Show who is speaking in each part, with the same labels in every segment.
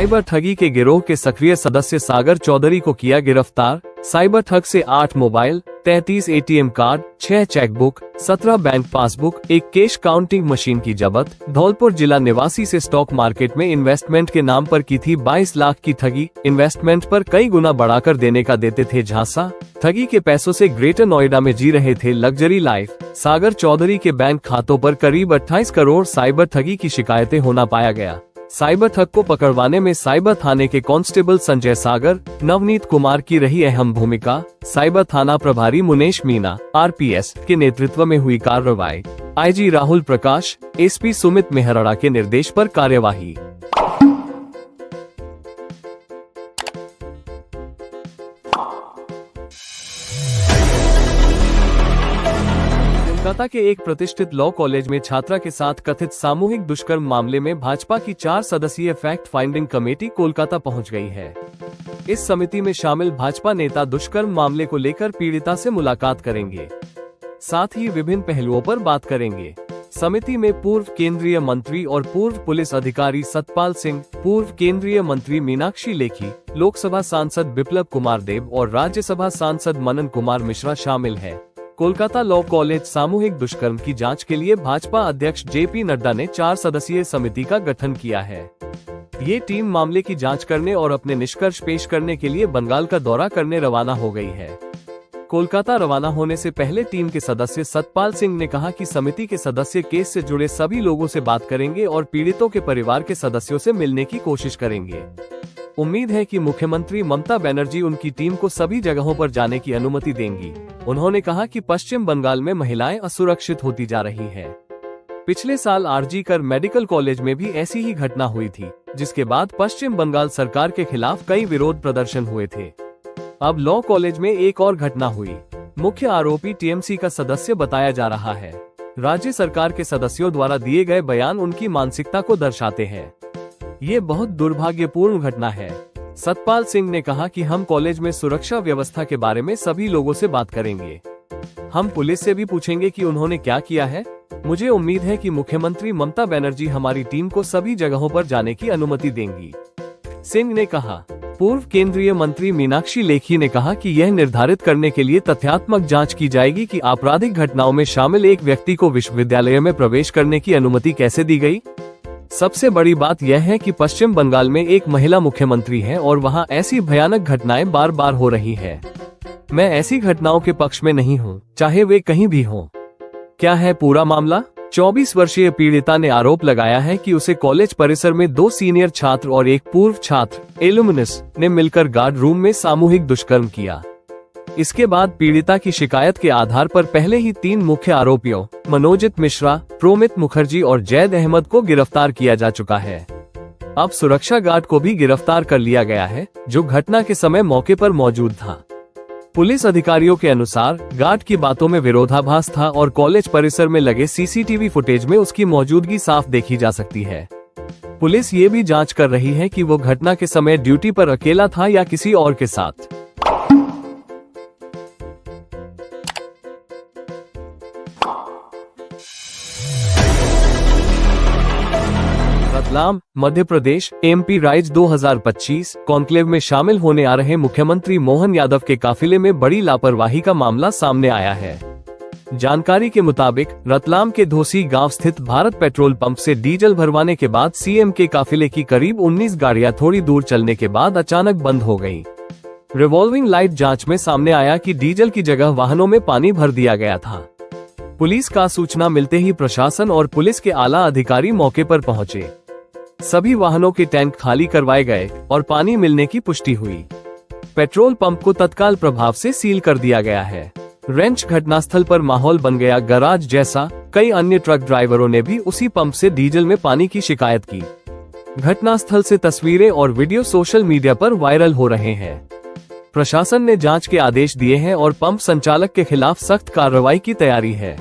Speaker 1: Cyber ठगी के गिरोह के सक्रिय सदस्य सागर चौधरी को किया गिरफ्तार। साइबर ठग से 8 mobile, 33 ATM card, 6 chequebook, 17 bank passbook, एक कैश काउंटिंग मशीन की जब्त। धौलपुर जिला निवासी से स्टॉक मार्केट में इन्वेस्टमेंट के नाम पर की थी 22 लाख की ठगी। इन्वेस्टमेंट पर कई गुना बढ़ाकर देने का देते थे झांसा। ठगी के पैसों से ग्रेटर नोएडा में जी रहे थे लग्जरी लाइफ। सागर चौधरी के बैंक खातों पर करीब 28 करोड़ साइबर ठगी की शिकायतें होना पाया गया। साइबर ठग को पकड़वाने में साइबर थाने के कांस्टेबल संजय सागर, नवनीत कुमार की रही अहम भूमिका। साइबर थाना प्रभारी मुनेश मीना, आरपीएस के नेतृत्व में हुई कार्रवाई। आईजी राहुल प्रकाश, एसपी सुमित मेहरा के निर्देश पर कार्यवाही। कोलकाता के एक प्रतिष्ठित लॉ कॉलेज में छात्रा के साथ कथित सामूहिक दुष्कर्म मामले में भाजपा की 4 सदस्यीय फैक्ट फाइंडिंग कमेटी कोलकाता पहुंच गई है। इस समिति में शामिल भाजपा नेता दुष्कर्म मामले को लेकर पीड़िता से मुलाकात करेंगे, साथ ही विभिन्न पहलुओं पर बात करेंगे। समिति में पूर्व केंद्रीय मंत्री और पूर्व पुलिस अधिकारी सतपाल सिंह, पूर्व केंद्रीय मंत्री मीनाक्षी लेखी, लोकसभा सांसद बिप्लब कुमार देब और राज्यसभा सांसद मनन कुमार मिश्रा शामिल है। कोलकाता लॉ कॉलेज सामूहिक दुष्कर्म की जांच के लिए भाजपा अध्यक्ष जेपी नड्डा ने 4 सदस्यीय समिति का गठन किया है। ये टीम मामले की जांच करने और अपने निष्कर्ष पेश करने के लिए बंगाल का दौरा करने रवाना हो गई है। कोलकाता रवाना होने से पहले टीम के सदस्य सतपाल सिंह ने कहा कि समिति के सदस्य केस से जुड़े सभी लोगों से बात करेंगे और पीड़ितों के परिवार के सदस्यों से मिलने की कोशिश करेंगे। उम्मीद है कि मुख्यमंत्री ममता बनर्जी उनकी टीम को सभी जगहों पर जाने की अनुमति देंगी। उन्होंने कहा कि पश्चिम बंगाल में महिलाएं असुरक्षित होती जा रही हैं। पिछले साल आरजी कर मेडिकल कॉलेज में भी ऐसी ही घटना हुई थी, जिसके बाद पश्चिम बंगाल सरकार के खिलाफ कई विरोध प्रदर्शन हुए थे। अब लॉ कॉलेज में एक और घटना हुई। मुख्य आरोपी टीएमसी का सदस्य बताया जा रहा है। राज्य सरकार के सदस्यों द्वारा दिए गए बयान उनकी मानसिकता को दर्शाते हैं। ये बहुत दुर्भाग्यपूर्ण घटना है। सतपाल सिंह ने कहा कि हम कॉलेज में सुरक्षा व्यवस्था के बारे में सभी लोगों से बात करेंगे। हम पुलिस से भी पूछेंगे कि उन्होंने क्या किया है। मुझे उम्मीद है कि मुख्यमंत्री ममता बनर्जी हमारी टीम को सभी जगहों पर जाने की अनुमति देंगी, सिंह ने कहा। पूर्व केंद्रीय मंत्री मीनाक्षी लेखी ने कहा कि यह निर्धारित करने के लिए तथ्यात्मक जांच की जाएगी कि आपराधिक घटनाओं में शामिल एक व्यक्ति को विश्वविद्यालय में प्रवेश करने की अनुमति कैसे दी गई। सबसे बड़ी बात यह है कि पश्चिम बंगाल में एक महिला मुख्यमंत्री है और वहां ऐसी भयानक घटनाएं बार बार हो रही हैं। मैं ऐसी घटनाओं के पक्ष में नहीं हूं, चाहे वे कहीं भी हों। क्या है पूरा मामला? 24 वर्षीय पीड़िता ने आरोप लगाया है कि उसे कॉलेज परिसर में 2 सीनियर छात्र और एक पूर्व छात्र एलुमनस ने मिलकर गार्ड रूम में सामूहिक दुष्कर्म किया। इसके बाद पीड़िता की शिकायत के आधार पर पहले ही 3 मुख्य आरोपियों मनोजित मिश्रा, प्रोमित मुखर्जी और जैद अहमद को गिरफ्तार किया जा चुका है। अब सुरक्षा गार्ड को भी गिरफ्तार कर लिया गया है, जो घटना के समय मौके पर मौजूद था। पुलिस अधिकारियों के अनुसार गार्ड की बातों में विरोधाभास था और कॉलेज परिसर में लगे सीसीटीवी फुटेज में उसकी मौजूदगी साफ देखी जा सकती है। पुलिस ये भी जांच कर रही है कि वो घटना के समय ड्यूटी पर अकेला था या किसी और के साथ। Ratlam, Madhya Pradesh, MP rise 2025 conclave में शामिल होने आ रहे मुख्यमंत्री मोहन यादव के काफिले में बड़ी लापरवाही का मामला सामने आया है। जानकारी के मुताबिक रतलाम के धोसी गांव स्थित भारत पेट्रोल पंप से डीजल भरवाने के बाद सीएम के काफिले की करीब 19 गाड़ियां थोड़ी दूर चलने के बाद अचानक बंद हो गयी। रिवॉल्विंग लाइट जांच में सामने आया कि डीजल की जगह वाहनों में पानी भर दिया गया था। पुलिस का सूचना मिलते ही प्रशासन और पुलिस के आला अधिकारी मौके पर पहुंचे। सभी वाहनों के टैंक खाली करवाए गए और पानी मिलने की पुष्टि हुई। पेट्रोल पंप को तत्काल प्रभाव से सील कर दिया गया है। रेंच घटनास्थल पर माहौल बन गया गैराज जैसा। कई अन्य ट्रक ड्राइवरों ने भी उसी पंप से डीजल में पानी की शिकायत की। घटनास्थल से तस्वीरें और वीडियो सोशल मीडिया पर वायरल हो रहे हैं। प्रशासन ने जांच के आदेश दिए हैं और पंप संचालक के खिलाफ सख्त कार्रवाई की तैयारी है।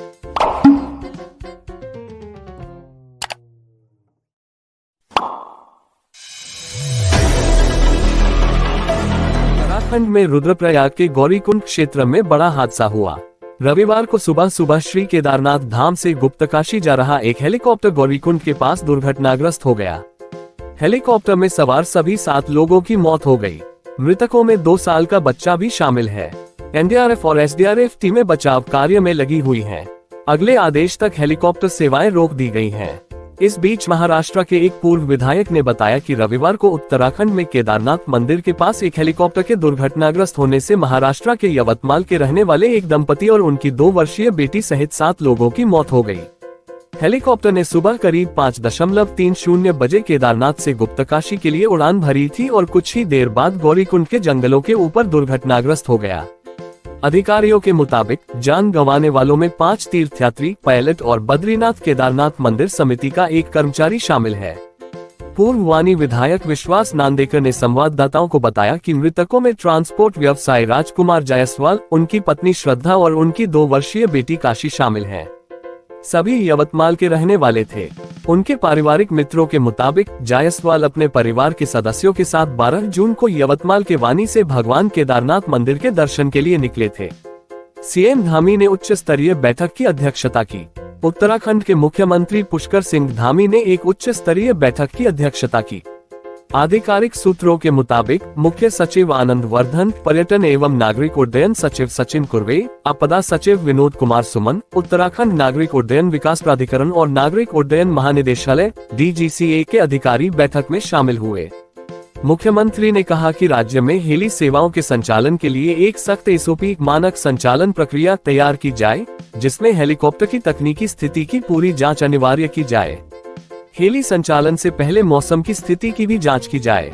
Speaker 1: उत्तराखंड में रुद्रप्रयाग के गौरीकुंड क्षेत्र में बड़ा हादसा हुआ। रविवार को सुबह सुबह श्री केदारनाथ धाम से गुप्तकाशी जा रहा एक हेलीकॉप्टर गौरीकुंड के पास दुर्घटनाग्रस्त हो गया। हेलीकॉप्टर में सवार सभी 7 लोगों की मौत हो गई। मृतकों में 2 साल का बच्चा भी शामिल है। एनडीआरएफ और एसडीआरएफ टीमें बचाव कार्य में लगी हुई हैं। अगले आदेश तक हेलीकॉप्टर सेवाएं रोक दी गई हैं। इस बीच महाराष्ट्र के एक पूर्व विधायक ने बताया कि रविवार को उत्तराखंड में केदारनाथ मंदिर के पास एक हेलीकॉप्टर के दुर्घटनाग्रस्त होने से महाराष्ट्र के यवतमाल के रहने वाले एक दंपति और उनकी 2 वर्षीय बेटी सहित 7 लोगों की मौत हो गई। हेलीकॉप्टर ने सुबह करीब 5:30 बजे केदारनाथ से गुप्तकाशी के लिए उड़ान भरी थी और कुछ ही देर बाद गौरीकुंड के जंगलों के ऊपर दुर्घटनाग्रस्त हो गया। अधिकारियों के मुताबिक जान गंवाने वालों में 5 तीर्थयात्री, पायलट और बद्रीनाथ केदारनाथ मंदिर समिति का एक कर्मचारी शामिल है। पूर्व वानी विधायक विश्वास नांदेकर ने संवाददाताओं को बताया कि मृतकों में ट्रांसपोर्ट व्यवसायी राजकुमार जायसवाल, उनकी पत्नी श्रद्धा और उनकी 2 वर्षीय बेटी काशी शामिल हैं। सभी यवतमाल के रहने वाले थे। उनके पारिवारिक मित्रों के मुताबिक जायसवाल अपने परिवार के सदस्यों के साथ 12 जून को यवतमाल के वानी से भगवान केदारनाथ मंदिर के दर्शन के लिए निकले थे। सीएम धामी ने उच्च स्तरीय बैठक की अध्यक्षता की। उत्तराखंड के मुख्यमंत्री पुष्कर सिंह धामी ने एक उच्च स्तरीय बैठक की अध्यक्षता की। आधिकारिक सूत्रों के मुताबिक मुख्य सचिव आनंद वर्धन, पर्यटन एवं नागरिक उड्डयन सचिव सचिन कुर्वे, आपदा सचिव विनोद कुमार सुमन, उत्तराखंड नागरिक उड्डयन विकास प्राधिकरण और नागरिक उड्डयन महानिदेशालय DGCA के अधिकारी बैठक में शामिल हुए। मुख्यमंत्री ने कहा कि राज्य में हेली सेवाओं के संचालन के लिए एक सख्त SOP मानक संचालन प्रक्रिया तैयार की जाए, जिसमें हेलीकॉप्टर की तकनीकी स्थिति की पूरी जाँच अनिवार्य की जाए। हेली संचालन से पहले मौसम की स्थिति की भी जांच की जाए।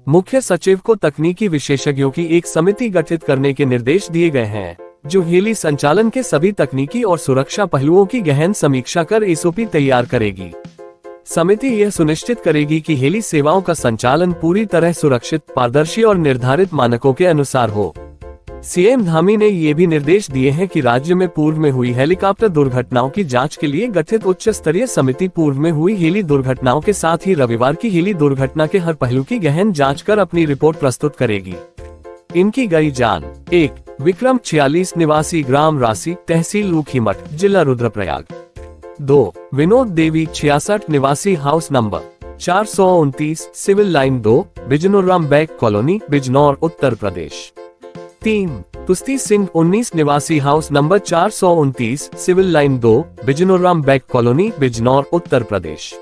Speaker 1: मुख्य सचिव को तकनीकी विशेषज्ञों की एक समिति गठित करने के निर्देश दिए गए हैं, जो हेली संचालन के सभी तकनीकी और सुरक्षा पहलुओं की गहन समीक्षा कर SOP तैयार करेगी। समिति यह सुनिश्चित करेगी कि हेली सेवाओं का संचालन पूरी तरह सुरक्षित, पारदर्शी और निर्धारित मानकों के अनुसार हो। सीएम धामी ने ये भी निर्देश दिए हैं कि राज्य में पूर्व में हुई हेलीकॉप्टर दुर्घटनाओं की जांच के लिए गठित उच्च स्तरीय समिति पूर्व में हुई हेली दुर्घटनाओं के साथ ही रविवार की हेली दुर्घटना के हर पहलू की गहन जांच कर अपनी रिपोर्ट प्रस्तुत करेगी। इनकी गई जान। 1. विक्रम 46 निवासी ग्राम राशि, तहसील ऊखीमठ, जिला रुद्रप्रयाग। 2. विनोद देवी 66 निवासी हाउस नंबर 429, सिविल लाइन 2, बिजनौराम बैग कॉलोनी, बिजनौर, उत्तर प्रदेश। 3. तुस्ती सिंह 19 निवासी हाउस नंबर 429, सिविल लाइन 2, बिजनौराम बैग कॉलोनी, बिजनौर, उत्तर प्रदेश।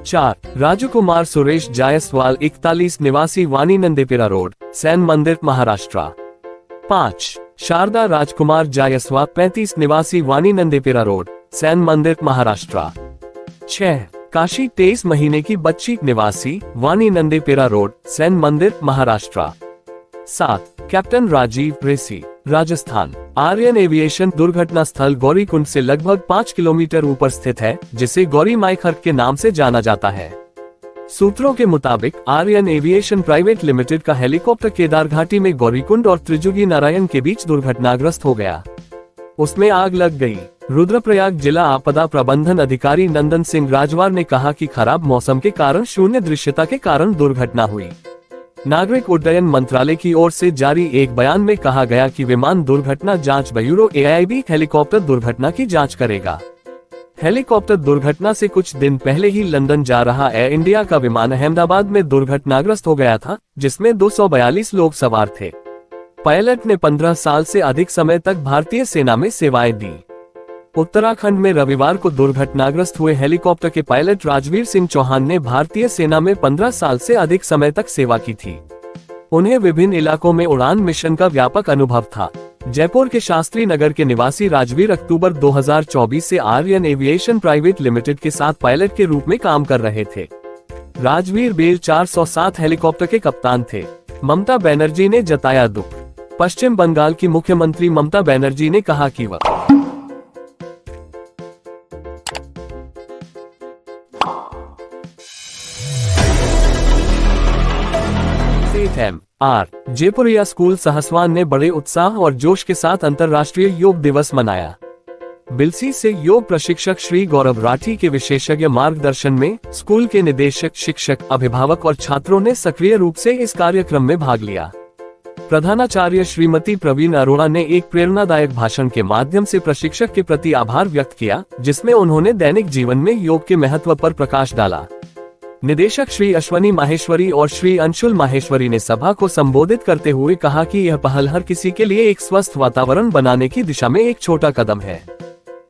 Speaker 1: 4. राजू कुमार सुरेश जायसवाल 41 निवासी वानी नंदेपेरा रोड, सैन मंदिर, महाराष्ट्र। 5. शारदा राजकुमार जायसवाल 35 निवासी वानी नंदेपेरा रोड, सैन मंदिर, महाराष्ट्र। 6. काशी 23 महीने की बच्ची निवासी वानी नंदेपेरा रोड, सैन मंदिर, महाराष्ट्र। 7. कैप्टन राजीव रेसी, राजस्थान। आर्यन एविएशन दुर्घटना स्थल गौरीकुंड से लगभग 5 किलोमीटर ऊपर स्थित है, जिसे गौरी माई खर्क के नाम से जाना जाता है। सूत्रों के मुताबिक आर्यन एविएशन प्राइवेट लिमिटेड का हेलीकॉप्टर केदार घाटी में गौरीकुंड और त्रिजुगी नारायण के बीच दुर्घटनाग्रस्त हो गया। उसमें आग लग गई। रुद्रप्रयाग जिला आपदा प्रबंधन अधिकारी नंदन सिंह राजवार ने कहा कि खराब मौसम के कारण शून्य दृश्यता के कारण दुर्घटना हुई। नागरिक उड्डयन मंत्रालय की ओर से जारी एक बयान में कहा गया कि विमान दुर्घटना जांच ब्यूरो AIB हेलीकॉप्टर दुर्घटना की जांच करेगा। हेलीकॉप्टर दुर्घटना से कुछ दिन पहले ही लंदन जा रहा एयर इंडिया का विमान अहमदाबाद में दुर्घटनाग्रस्त हो गया था, जिसमें 242 लोग सवार थे। पायलट ने 15 साल से अधिक समय तक भारतीय सेना में सेवाएं दी। उत्तराखंड में रविवार को दुर्घटनाग्रस्त हुए हेलीकॉप्टर के पायलट राजवीर सिंह चौहान ने भारतीय सेना में 15 साल से अधिक समय तक सेवा की थी। उन्हें विभिन्न इलाकों में उड़ान मिशन का व्यापक अनुभव था। जयपुर के शास्त्री नगर के निवासी राजवीर अक्टूबर 2024 से आर्यन एविएशन प्राइवेट लिमिटेड के साथ पायलट के रूप में काम कर रहे थे। राजवीर बेल 407 हेलीकॉप्टर के कप्तान थे। ममता बनर्जी ने जताया दुख। पश्चिम बंगाल की मुख्यमंत्री ममता बनर्जी ने कहा कि वह जयपुरिया स्कूल सहसवान ने बड़े उत्साह और जोश के साथ अंतर्राष्ट्रीय योग दिवस मनाया। बिलसी से योग प्रशिक्षक श्री गौरव राठी के विशेषज्ञ मार्गदर्शन में स्कूल के निदेशक, शिक्षक, अभिभावक और छात्रों ने सक्रिय रूप से इस कार्यक्रम में भाग लिया। प्रधानाचार्य श्रीमती प्रवीण अरोड़ा ने एक प्रेरणादायक भाषण के माध्यम से प्रशिक्षक के प्रति आभार व्यक्त किया, जिसमें उन्होंने दैनिक जीवन में योग के महत्व पर प्रकाश डाला। निदेशक श्री अश्वनी माहेश्वरी और श्री अंशुल माहेश्वरी ने सभा को संबोधित करते हुए कहा कि यह पहल हर किसी के लिए एक स्वस्थ वातावरण बनाने की दिशा में एक छोटा कदम है।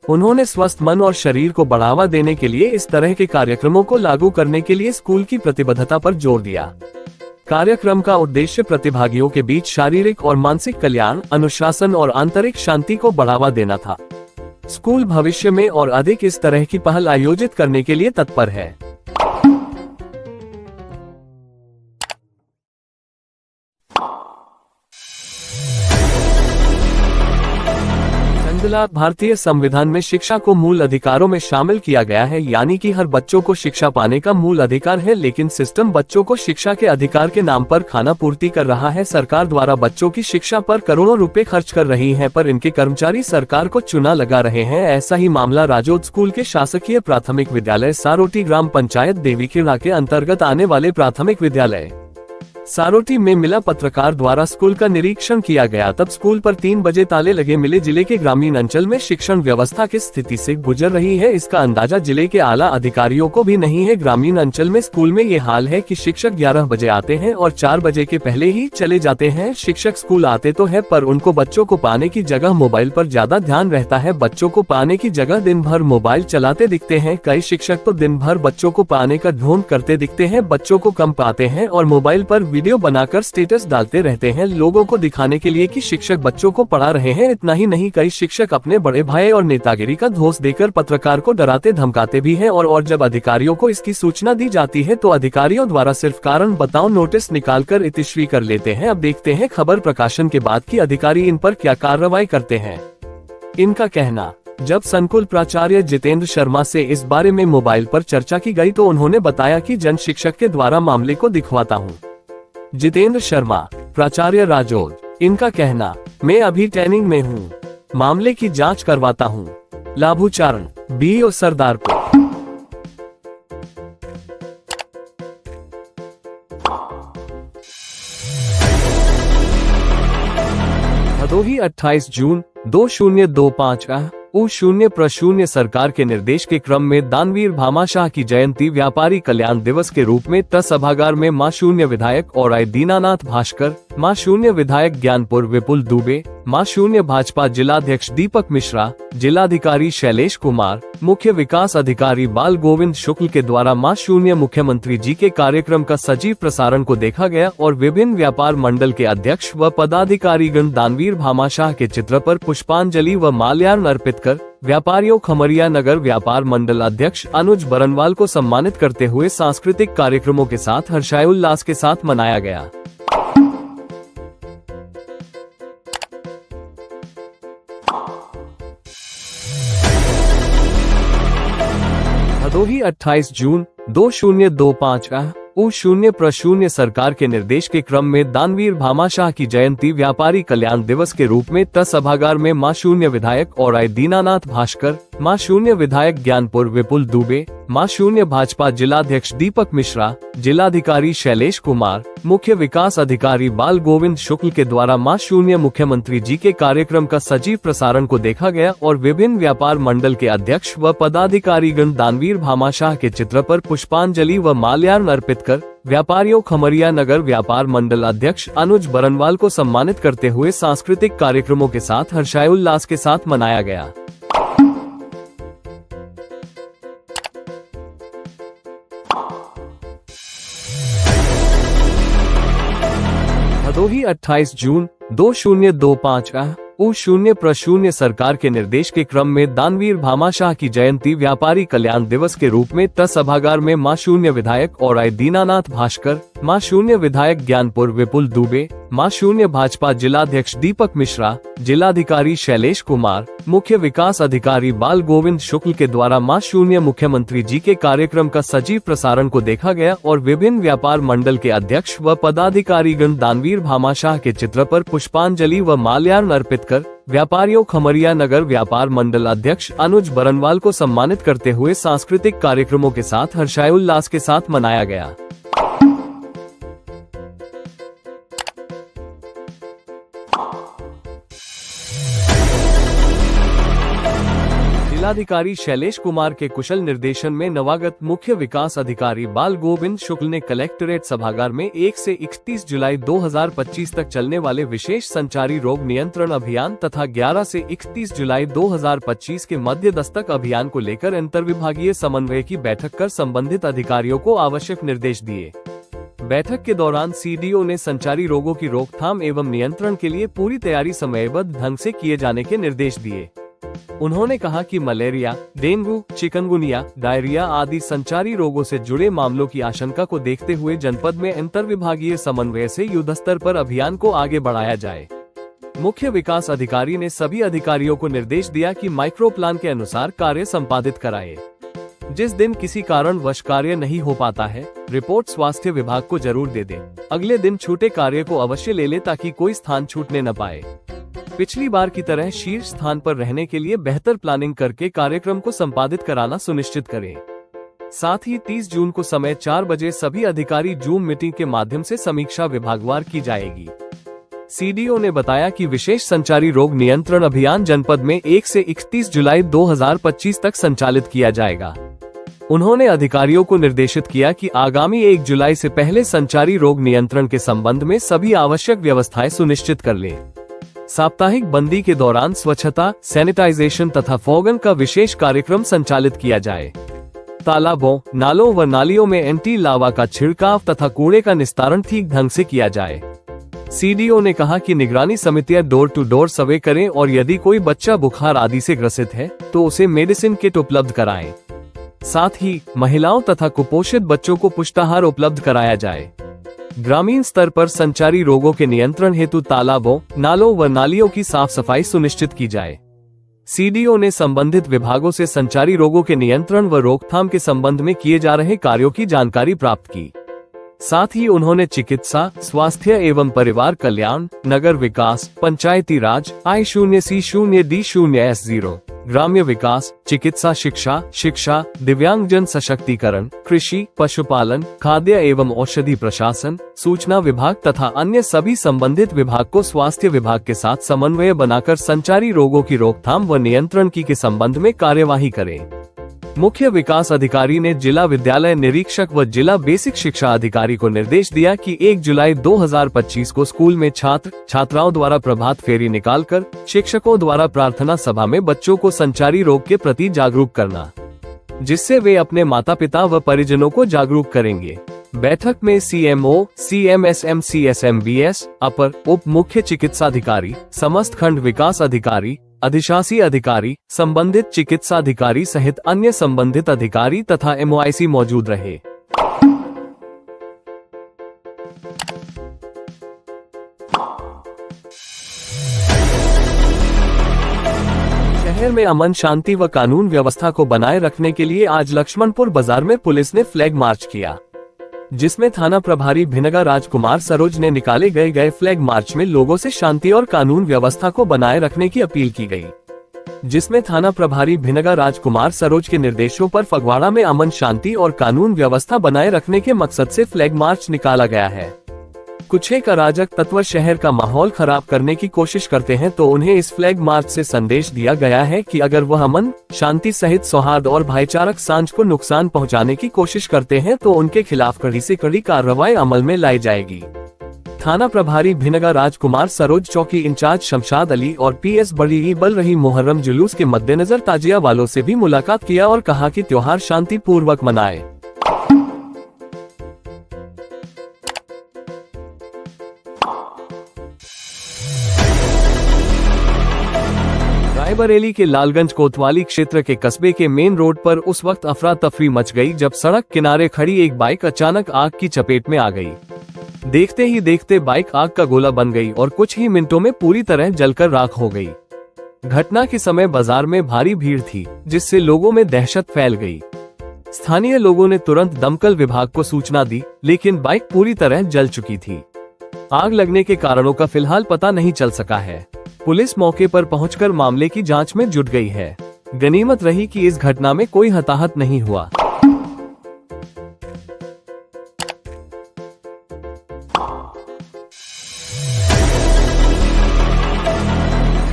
Speaker 1: उन्होंने स्वस्थ मन और शरीर को बढ़ावा देने के लिए इस तरह के कार्यक्रमों को लागू करने के लिए स्कूल की प्रतिबद्धता पर जोर दिया। कार्यक्रम का उद्देश्य प्रतिभागियों के बीच शारीरिक और मानसिक कल्याण, अनुशासन और आंतरिक शांति को बढ़ावा देना था। स्कूल भविष्य में और अधिक इस तरह की पहल आयोजित करने के लिए तत्पर है। भारतीय संविधान में शिक्षा को मूल अधिकारों में शामिल किया गया है, यानी कि हर बच्चों को शिक्षा पाने का मूल अधिकार है। लेकिन सिस्टम बच्चों को शिक्षा के अधिकार के नाम पर खाना पूर्ति कर रहा है। सरकार द्वारा बच्चों की शिक्षा पर करोड़ों रुपए खर्च कर रही है, पर इनके कर्मचारी सरकार को चूना लगा रहे हैं। ऐसा ही मामला राजौद स्कूल के शासकीय प्राथमिक विद्यालय सारोटी ग्राम पंचायत देवीखेड़ा के अंतर्गत आने वाले प्राथमिक विद्यालय सारोटी में मिला। पत्रकार द्वारा स्कूल का निरीक्षण किया गया, तब स्कूल पर 3 बजे ताले लगे मिले। जिले के ग्रामीण अंचल में शिक्षण व्यवस्था किस स्थिति से गुजर रही है, इसका अंदाजा जिले के आला अधिकारियों को भी नहीं है। ग्रामीण अंचल में स्कूल में ये हाल है कि शिक्षक 11 बजे आते हैं और 4 बजे के पहले ही चले जाते हैं। शिक्षक स्कूल आते तो है, पर उनको बच्चों को पाने की जगह मोबाइल पर ज्यादा ध्यान रहता है। बच्चों को पाने की जगह दिन भर मोबाइल चलाते दिखते हैं। कई शिक्षक तो दिन भर बच्चों को पाने का ढोंग करते दिखते हैं। बच्चों को कम पाते हैं और मोबाइल पर वीडियो बनाकर स्टेटस डालते रहते हैं, लोगों को दिखाने के लिए कि शिक्षक बच्चों को पढ़ा रहे हैं। इतना ही नहीं, कई शिक्षक अपने बड़े भाई और नेतागिरी का धोस देकर पत्रकार को डराते धमकाते भी हैं। और जब अधिकारियों को इसकी सूचना दी जाती है तो अधिकारियों द्वारा सिर्फ कारण बताओ नोटिस निकालकर इतिश्री कर लेते हैं। अब देखते हैं खबर प्रकाशन के बाद कि अधिकारी इन पर क्या कार्रवाई करते हैं। इनका कहना, जब संकुल प्राचार्य जितेंद्र शर्मा से इस बारे में मोबाइल पर चर्चा की गई तो उन्होंने बताया कि जन शिक्षक के द्वारा मामले को दिखवाता हूँ। जितेंद्र शर्मा, प्राचार्य राजौद। इनका कहना, मैं अभी ट्रेनिंग में हूँ, मामले की जांच करवाता हूँ। लाभूचारण, BO सरदारपुर। भदोही 28 जून 2025 U0 सरकार के निर्देश के क्रम में दानवीर भामाशाह की जयंती व्यापारी कल्याण दिवस के रूप में सभागार में मां शून्य विधायक और दीनानाथ भास्कर, मां शून्य विधायक ज्ञानपुर विपुल दुबे, मां शून्य भाजपा जिलाध्यक्ष दीपक मिश्रा, जिलाधिकारी शैलेश कुमार, मुख्य विकास अधिकारी बाल गोविंद शुक्ल के द्वारा मां शून्य मुख्यमंत्री जी के कार्यक्रम का सजीव प्रसारण को देखा गया और विभिन्न व्यापार मंडल के अध्यक्ष व पदाधिकारीगण दानवीर भामाशाह के चित्र पर पुष्पांजलि व माल्यार्पण अर्पित कर व्यापारियों खमरिया नगर व्यापार मंडल अध्यक्ष अनुज बरनवाल को सम्मानित करते हुए सांस्कृतिक कार्यक्रमों के साथ हर्षोल्लास के साथ मनाया गया। भदोही 28 जून 2025 U0 सरकार के निर्देश के क्रम में दानवीर भामाशाह की जयंती व्यापारी कल्याण दिवस के रूप में सभागार में मां शून्य विधायक और दीनानाथ भास्कर, मां शून्य विधायक ज्ञानपुर विपुल दुबे, मां शून्य भाजपा जिलाध्यक्ष दीपक मिश्रा, जिलाधिकारी शैलेश कुमार, मुख्य विकास अधिकारी बाल गोविंद शुक्ल के द्वारा मां शून्य मुख्यमंत्री जी के कार्यक्रम का सजीव प्रसारण को देखा गया और विभिन्न व्यापार मंडल के अध्यक्ष व पदाधिकारीगण दानवीर भामाशाह के चित्र पर पुष्पांजलि व माल्यार्पण अर्पित कर व्यापारियों खमरिया नगर व्यापार मंडल अध्यक्ष अनुज बरनवाल को सम्मानित करते हुए सांस्कृतिक कार्यक्रमों के साथ हर्षोल्लास के साथ मनाया गया। भदोही 28 जून 2025 U0 सरकार के निर्देश के क्रम में दानवीर भामाशाह की जयंती व्यापारी कल्याण दिवस के रूप में सभागार में मां शून्य विधायक और दीनानाथ भास्कर, मां शून्य विधायक ज्ञानपुर विपुल दुबे, मां शून्य भाजपा जिलाध्यक्ष दीपक मिश्रा, जिलाधिकारी शैलेश कुमार, मुख्य विकास अधिकारी बाल गोविंद शुक्ल के द्वारा मां शून्य मुख्यमंत्री जी के कार्यक्रम का सजीव प्रसारण को देखा गया और विभिन्न व्यापार मंडल के अध्यक्ष व पदाधिकारीगण दानवीर भामाशाह के चित्र पर पुष्पांजलि व माल्यार्पण अर्पित कर व्यापारियों खमरिया नगर व्यापार मंडल अध्यक्ष अनुज बरनवाल को सम्मानित करते हुए सांस्कृतिक कार्यक्रमों के साथ हर्षोल्लास के साथ मनाया गया। जिलाधिकारी शैलेश कुमार के कुशल निर्देशन में नवागत मुख्य विकास अधिकारी बाल गोविंद शुक्ल ने कलेक्ट्रेट सभागार में 1 से 31 जुलाई 2025 तक चलने वाले विशेष संचारी रोग नियंत्रण अभियान तथा 11 से 31 जुलाई 2025 के मध्य दस्तक अभियान को लेकर अंतर्विभागीय समन्वय की बैठक कर संबंधित अधिकारियों को आवश्यक निर्देश दिए। बैठक के दौरान सीडीओ ने संचारी रोगों की रोकथाम एवं नियंत्रण के लिए पूरी तैयारी समयबद्ध ढंग से किए जाने के निर्देश दिए। उन्होंने कहा कि मलेरिया, डेंगू, चिकनगुनिया, डायरिया आदि संचारी रोगों से जुड़े मामलों की आशंका को देखते हुए जनपद में अंतर्विभागीय समन्वय से युद्धस्तर पर अभियान को आगे बढ़ाया जाए। मुख्य विकास अधिकारी ने सभी अधिकारियों को निर्देश दिया कि माइक्रो प्लान के अनुसार कार्य संपादित कराए। जिस दिन किसी कारणवश कार्य नहीं हो पाता है, रिपोर्ट स्वास्थ्य विभाग को जरूर दे दे। अगले दिन छूटे कार्य को अवश्य ले ले ताकि कोई स्थान छूटने न पाए। पिछली बार की तरह शीर्ष स्थान पर रहने के लिए बेहतर प्लानिंग करके कार्यक्रम को संपादित कराना सुनिश्चित करें। साथ ही 30 जून को समय 4 बजे सभी अधिकारी जूम मीटिंग के माध्यम से समीक्षा विभागवार की जाएगी। सीडीओ ने बताया कि विशेष संचारी रोग नियंत्रण अभियान जनपद में 1 से 31 जुलाई 2025 तक संचालित किया जाएगा। उन्होंने अधिकारियों को निर्देशित किया कि आगामी 1 जुलाई से पहले संचारी रोग नियंत्रण के संबंध में सभी आवश्यक व्यवस्थाएं सुनिश्चित कर लें। साप्ताहिक बंदी के दौरान स्वच्छता, सैनिटाइजेशन तथा फॉगन का विशेष कार्यक्रम संचालित किया जाए। तालाबों, नालों व नालियों में एंटी लावा का छिड़काव तथा कूड़े का निस्तारण ठीक ढंग से किया जाए। सीडीओ ने कहा कि निगरानी समितियां डोर टू डोर सर्वे करें और यदि कोई बच्चा बुखार आदि से ग्रसित है तो उसे मेडिसिन किट उपलब्ध कराएं। साथ ही महिलाओं तथा कुपोषित बच्चों को पुष्टाहार उपलब्ध कराया जाए। ग्रामीण स्तर पर संचारी रोगों के नियंत्रण हेतु तालाबों, नालों व नालियों की साफ सफाई सुनिश्चित की जाए। सीडीओ ने संबंधित विभागों से संचारी रोगों के नियंत्रण व रोकथाम के संबंध में किए जा रहे कार्यों की जानकारी प्राप्त की। साथ ही उन्होंने चिकित्सा, स्वास्थ्य एवं परिवार कल्याण, नगर विकास, पंचायती राज, I0C0D0S0, ग्राम्य विकास, चिकित्सा शिक्षा, दिव्यांगजन सशक्तिकरण, कृषि, पशुपालन, खाद्य एवं औषधि प्रशासन, सूचना विभाग तथा अन्य सभी संबंधित विभाग को स्वास्थ्य विभाग के साथ समन्वय बनाकर संचारी रोगों की रोकथाम व नियंत्रण की के संबंध में कार्यवाही करें। मुख्य विकास अधिकारी ने जिला विद्यालय निरीक्षक व जिला बेसिक शिक्षा अधिकारी को निर्देश दिया कि 1 जुलाई 2025 को स्कूल में छात्र छात्राओं द्वारा प्रभात फेरी निकालकर शिक्षकों द्वारा प्रार्थना सभा में बच्चों को संचारी रोग के प्रति जागरूक करना, जिससे वे अपने माता पिता व परिजनों को जागरूक करेंगे। बैठक में CMO, CMSM, CSMBS, अपर उप मुख्य चिकित्साधिकारी, समस्त खंड विकास अधिकारी, अधिशासी अधिकारी, संबंधित चिकित्सा अधिकारी सहित अन्य संबंधित अधिकारी तथा MOIC मौजूद रहे। शहर में अमन शांति व कानून व्यवस्था को बनाए रखने के लिए आज लक्ष्मणपुर बाजार में पुलिस ने फ्लैग मार्च किया, जिसमें थाना प्रभारी भिनगा राजकुमार सरोज ने निकाले गए फ्लैग मार्च में लोगों से शांति और कानून व्यवस्था को बनाए रखने की अपील की गई। जिसमें थाना प्रभारी भिनगा राजकुमार सरोज के निर्देशों पर फगवाड़ा में अमन शांति और कानून व्यवस्था बनाए रखने के मकसद से फ्लैग मार्च निकाला गया है। कुछ एक अराजक तत्व शहर का माहौल खराब करने की कोशिश करते हैं तो उन्हें इस फ्लैग मार्च से संदेश दिया गया है कि अगर वह अमन शांति सहित सौहार्द और भाईचारक सांझ को नुकसान पहुंचाने की कोशिश करते हैं तो उनके खिलाफ कड़ी से कड़ी कार्रवाई अमल में लाई जाएगी। थाना प्रभारी भिनगा राजकुमार सरोज, चौकी इंचार्ज शमशाद अली और PS बड़ी बल रही मुहर्रम जुलूस के मद्देनजर ताजिया वालों से भी मुलाकात किया और कहा कि त्योहार शांति पूर्वक मनाए। रायबरेली के लालगंज कोतवाली क्षेत्र के कस्बे के मेन रोड पर उस वक्त अफरा तफरी मच गई जब सड़क किनारे खड़ी एक बाइक अचानक आग की चपेट में आ गई। देखते ही देखते बाइक आग का गोला बन गई और कुछ ही मिनटों में पूरी तरह जलकर राख हो गई। घटना के समय बाजार में भारी भीड़ थी, जिससे लोगों में दहशत फैल गई। स्थानीय लोगों ने तुरंत दमकल विभाग को सूचना दी, लेकिन बाइक पूरी तरह जल चुकी थी। आग लगने के कारणों का फिलहाल पता नहीं चल सका है। पुलिस मौके पर पहुंचकर मामले की जांच में जुट गई है। गनीमत रही कि इस घटना में कोई हताहत नहीं हुआ।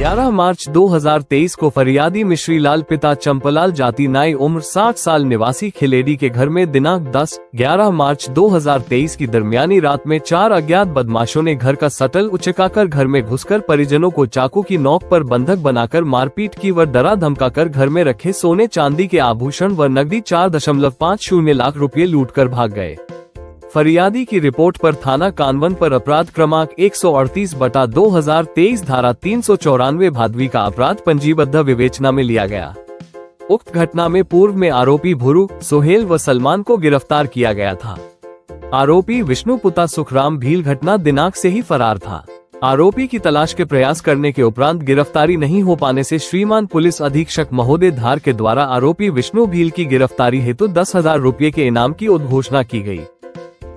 Speaker 1: 11 मार्च 2023 को फरियादी मिश्रीलाल पिता चंपलाल जाति नाई उम्र 60 साल निवासी खिलेडी के घर में दिनांक 10-11 मार्च 2023 की दरमियानी रात में 4 अज्ञात बदमाशों ने घर का शटल उचकाकर घर में घुसकर परिजनों को चाकू की नोक पर बंधक बनाकर मारपीट की व डरा धमकाकर घर में रखे सोने चांदी के आभूषण व नकदी 4.50 लाख रुपए लूटकर भाग गए। फरियादी की रिपोर्ट पर थाना कानवन पर अपराध क्रमांक 138/2023 धारा 394 भादवी का अपराध पंजीबद्ध विवेचना में लिया गया। उक्त घटना में पूर्व में आरोपी भुरू, सोहेल व सलमान को गिरफ्तार किया गया था। आरोपी विष्णु पुता सुखराम भील घटना दिनांक से ही फरार था। आरोपी की तलाश के प्रयास करने के उपरांत गिरफ्तारी नहीं हो पाने से श्रीमान पुलिस अधीक्षक महोदय धार के द्वारा आरोपी विष्णु भील की गिरफ्तारी हेतु 10,000 रुपये के इनाम की उद्घोषणा की गई।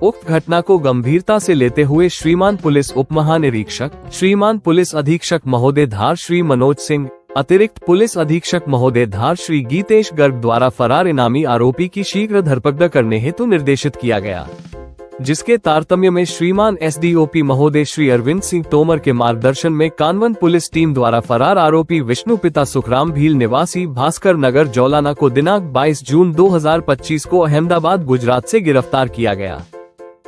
Speaker 1: उक्त घटना को गंभीरता से लेते हुए श्रीमान पुलिस उप महानिरीक्षक, श्रीमान पुलिस अधीक्षक महोदय धार श्री मनोज सिंह, अतिरिक्त पुलिस अधीक्षक महोदय धार श्री गीतेश गर्ग द्वारा फरार इनामी आरोपी की शीघ्र धरपकड़ करने हेतु निर्देशित किया गया, जिसके तारतम्य में श्रीमान एसडीओपी महोदय श्री अरविंद सिंह तोमर के मार्गदर्शन में कानवन पुलिस टीम द्वारा फरार आरोपी विष्णु पिता सुखराम भील निवासी भास्कर नगर जौलाना को दिनांक 22 जून 2025 को अहमदाबाद गुजरात से गिरफ्तार किया गया।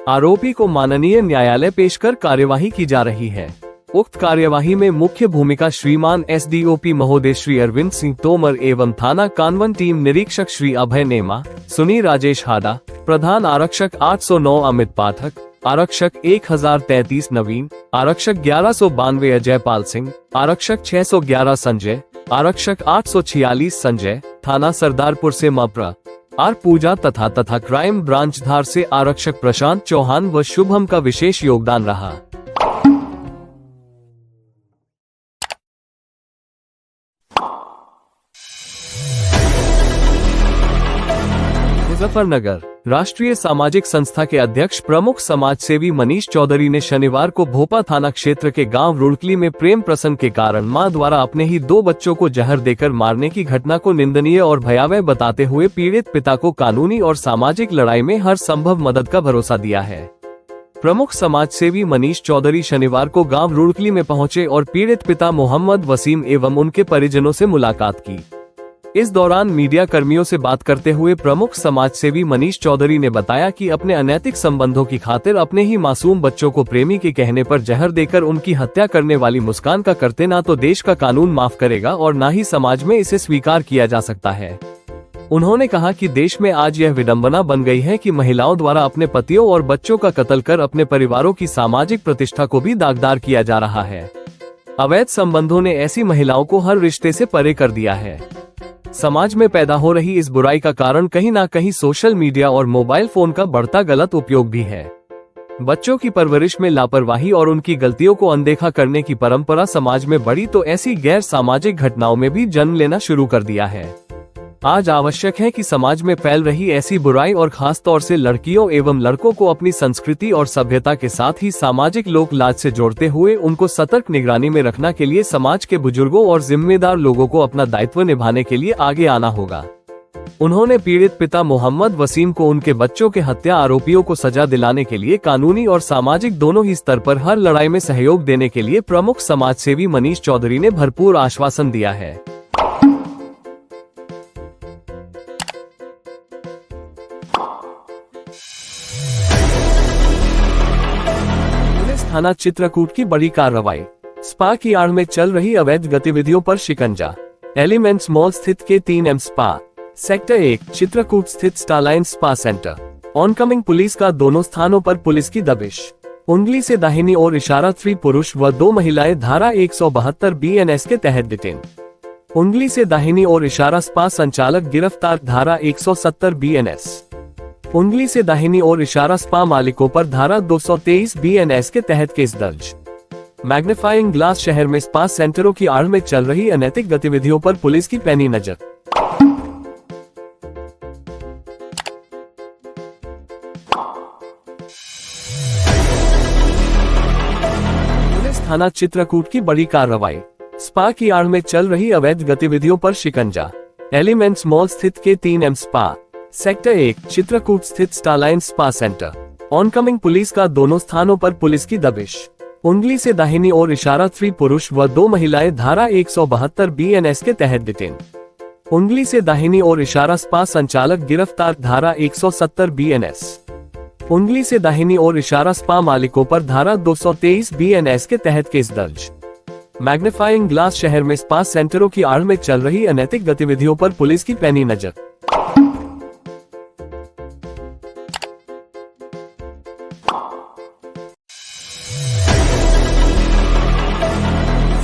Speaker 1: आरोपी को माननीय न्यायालय पेश कर कार्यवाही की जा रही है। उक्त कार्यवाही में मुख्य भूमिका श्रीमान एसडीओपी महोदय श्री अरविंद सिंह तोमर एवं थाना कानवन टीम निरीक्षक श्री अभय नेमा, सुनी राजेश हाडा, प्रधान आरक्षक 809 अमित पाठक, आरक्षक 1033 नवीन, आरक्षक 1192 अजय पाल सिंह, आरक्षक 611 संजय, आरक्षक 846 संजय, थाना सरदारपुर से मप्र आर पूजा तथा क्राइम ब्रांच धार से आरक्षक प्रशांत चौहान व शुभम का विशेष योगदान रहा। मुजफ्फरनगर राष्ट्रीय सामाजिक संस्था के अध्यक्ष प्रमुख समाजसेवी मनीष चौधरी ने शनिवार को भोपा थाना क्षेत्र के गांव रुड़कली में प्रेम प्रसंग के कारण मां द्वारा अपने ही 2 बच्चों को जहर देकर मारने की घटना को निंदनीय और भयावह बताते हुए पीड़ित पिता को कानूनी और सामाजिक लड़ाई में हर संभव मदद का भरोसा दिया है। प्रमुख समाजसेवी मनीष चौधरी शनिवार को गाँव रुड़कली में पहुँचे और पीड़ित पिता मोहम्मद वसीम एवं उनके परिजनों से मुलाकात की। इस दौरान मीडिया कर्मियों से बात करते हुए प्रमुख समाजसेवी मनीष चौधरी ने बताया कि अपने अनैतिक संबंधों की खातिर अपने ही मासूम बच्चों को प्रेमी के कहने पर जहर देकर उनकी हत्या करने वाली मुस्कान का करते ना तो देश का कानून माफ करेगा और ना ही समाज में इसे स्वीकार किया जा सकता है। उन्होंने कहा कि देश में आज यह विडंबना बन गई है कि महिलाओं द्वारा अपने पतियों और बच्चों का कत्ल कर अपने परिवारों की सामाजिक प्रतिष्ठा को भी दागदार किया जा रहा है। अवैध संबंधों ने ऐसी महिलाओं को हर रिश्ते से परे कर दिया है। समाज में पैदा हो रही इस बुराई का कारण कहीं ना कहीं सोशल मीडिया और मोबाइल फोन का बढ़ता गलत उपयोग भी है। बच्चों की परवरिश में लापरवाही और उनकी गलतियों को अनदेखा करने की परंपरा समाज में बढ़ी तो ऐसी गैर सामाजिक घटनाओं में भी जन्म लेना शुरू कर दिया है। आज आवश्यक है कि समाज में फैल रही ऐसी बुराई और खास तौर से लड़कियों एवं लड़कों को अपनी संस्कृति और सभ्यता के साथ ही सामाजिक लोक लाज से जोड़ते हुए उनको सतर्क निगरानी में रखने के लिए समाज के बुजुर्गों और जिम्मेदार लोगों को अपना दायित्व निभाने के लिए आगे आना होगा। उन्होंने पीड़ित पिता मोहम्मद वसीम को उनके बच्चों के हत्या आरोपियों को सजा दिलाने के लिए कानूनी और सामाजिक दोनों ही स्तर पर हर लड़ाई में सहयोग देने के लिए प्रमुख समाजसेवी मनीष चौधरी ने भरपूर आश्वासन दिया है। थाना चित्रकूट की बड़ी कार्रवाई, स्पा की आड़ में चल रही अवैध गतिविधियों पर शिकंजा। एलिमेंट्स मॉल स्थित के 3M स्पा, सेक्टर 1 चित्रकूट स्थित Starline spa centre, oncoming police का दोनों स्थानों पर पुलिस की दबिश। उंगली से दाहिनी ओर इशारा 3 पुरुष व 2 महिलाएं धारा 172 BNS के तहत डिटेन। उंगली से दाहिनी ओर इशारा स्पा संचालक गिरफ्तार धारा 170 BNS। उंगली से दाहिनी ओर इशारा स्पा मालिकों पर धारा 223 BNS के तहत केस दर्ज। मैग्नीफाइंग ग्लास शहर में स्पा सेंटरों की आड़ में चल रही अनैतिक गतिविधियों पर पुलिस की पैनी नजर। पुलिस थाना चित्रकूट की बड़ी कार्रवाई, स्पा की आड़ में चल रही अवैध गतिविधियों पर शिकंजा। एलिमेंट्स मॉल स्थित के 3M स्पा, सेक्टर 1 चित्रकूट स्थित Starline spa centre, oncoming police का दोनों स्थानों पर पुलिस की दबिश। उंगली से दाहिनी ओर इशारा 3 पुरुष व 2 महिलाएं धारा 172 BNS के तहत डिटेन। उंगली से दाहिनी ओर इशारा स्पा संचालक गिरफ्तार धारा 170 BNS। उंगली से दाहिनी ओर इशारा स्पा मालिकों पर धारा 223 BNS के तहत केस दर्ज। मैग्नीफाइंग ग्लास शहर में स्पा सेंटरों की आड़ में चल रही अनैतिक गतिविधियों पर पुलिस की पैनी नजर।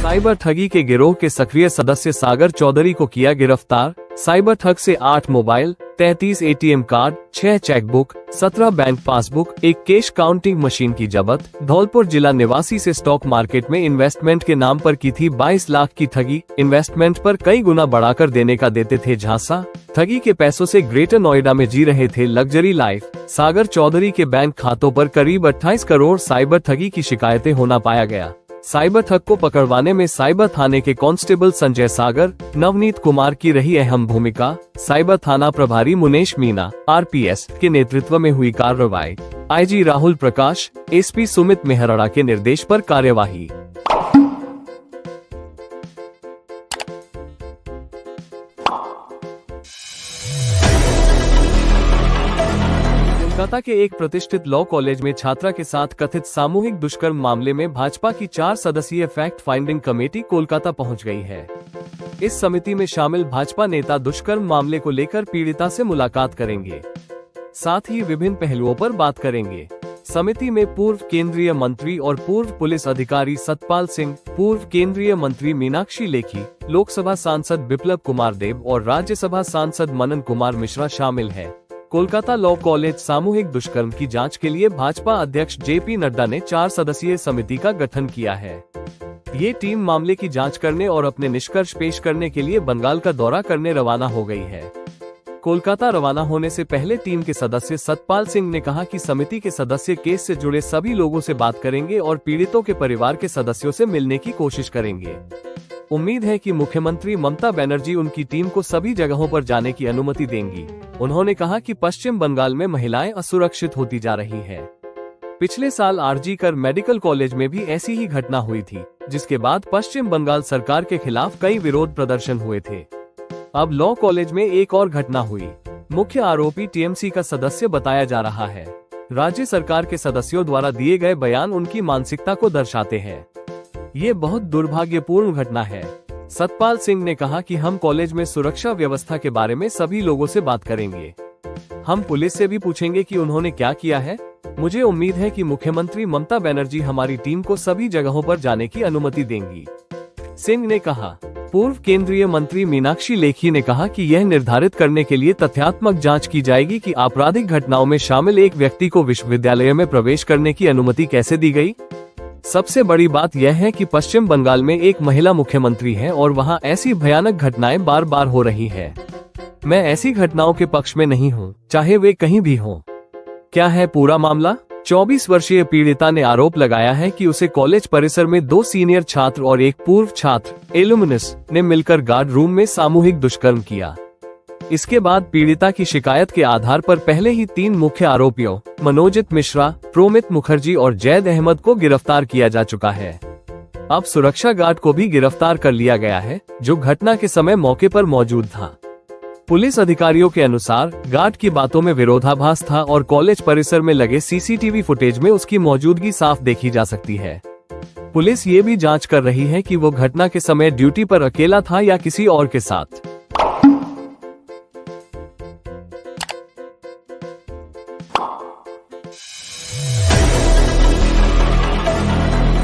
Speaker 1: साइबर ठगी के गिरोह के सक्रिय सदस्य सागर चौधरी को किया गिरफ्तार। साइबर ठग से 8 mobile, 33 ATM card, 6 chequebook, 17 bank passbook, एक कैश काउंटिंग मशीन की जब्त। धौलपुर जिला निवासी से स्टॉक मार्केट में इन्वेस्टमेंट के नाम पर की थी 22 लाख की ठगी। इन्वेस्टमेंट पर कई गुना बढ़ाकर देने का देते थे झांसा। ठगी के पैसों से ग्रेटर नोएडा में जी रहे थे लग्जरी लाइफ। सागर चौधरी के बैंक खातों पर करीब 28 करोड़ साइबर ठगी की शिकायतें होना पाया गया। साइबर ठग को पकड़वाने में साइबर थाने के कांस्टेबल संजय सागर, नवनीत कुमार की रही अहम भूमिका। साइबर थाना प्रभारी मुनेश मीना, RPS के नेतृत्व में हुई कार्रवाई। IG राहुल प्रकाश, SP सुमित मेहरड़ा के निर्देश पर कार्यवाही। कोलकाता के एक प्रतिष्ठित लॉ कॉलेज में छात्रा के साथ कथित सामूहिक दुष्कर्म मामले में भाजपा की 4 सदस्यीय फैक्ट फाइंडिंग कमेटी कोलकाता पहुंच गई है। इस समिति में शामिल भाजपा नेता दुष्कर्म मामले को लेकर पीड़िता से मुलाकात करेंगे, साथ ही विभिन्न पहलुओं पर बात करेंगे। समिति में पूर्व केंद्रीय मंत्री और पूर्व पुलिस अधिकारी सतपाल सिंह, पूर्व केंद्रीय मंत्री मीनाक्षी लेखी, लोकसभा सांसद बिप्लब कुमार देब और राज्यसभा सांसद मनन कुमार मिश्रा शामिल है। कोलकाता लॉ कॉलेज सामूहिक दुष्कर्म की जांच के लिए भाजपा अध्यक्ष JP नड्डा ने 4 सदस्यीय समिति का गठन किया है। ये टीम मामले की जांच करने और अपने निष्कर्ष पेश करने के लिए बंगाल का दौरा करने रवाना हो गई है। कोलकाता रवाना होने से पहले टीम के सदस्य सतपाल सिंह ने कहा कि समिति के सदस्य केस से जुड़े सभी लोगों से बात करेंगे और पीड़ितों के परिवार के सदस्यों से मिलने की कोशिश करेंगे। उम्मीद है कि मुख्यमंत्री ममता बनर्जी उनकी टीम को सभी जगहों पर जाने की अनुमति देंगी। उन्होंने कहा कि पश्चिम बंगाल में महिलाएं असुरक्षित होती जा रही हैं। पिछले साल RG कर मेडिकल कॉलेज में भी ऐसी ही घटना हुई थी, जिसके बाद पश्चिम बंगाल सरकार के खिलाफ कई विरोध प्रदर्शन हुए थे। अब लॉ कॉलेज में एक और घटना हुई। मुख्य आरोपी TMC का सदस्य बताया जा रहा है। राज्य सरकार के सदस्यों द्वारा दिए गए बयान उनकी मानसिकता को दर्शाते हैं। ये बहुत दुर्भाग्यपूर्ण घटना है। सतपाल सिंह ने कहा कि हम कॉलेज में सुरक्षा व्यवस्था के बारे में सभी लोगों से बात करेंगे। हम पुलिस से भी पूछेंगे कि उन्होंने क्या किया है। मुझे उम्मीद है कि मुख्यमंत्री ममता बनर्जी हमारी टीम को सभी जगहों पर जाने की अनुमति देंगी, सिंह ने कहा। पूर्व केंद्रीय मंत्री मीनाक्षी लेखी ने कहा कि यह निर्धारित करने के लिए तथ्यात्मक जांच की जाएगी कि आपराधिक घटनाओं में शामिल एक व्यक्ति को विश्वविद्यालय में प्रवेश करने की अनुमति कैसे दी गई। सबसे बड़ी बात यह है कि पश्चिम बंगाल में एक महिला मुख्यमंत्री है और वहां ऐसी भयानक घटनाएं बार बार हो रही हैं। मैं ऐसी घटनाओं के पक्ष में नहीं हूं, चाहे वे कहीं भी हों। क्या है पूरा मामला? 24 वर्षीय पीड़िता ने आरोप लगाया है कि उसे कॉलेज परिसर में 2 सीनियर छात्र और एक पूर्व छात्र एलुमनस ने मिलकर गार्ड रूम में सामूहिक दुष्कर्म किया। इसके बाद पीड़िता की शिकायत के आधार पर पहले ही 3 मुख्य आरोपियों मनोजित मिश्रा, प्रोमित मुखर्जी और जैद अहमद को गिरफ्तार किया जा चुका है। अब सुरक्षा गार्ड को भी गिरफ्तार कर लिया गया है, जो घटना के समय मौके पर मौजूद था। पुलिस अधिकारियों के अनुसार गार्ड की बातों में विरोधाभास था और कॉलेज परिसर में लगे CCTV फुटेज में उसकी मौजूदगी साफ देखी जा सकती है। पुलिस ये भी जांच कर रही है कि वो घटना के समय ड्यूटी पर अकेला था या किसी और के साथ।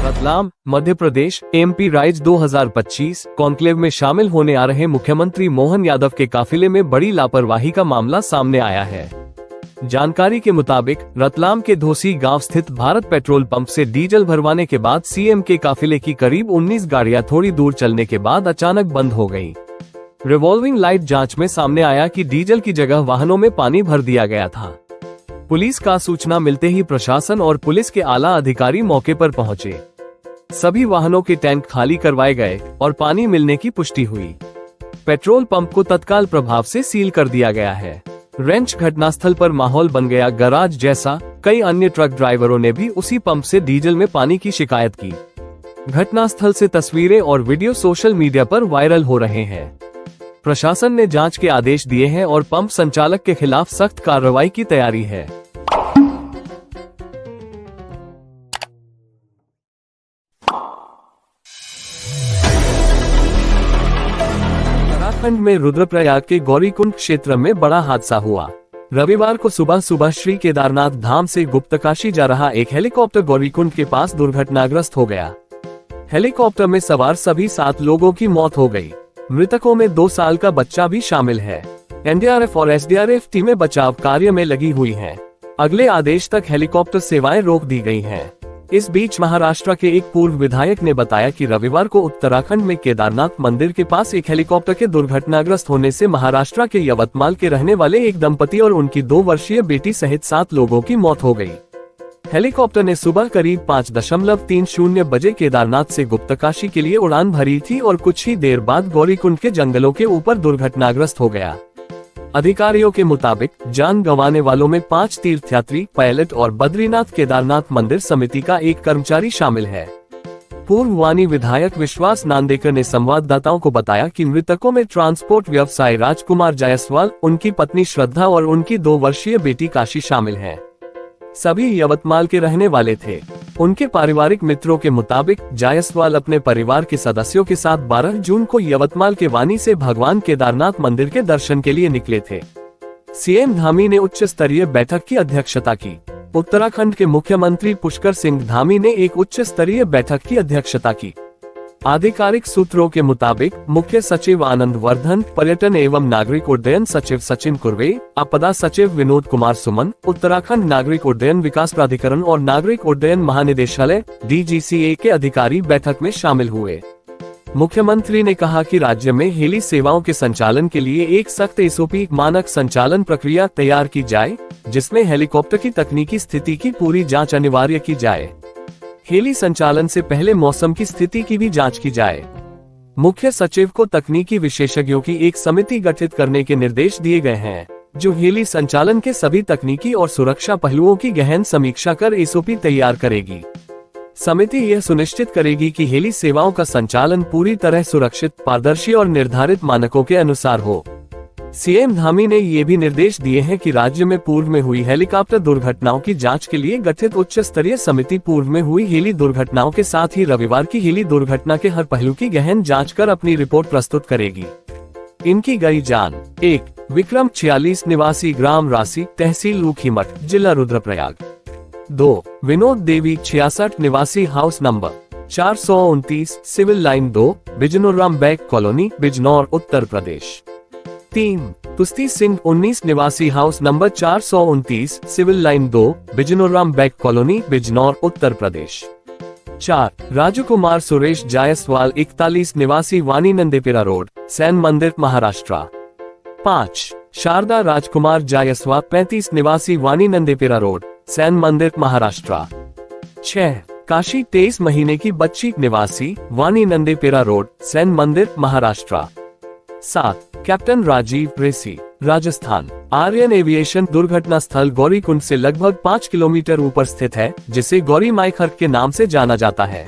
Speaker 1: Ratlam, Madhya Pradesh MP rise 2025 conclave में शामिल होने आ रहे मुख्यमंत्री मोहन यादव के काफिले में बड़ी लापरवाही का मामला सामने आया है। जानकारी के मुताबिक रतलाम के धोसी गांव स्थित भारत पेट्रोल पंप से डीजल भरवाने के बाद CM के काफिले की करीब 19 गाड़ियां थोड़ी दूर चलने के बाद अचानक बंद हो गयी। रिवॉल्विंग लाइट जांच में सामने आया कि डीजल की जगह वाहनों में पानी भर दिया गया था। पुलिस का सूचना मिलते ही प्रशासन और पुलिस के आला अधिकारी मौके पर पहुंचे। सभी वाहनों के टैंक खाली करवाए गए और पानी मिलने की पुष्टि हुई। पेट्रोल पंप को तत्काल प्रभाव से सील कर दिया गया है। रेंच घटनास्थल पर माहौल बन गया गराज जैसा। कई अन्य ट्रक ड्राइवरों ने भी उसी पंप से डीजल में पानी की शिकायत की। घटनास्थल से तस्वीरें और वीडियो सोशल मीडिया पर वायरल हो रहे हैं। प्रशासन ने जांच के आदेश दिए हैं और पंप संचालक के खिलाफ सख्त कार्रवाई की तैयारी है। उत्तराखंड में रुद्रप्रयाग के गौरीकुंड क्षेत्र में बड़ा हादसा हुआ। रविवार को सुबह सुबह श्री केदारनाथ धाम से गुप्तकाशी जा रहा एक हेलीकॉप्टर गौरीकुंड के पास दुर्घटनाग्रस्त हो गया। हेलीकॉप्टर में सवार सभी 7 लोगों की मौत हो गई। मृतकों में 2 साल का बच्चा भी शामिल है। एनडीआरएफ और एसडीआरएफ टीमें बचाव कार्य में लगी हुई हैं। अगले आदेश तक हेलीकॉप्टर सेवाएं रोक दी गई हैं। इस बीच महाराष्ट्र के एक पूर्व विधायक ने बताया कि रविवार को उत्तराखंड में केदारनाथ मंदिर के पास एक हेलीकॉप्टर के दुर्घटनाग्रस्त होने से महाराष्ट्र के यवतमाल के रहने वाले एक दंपति और उनकी 2 वर्षीय बेटी सहित 7 लोगों की मौत हो गई। हेलीकॉप्टर ने सुबह करीब 5:30 बजे केदारनाथ से गुप्तकाशी के लिए उड़ान भरी थी और कुछ ही देर बाद गौरीकुंड के जंगलों के ऊपर दुर्घटनाग्रस्त हो गया। अधिकारियों के मुताबिक जान गंवाने वालों में 5 तीर्थयात्री, पायलट और बद्रीनाथ केदारनाथ मंदिर समिति का एक कर्मचारी शामिल है। पूर्व वानी विधायक विश्वास नांदेकर ने संवाददाताओं को बताया कि मृतकों में ट्रांसपोर्ट व्यवसायी राजकुमार जायसवाल, उनकी पत्नी श्रद्धा और उनकी 2 वर्षीय बेटी काशी शामिल हैं। सभी यवतमाल के रहने वाले थे। उनके पारिवारिक मित्रों के मुताबिक जायसवाल अपने परिवार के सदस्यों के साथ 12 जून को यवतमाल के वानी से भगवान केदारनाथ मंदिर के दर्शन के लिए निकले थे। सीएम धामी ने उच्च स्तरीय बैठक की अध्यक्षता की। उत्तराखंड के मुख्यमंत्री पुष्कर सिंह धामी ने एक उच्च स्तरीय बैठक की अध्यक्षता की। आधिकारिक सूत्रों के मुताबिक मुख्य सचिव आनंद वर्धन, पर्यटन एवं नागरिक उड्डयन सचिव सचिन कुर्वे, आपदा सचिव विनोद कुमार सुमन, उत्तराखंड नागरिक उड्डयन विकास प्राधिकरण और नागरिक उड्डयन महानिदेशालय DGCA के अधिकारी बैठक में शामिल हुए। मुख्यमंत्री ने कहा कि राज्य में हेली सेवाओं के संचालन के लिए एक सख्त SOP मानक संचालन प्रक्रिया तैयार की जाए, जिसमें हेलीकॉप्टर की तकनीकी स्थिति की पूरी जाँच अनिवार्य की जाए। हेली संचालन से पहले मौसम की स्थिति की भी जांच की जाए। मुख्य सचिव को तकनीकी विशेषज्ञों की एक समिति गठित करने के निर्देश दिए गए हैं, जो हेली संचालन के सभी तकनीकी और सुरक्षा पहलुओं की गहन समीक्षा कर SOP तैयार करेगी। समिति यह सुनिश्चित करेगी कि हेली सेवाओं का संचालन पूरी तरह सुरक्षित, पारदर्शी और निर्धारित मानकों के अनुसार हो। सीएम धामी ने ये भी निर्देश दिए हैं कि राज्य में पूर्व में हुई हेलीकॉप्टर दुर्घटनाओं की जांच के लिए गठित उच्च स्तरीय समिति पूर्व में हुई हेली दुर्घटनाओं के साथ ही रविवार की हेली दुर्घटना के हर पहलू की गहन जांच कर अपनी रिपोर्ट प्रस्तुत करेगी। इनकी गई जान। 1. विक्रम 46 निवासी ग्राम राशि, तहसील ऊखीमठ, जिला रुद्रप्रयाग। 2. विनोद देवी 66 निवासी हाउस नंबर 429, सिविल लाइन 2, बिजनौराम बैग कॉलोनी, बिजनौर, उत्तर प्रदेश। 3. तुस्ती सिंह 19 निवासी हाउस नंबर 429, सिविल लाइन 2, बिजनौराम बैग कॉलोनी, बिजनौर, उत्तर प्रदेश। 4. राजू कुमार सुरेश जायसवाल 41 निवासी वानी नंदेपेरा रोड, सैन मंदिर, महाराष्ट्र। 5. शारदा राजकुमार जायसवाल 35 निवासी वानी नंदेपेरा रोड, सैन मंदिर, महाराष्ट्र। 6. काशी 23 महीने की बच्ची निवासी वानी नंदेपेरा रोड, सैन मंदिर, महाराष्ट्र। 7. कैप्टन राजीव रेसी, राजस्थान। आर्यन एविएशन दुर्घटना स्थल गौरीकुंड से लगभग 5 किलोमीटर ऊपर स्थित है, जिसे गौरी माई खर्क के नाम से जाना जाता है।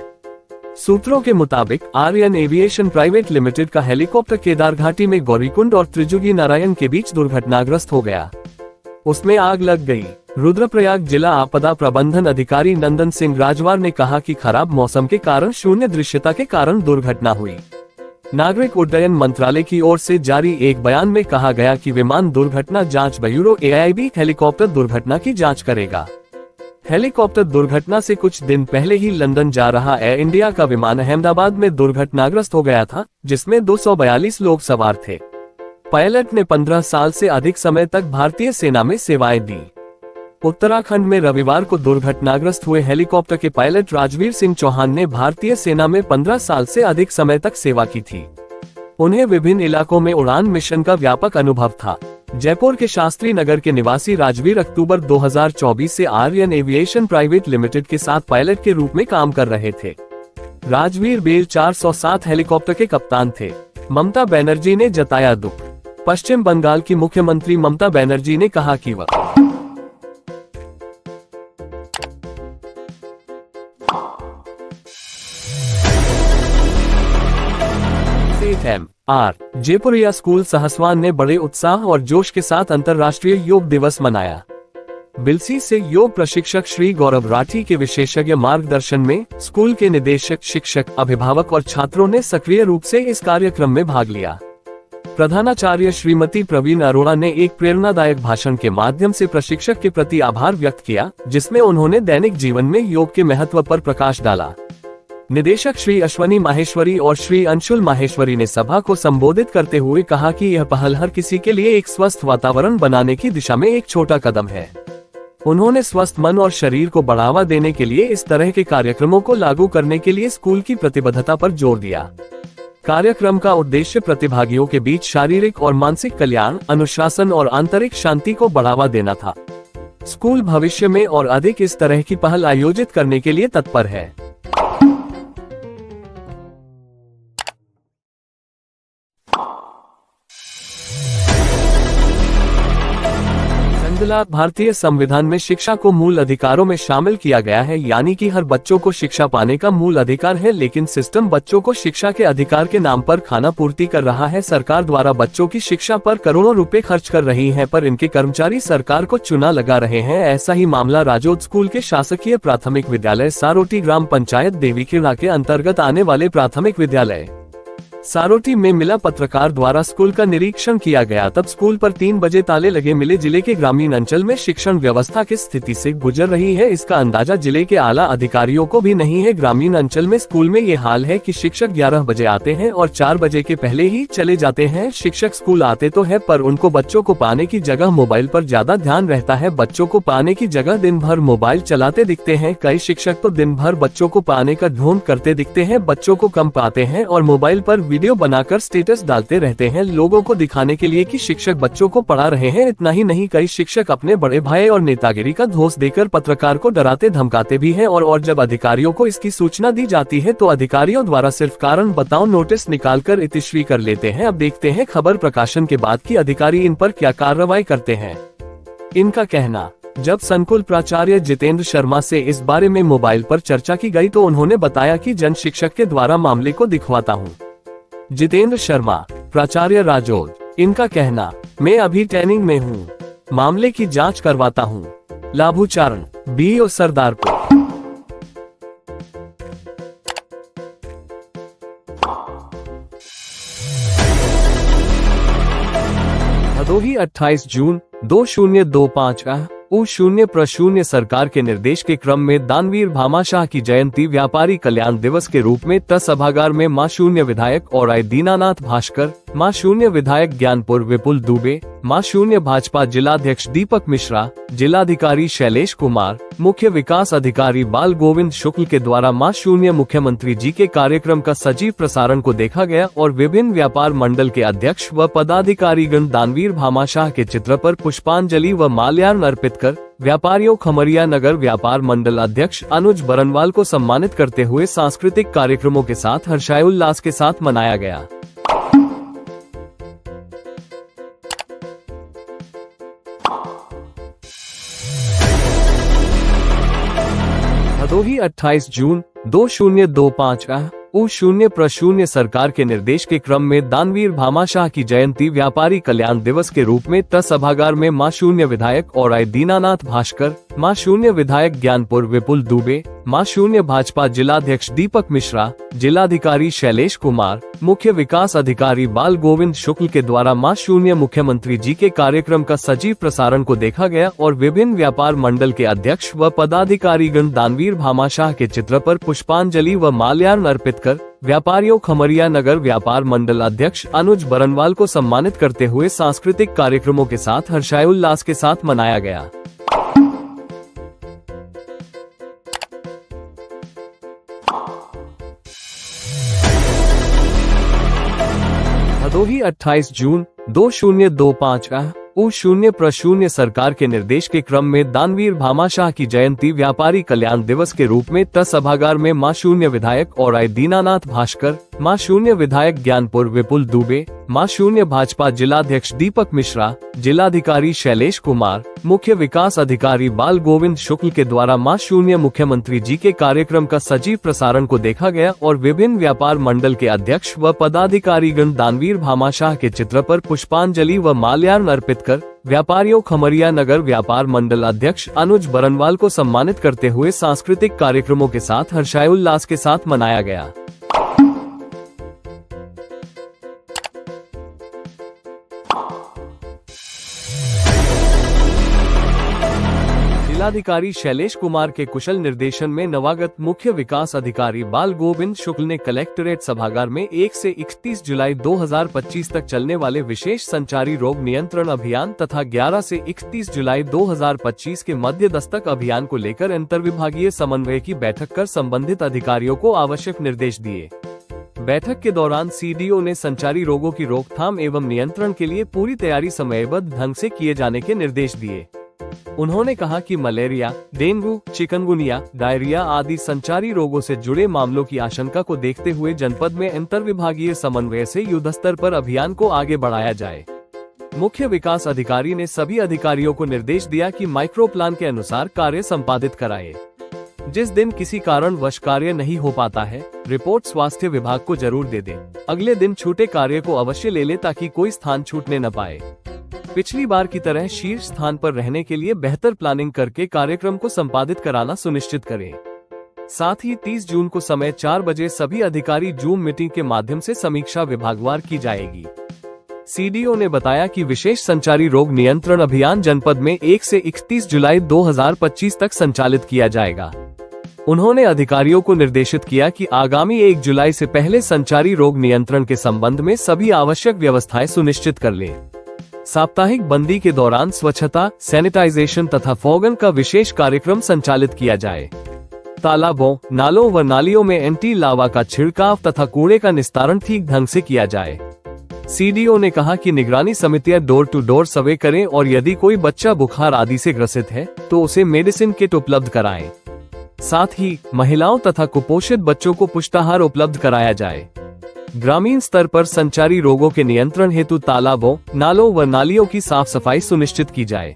Speaker 1: सूत्रों के मुताबिक आर्यन एविएशन प्राइवेट लिमिटेड का हेलीकॉप्टर केदार घाटी में गौरीकुंड और त्रिजुगी नारायण के बीच दुर्घटनाग्रस्त हो गया। उसमें आग लग गई। रुद्रप्रयाग जिला आपदा प्रबंधन अधिकारी नंदन सिंह राजवार ने कहा कि खराब मौसम के कारण शून्य दृश्यता के कारण दुर्घटना हुई। नागरिक उड्डयन मंत्रालय की ओर से जारी एक बयान में कहा गया कि विमान दुर्घटना जांच ब्यूरो AIB हेलीकॉप्टर दुर्घटना की जांच करेगा। हेलीकॉप्टर दुर्घटना से कुछ दिन पहले ही लंदन जा रहा एयर इंडिया का विमान अहमदाबाद में दुर्घटनाग्रस्त हो गया था, जिसमें 242 लोग सवार थे। पायलट ने 15 साल से अधिक समय तक भारतीय सेना में सेवाएं दी। उत्तराखंड में रविवार को दुर्घटनाग्रस्त हुए हेलीकॉप्टर के पायलट राजवीर सिंह चौहान ने भारतीय सेना में 15 साल से अधिक समय तक सेवा की थी। उन्हें विभिन्न इलाकों में उड़ान मिशन का व्यापक अनुभव था। जयपुर के शास्त्री नगर के निवासी राजवीर अक्टूबर 2024 से आर्यन एविएशन प्राइवेट लिमिटेड के साथ पायलट के रूप में काम कर रहे थे। राजवीर बेल 407 हेलीकॉप्टर के कप्तान थे। ममता बनर्जी ने जताया दुख। पश्चिम बंगाल की मुख्यमंत्री ममता बनर्जी ने कहा कि वह FMR जयपुरिया स्कूल सहसवान ने बड़े उत्साह और जोश के साथ अंतर्राष्ट्रीय योग दिवस मनाया। बिलसी से योग प्रशिक्षक श्री गौरव राठी के विशेषज्ञ मार्गदर्शन में स्कूल के निदेशक, शिक्षक, अभिभावक और छात्रों ने सक्रिय रूप से इस कार्यक्रम में भाग लिया। प्रधानाचार्य श्रीमती प्रवीण अरोड़ा ने एक प्रेरणादायक भाषण के माध्यम से प्रशिक्षक के प्रति आभार व्यक्त किया, जिसमें उन्होंने दैनिक जीवन में योग के महत्व पर प्रकाश डाला। निदेशक श्री अश्वनी माहेश्वरी और श्री अंशुल माहेश्वरी ने सभा को संबोधित करते हुए कहा कि यह पहल हर किसी के लिए एक स्वस्थ वातावरण बनाने की दिशा में एक छोटा कदम है। उन्होंने स्वस्थ मन और शरीर को बढ़ावा देने के लिए इस तरह के कार्यक्रमों को लागू करने के लिए स्कूल की प्रतिबद्धता पर जोर दिया। कार्यक्रम का उद्देश्य प्रतिभागियों के बीच शारीरिक और मानसिक कल्याण, अनुशासन और आंतरिक शांति को बढ़ावा देना था। स्कूल भविष्य में और अधिक इस तरह की पहल आयोजित करने के लिए तत्पर है। भारतीय संविधान में शिक्षा को मूल अधिकारों में शामिल किया गया है, यानी कि हर बच्चों को शिक्षा पाने का मूल अधिकार है, लेकिन सिस्टम बच्चों को शिक्षा के अधिकार के नाम पर खाना पूर्ति कर रहा है। सरकार द्वारा बच्चों की शिक्षा पर करोड़ों रुपए खर्च कर रही है, पर इनके कर्मचारी सरकार को चुना लगा रहे हैं। ऐसा ही मामला राजौद स्कूल के शासकीय प्राथमिक विद्यालय सारोटी ग्राम पंचायत देवीखेड़ा के अंतर्गत आने वाले प्राथमिक विद्यालय सारोटी में मिला। पत्रकार द्वारा स्कूल का निरीक्षण किया गया, तब स्कूल पर 3 बजे ताले लगे मिले। जिले के ग्रामीण अंचल में शिक्षण व्यवस्था किस स्थिति से गुजर रही है, इसका अंदाजा जिले के आला अधिकारियों को भी नहीं है। ग्रामीण अंचल में स्कूल में ये हाल है कि शिक्षक 11 बजे आते हैं और 4 बजे के पहले ही चले जाते हैं। शिक्षक स्कूल आते तो है, पर उनको बच्चों को पाने की जगह मोबाइल पर ज्यादा ध्यान रहता है। बच्चों को पाने की जगह दिन भर मोबाइल चलाते दिखते हैं। कई शिक्षक तो दिन भर बच्चों को पाने का ढोंग करते दिखते हैं। बच्चों को कम पाते हैं और मोबाइल पर वीडियो बनाकर स्टेटस डालते रहते हैं, लोगों को दिखाने के लिए कि शिक्षक बच्चों को पढ़ा रहे हैं। इतना ही नहीं, कई शिक्षक अपने बड़े भाई और नेतागिरी का धोस देकर पत्रकार को डराते धमकाते भी हैं। और जब अधिकारियों को इसकी सूचना दी जाती है तो अधिकारियों द्वारा सिर्फ कारण बताओ नोटिस निकालकर इतिश्री कर लेते हैं। अब देखते हैं खबर प्रकाशन के बाद कि अधिकारी इन पर क्या कार्रवाई करते हैं। इनका कहना, जब संकुल प्राचार्य जितेंद्र शर्मा से इस बारे में मोबाइल पर चर्चा की गई तो उन्होंने बताया कि जन शिक्षक के द्वारा मामले को दिखवाता हूँ। जितेंद्र शर्मा, प्राचार्य राजौद। इनका कहना, मैं अभी ट्रेनिंग में हूँ, मामले की जांच करवाता हूँ। लाभूचारण, BO सरदारपुर। भदोही 28 जून 2025 U0 सरकार के निर्देश के क्रम में दानवीर भामाशाह की जयंती व्यापारी कल्याण दिवस के रूप में सभागार में मां शून्य विधायक और दीनानाथ भास्कर, मां शून्य विधायक ज्ञानपुर विपुल दुबे, मां शून्य भाजपा जिलाध्यक्ष दीपक मिश्रा, जिलाधिकारी शैलेश कुमार, मुख्य विकास अधिकारी बाल गोविंद शुक्ल के द्वारा मां शून्य मुख्यमंत्री जी के कार्यक्रम का सजीव प्रसारण को देखा गया और विभिन्न व्यापार मंडल के अध्यक्ष व पदाधिकारीगण दानवीर भामाशाह के चित्र पर पुष्पांजलि व माल्यार्पण अर्पित कर व्यापारियों खमरिया नगर व्यापार मंडल अध्यक्ष अनुज बरनवाल को सम्मानित करते हुए सांस्कृतिक कार्यक्रमों के साथ हर्षोल्लास के साथ मनाया गया। भदोही 28 जून 2025 U0 सरकार के निर्देश के क्रम में दानवीर भामाशाह की जयंती व्यापारी कल्याण दिवस के रूप में सभागार में मां शून्य विधायक और दीनानाथ भास्कर, मां शून्य विधायक ज्ञानपुर विपुल दुबे, मां शून्य भाजपा जिलाध्यक्ष दीपक मिश्रा, जिलाधिकारी शैलेश कुमार, मुख्य विकास अधिकारी बाल गोविंद शुक्ल के द्वारा मां शून्य मुख्यमंत्री जी के कार्यक्रम का सजीव प्रसारण को देखा गया और विभिन्न व्यापार मंडल के अध्यक्ष व पदाधिकारीगण दानवीर भामाशाह के चित्र पर पुष्पांजलि व माल्यार्पण अर्पित कर व्यापारियों खमरिया नगर व्यापार मंडल अध्यक्ष अनुज बरनवाल को सम्मानित करते हुए सांस्कृतिक कार्यक्रमों के साथ हर्षोल्लास के साथ मनाया गया। भदोही 28 जून 2025 U0 सरकार के निर्देश के क्रम में दानवीर भामाशाह की जयंती व्यापारी कल्याण दिवस के रूप में ट सभागार में मां शून्य विधायक और आई दीनानाथ भास्कर, मां शून्य विधायक ज्ञानपुर विपुल दुबे, मां शून्य भाजपा जिलाध्यक्ष दीपक मिश्रा, जिलाधिकारी शैलेश कुमार, मुख्य विकास अधिकारी बाल गोविंद शुक्ल के द्वारा मां शून्य मुख्यमंत्री जी के कार्यक्रम का सजीव प्रसारण को देखा गया और विभिन्न व्यापार मंडल के अध्यक्ष व पदाधिकारीगण दानवीर भामाशाह के चित्र पर पुष्पांजलि व माल्यार्पण अर्पित कर व्यापारियों खमरिया नगर व्यापार मंडल अध्यक्ष अनुज बरनवाल को सम्मानित करते हुए सांस्कृतिक कार्यक्रमों के साथ हर्षोल्लास के साथ मनाया गया। जिलाधिकारी शैलेश कुमार के कुशल निर्देशन में नवागत मुख्य विकास अधिकारी बाल गोविंद शुक्ल ने कलेक्ट्रेट सभागार में 1 से 31 जुलाई 2025 तक चलने वाले विशेष संचारी रोग नियंत्रण अभियान तथा 11 से 31 जुलाई 2025 के मध्य दस्तक अभियान को लेकर अंतर्विभागीय समन्वय की बैठक कर संबंधित अधिकारियों को आवश्यक निर्देश दिए। बैठक के दौरान सीडीओ ने संचारी रोगों की रोकथाम एवं नियंत्रण के लिए पूरी तैयारी समयबद्ध ढंग से किए जाने के निर्देश दिए। उन्होंने कहा कि मलेरिया, डेंगू, चिकनगुनिया, डायरिया आदि संचारी रोगों से जुड़े मामलों की आशंका को देखते हुए जनपद में अंतर्विभागीय समन्वय से युद्धस्तर पर अभियान को आगे बढ़ाया जाए। मुख्य विकास अधिकारी ने सभी अधिकारियों को निर्देश दिया कि माइक्रो प्लान के अनुसार कार्य संपादित कराए। जिस दिन किसी कारणवश कार्य नहीं हो पाता है, रिपोर्ट स्वास्थ्य विभाग को जरूर दे दे। अगले दिन छूटे कार्य को अवश्य ले ले ताकि कोई स्थान छूटने न पाए। पिछली बार की तरह शीर्ष स्थान पर रहने के लिए बेहतर प्लानिंग करके कार्यक्रम को संपादित कराना सुनिश्चित करें। साथ ही 30 जून को समय 4 बजे सभी अधिकारी जूम मीटिंग के माध्यम से समीक्षा विभागवार की जाएगी। सीडीओ ने बताया कि विशेष संचारी रोग नियंत्रण अभियान जनपद में 1 से 31 जुलाई 2025 तक संचालित किया जाएगा। उन्होंने अधिकारियों को निर्देशित किया कि आगामी 1 जुलाई से पहले संचारी रोग नियंत्रण के संबंध में सभी आवश्यक व्यवस्थाएं सुनिश्चित कर लें। साप्ताहिक बंदी के दौरान स्वच्छता, सैनिटाइजेशन तथा फॉगन का विशेष कार्यक्रम संचालित किया जाए। तालाबों, नालों व नालियों में एंटी लावा का छिड़काव तथा कूड़े का निस्तारण ठीक ढंग से किया जाए। सीडीओ ने कहा कि निगरानी समितियां डोर टू डोर सर्वे करें और यदि कोई बच्चा बुखार आदि से ग्रसित है तो उसे मेडिसिन किट उपलब्ध कराएं। साथ ही महिलाओं तथा कुपोषित बच्चों को पुष्टाहार उपलब्ध कराया जाए। ग्रामीण स्तर पर संचारी रोगों के नियंत्रण हेतु तालाबों, नालों व नालियों की साफ सफाई सुनिश्चित की जाए।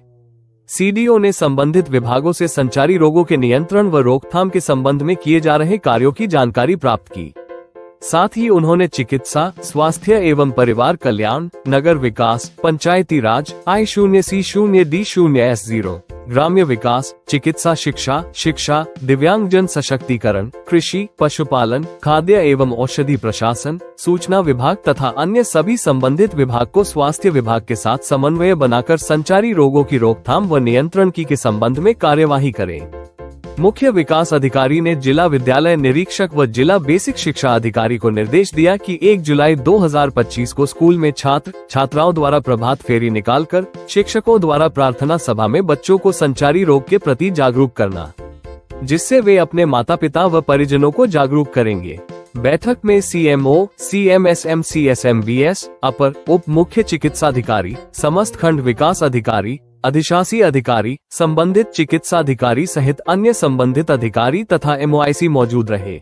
Speaker 1: सीडीओ ने संबंधित विभागों से संचारी रोगों के नियंत्रण व रोकथाम के संबंध में किए जा रहे कार्यों की जानकारी प्राप्त की। साथ ही उन्होंने चिकित्सा, स्वास्थ्य एवं परिवार कल्याण, नगर विकास, पंचायती राज, I0C0D0S0, ग्राम्य विकास, चिकित्सा शिक्षा, दिव्यांगजन सशक्तिकरण, कृषि, पशुपालन, खाद्य एवं औषधि प्रशासन, सूचना विभाग तथा अन्य सभी संबंधित विभाग को स्वास्थ्य विभाग के साथ समन्वय बनाकर संचारी रोगों की रोकथाम व नियंत्रण के संबंध में कार्यवाही करें। मुख्य विकास अधिकारी ने जिला विद्यालय निरीक्षक व जिला बेसिक शिक्षा अधिकारी को निर्देश दिया कि 1 जुलाई 2025 को स्कूल में छात्र छात्राओं द्वारा प्रभात फेरी निकालकर शिक्षकों द्वारा प्रार्थना सभा में बच्चों को संचारी रोग के प्रति जागरूक करना, जिससे वे अपने माता पिता व परिजनों को जागरूक करेंगे। बैठक में CMO, CMSM, CSMBS, अपर उप मुख्य चिकित्साधिकारी, समस्त खंड विकास अधिकारी, अधिशासी अधिकारी, संबंधित चिकित्सा अधिकारी सहित अन्य संबंधित अधिकारी तथा MOIC मौजूद रहे।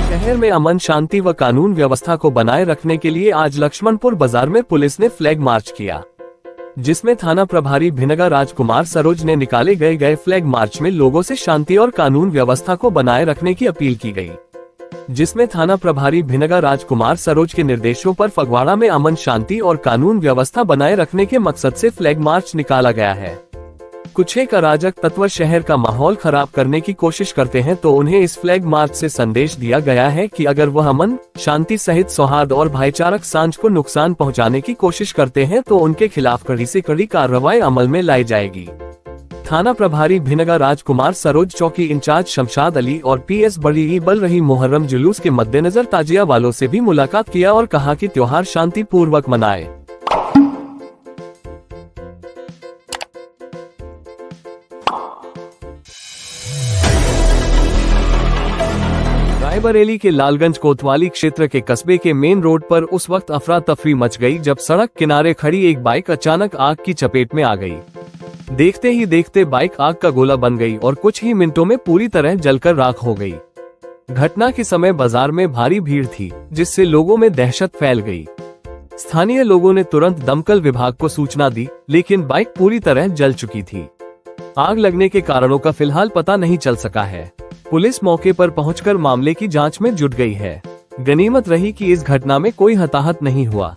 Speaker 1: शहर में अमन शांति व कानून व्यवस्था को बनाए रखने के लिए आज लक्ष्मणपुर बाजार में पुलिस ने फ्लैग मार्च किया, जिसमें थाना प्रभारी भिनगा राजकुमार सरोज ने निकाले गए फ्लैग मार्च में लोगों से शांति और कानून व्यवस्था को बनाए रखने की अपील की गई, जिसमें थाना प्रभारी भिनगा राजकुमार सरोज के निर्देशों पर फगवाड़ा में अमन शांति और कानून व्यवस्था बनाए रखने के मकसद से फ्लैग मार्च निकाला गया है। कुछ एक अराजक तत्व शहर का माहौल खराब करने की कोशिश करते हैं तो उन्हें इस फ्लैग मार्च से संदेश दिया गया है कि अगर वह अमन शांति सहित सौहार्द और भाईचारक सांझ को नुकसान पहुंचाने की कोशिश करते हैं तो उनके खिलाफ कड़ी से कड़ी कार्रवाई अमल में लाई जाएगी। थाना प्रभारी भिनगा राजकुमार सरोज, चौकी इंचार्ज शमशाद अली और PS बड़ी बल रही मुहर्रम जुलूस के मद्देनजर ताजिया वालों से भी मुलाकात किया और कहा कि त्योहार शांति पूर्वक मनाए। रायबरेली के लालगंज कोतवाली क्षेत्र के कस्बे के मेन रोड पर उस वक्त अफरा तफरी मच गई जब सड़क किनारे खड़ी एक बाइक अचानक आग की चपेट में आ गई। देखते ही देखते बाइक आग का गोला बन गई और कुछ ही मिनटों में पूरी तरह जलकर राख हो गई। घटना के समय बाजार में भारी भीड़ थी, जिससे लोगों में दहशत फैल गई। स्थानीय लोगों ने तुरंत दमकल विभाग को सूचना दी, लेकिन बाइक पूरी तरह जल चुकी थी। आग लगने के कारणों का फिलहाल पता नहीं चल सका है। पुलिस मौके पर पहुंचकर मामले की जांच में जुट गई है। गनीमत रही कि इस घटना में कोई हताहत नहीं हुआ।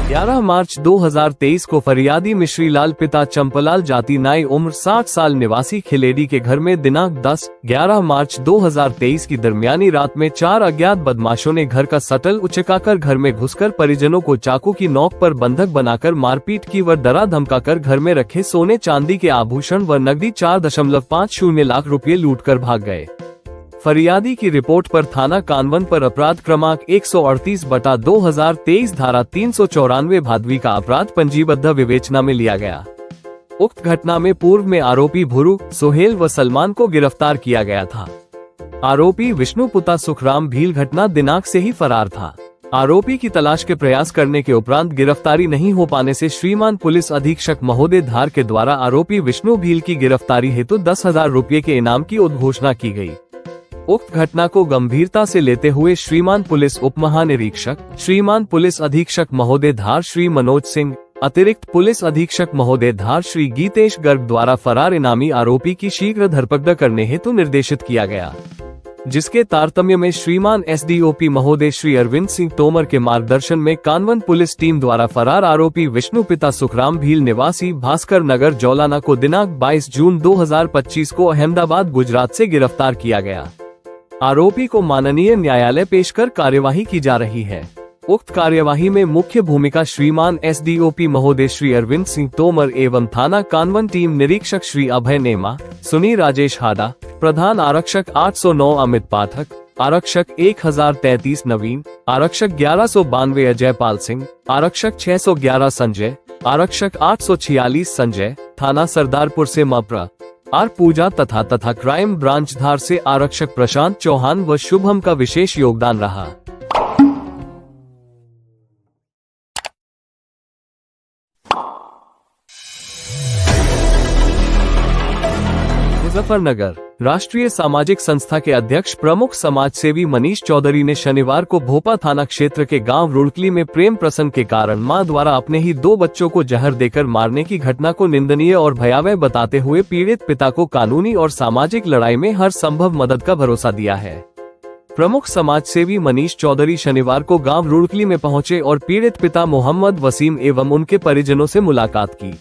Speaker 1: 11 मार्च 2023 को फरियादी मिश्रीलाल पिता चंपलाल जाति नाई उम्र 60 साल निवासी खिलेडी के घर में दिनांक 10-11 मार्च 2023 की दरमियानी रात में 4 अज्ञात बदमाशों ने घर का शटर उचकाकर घर में घुसकर परिजनों को चाकू की नोक पर बंधक बनाकर मारपीट की व डरा धमकाकर घर में रखे सोने चांदी के आभूषण व नकदी 4.50 लाख रुपए लूटकर भाग गए। फरियादी की रिपोर्ट पर थाना कानवन पर अपराध क्रमांक 138/2023 धारा 394 भादवी का अपराध पंजीबद्ध विवेचना में लिया गया। उक्त घटना में पूर्व में आरोपी भुरू, सोहेल व सलमान को गिरफ्तार किया गया था। आरोपी विष्णु पुता सुखराम भील घटना दिनांक से ही फरार था। आरोपी की तलाश के प्रयास करने के उपरांत गिरफ्तारी नहीं हो पाने से श्रीमान पुलिस अधीक्षक महोदय धार के द्वारा आरोपी विष्णु भील की गिरफ्तारी हेतु 10,000 रुपये के इनाम की उद्घोषणा की गई। उक्त घटना को गंभीरता से लेते हुए श्रीमान पुलिस उप महानिरीक्षक, श्रीमान पुलिस अधीक्षक महोदय धार श्री मनोज सिंह, अतिरिक्त पुलिस अधीक्षक महोदय धार श्री गीतेश गर्ग द्वारा फरार इनामी आरोपी की शीघ्र धरपकड़ करने हेतु निर्देशित किया गया, जिसके तारतम्य में श्रीमान एसडीओपी महोदय श्री अरविंद सिंह तोमर के मार्गदर्शन में कानवन पुलिस टीम द्वारा फरार आरोपी विष्णु पिता सुखराम भील निवासी भास्कर नगर जौलाना को दिनांक 22 जून 2025 को अहमदाबाद गुजरात से गिरफ्तार किया गया। आरोपी को माननीय न्यायालय पेश कर कार्यवाही की जा रही है। उक्त कार्यवाही में मुख्य भूमिका श्रीमान एसडीओपी महोदय श्री अरविंद सिंह तोमर एवं थाना कानवन टीम निरीक्षक श्री अभय नेमा, सुनी राजेश हाडा, प्रधान आरक्षक 809 अमित पाठक, आरक्षक 1033 नवीन, आरक्षक 1192 अजय पाल सिंह, आरक्षक 611 संजय, आरक्षक 846 संजय, थाना सरदारपुर से मप्र आर पूजा तथा क्राइम ब्रांच धार से आरक्षक प्रशांत चौहान व शुभम का विशेष योगदान रहा। मुजफ्फरनगर राष्ट्रीय सामाजिक संस्था के अध्यक्ष प्रमुख समाजसेवी मनीष चौधरी ने शनिवार को भोपा थाना क्षेत्र के गांव रुड़कली में प्रेम प्रसंग के कारण मां द्वारा अपने ही 2 बच्चों को जहर देकर मारने की घटना को निंदनीय और भयावह बताते हुए पीड़ित पिता को कानूनी और सामाजिक लड़ाई में हर संभव मदद का भरोसा दिया है। प्रमुख समाजसेवी मनीष चौधरी शनिवार को गाँव रुड़कली में पहुँचे और पीड़ित पिता मोहम्मद वसीम एवं उनके परिजनों से मुलाकात की।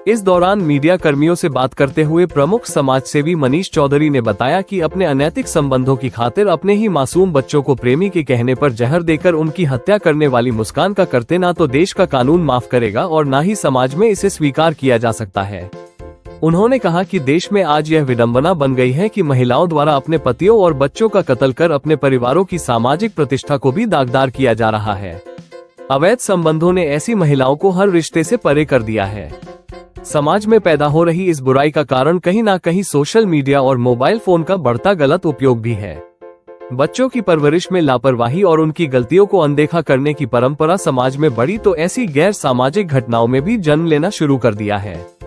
Speaker 1: इस दौरान मीडिया कर्मियों से बात करते हुए प्रमुख समाजसेवी मनीष चौधरी ने बताया कि अपने अनैतिक संबंधों की खातिर अपने ही मासूम बच्चों को प्रेमी के कहने पर जहर देकर उनकी हत्या करने वाली मुस्कान का करते ना तो देश का कानून माफ करेगा और ना ही समाज में इसे स्वीकार किया जा सकता है। उन्होंने कहा कि देश में आज यह विडंबना बन गई है कि महिलाओं द्वारा अपने पतियों और बच्चों का कत्ल कर अपने परिवारों की सामाजिक प्रतिष्ठा को भी दागदार किया जा रहा है। अवैध संबंधों ने ऐसी महिलाओं को हर रिश्ते से परे कर दिया है। समाज में पैदा हो रही इस बुराई का कारण कहीं ना कहीं सोशल मीडिया और मोबाइल फोन का बढ़ता गलत उपयोग भी है। बच्चों की परवरिश में लापरवाही और उनकी गलतियों को अनदेखा करने की परंपरा समाज में बढ़ी तो ऐसी गैर सामाजिक घटनाओं में भी जन्म लेना शुरू कर दिया है।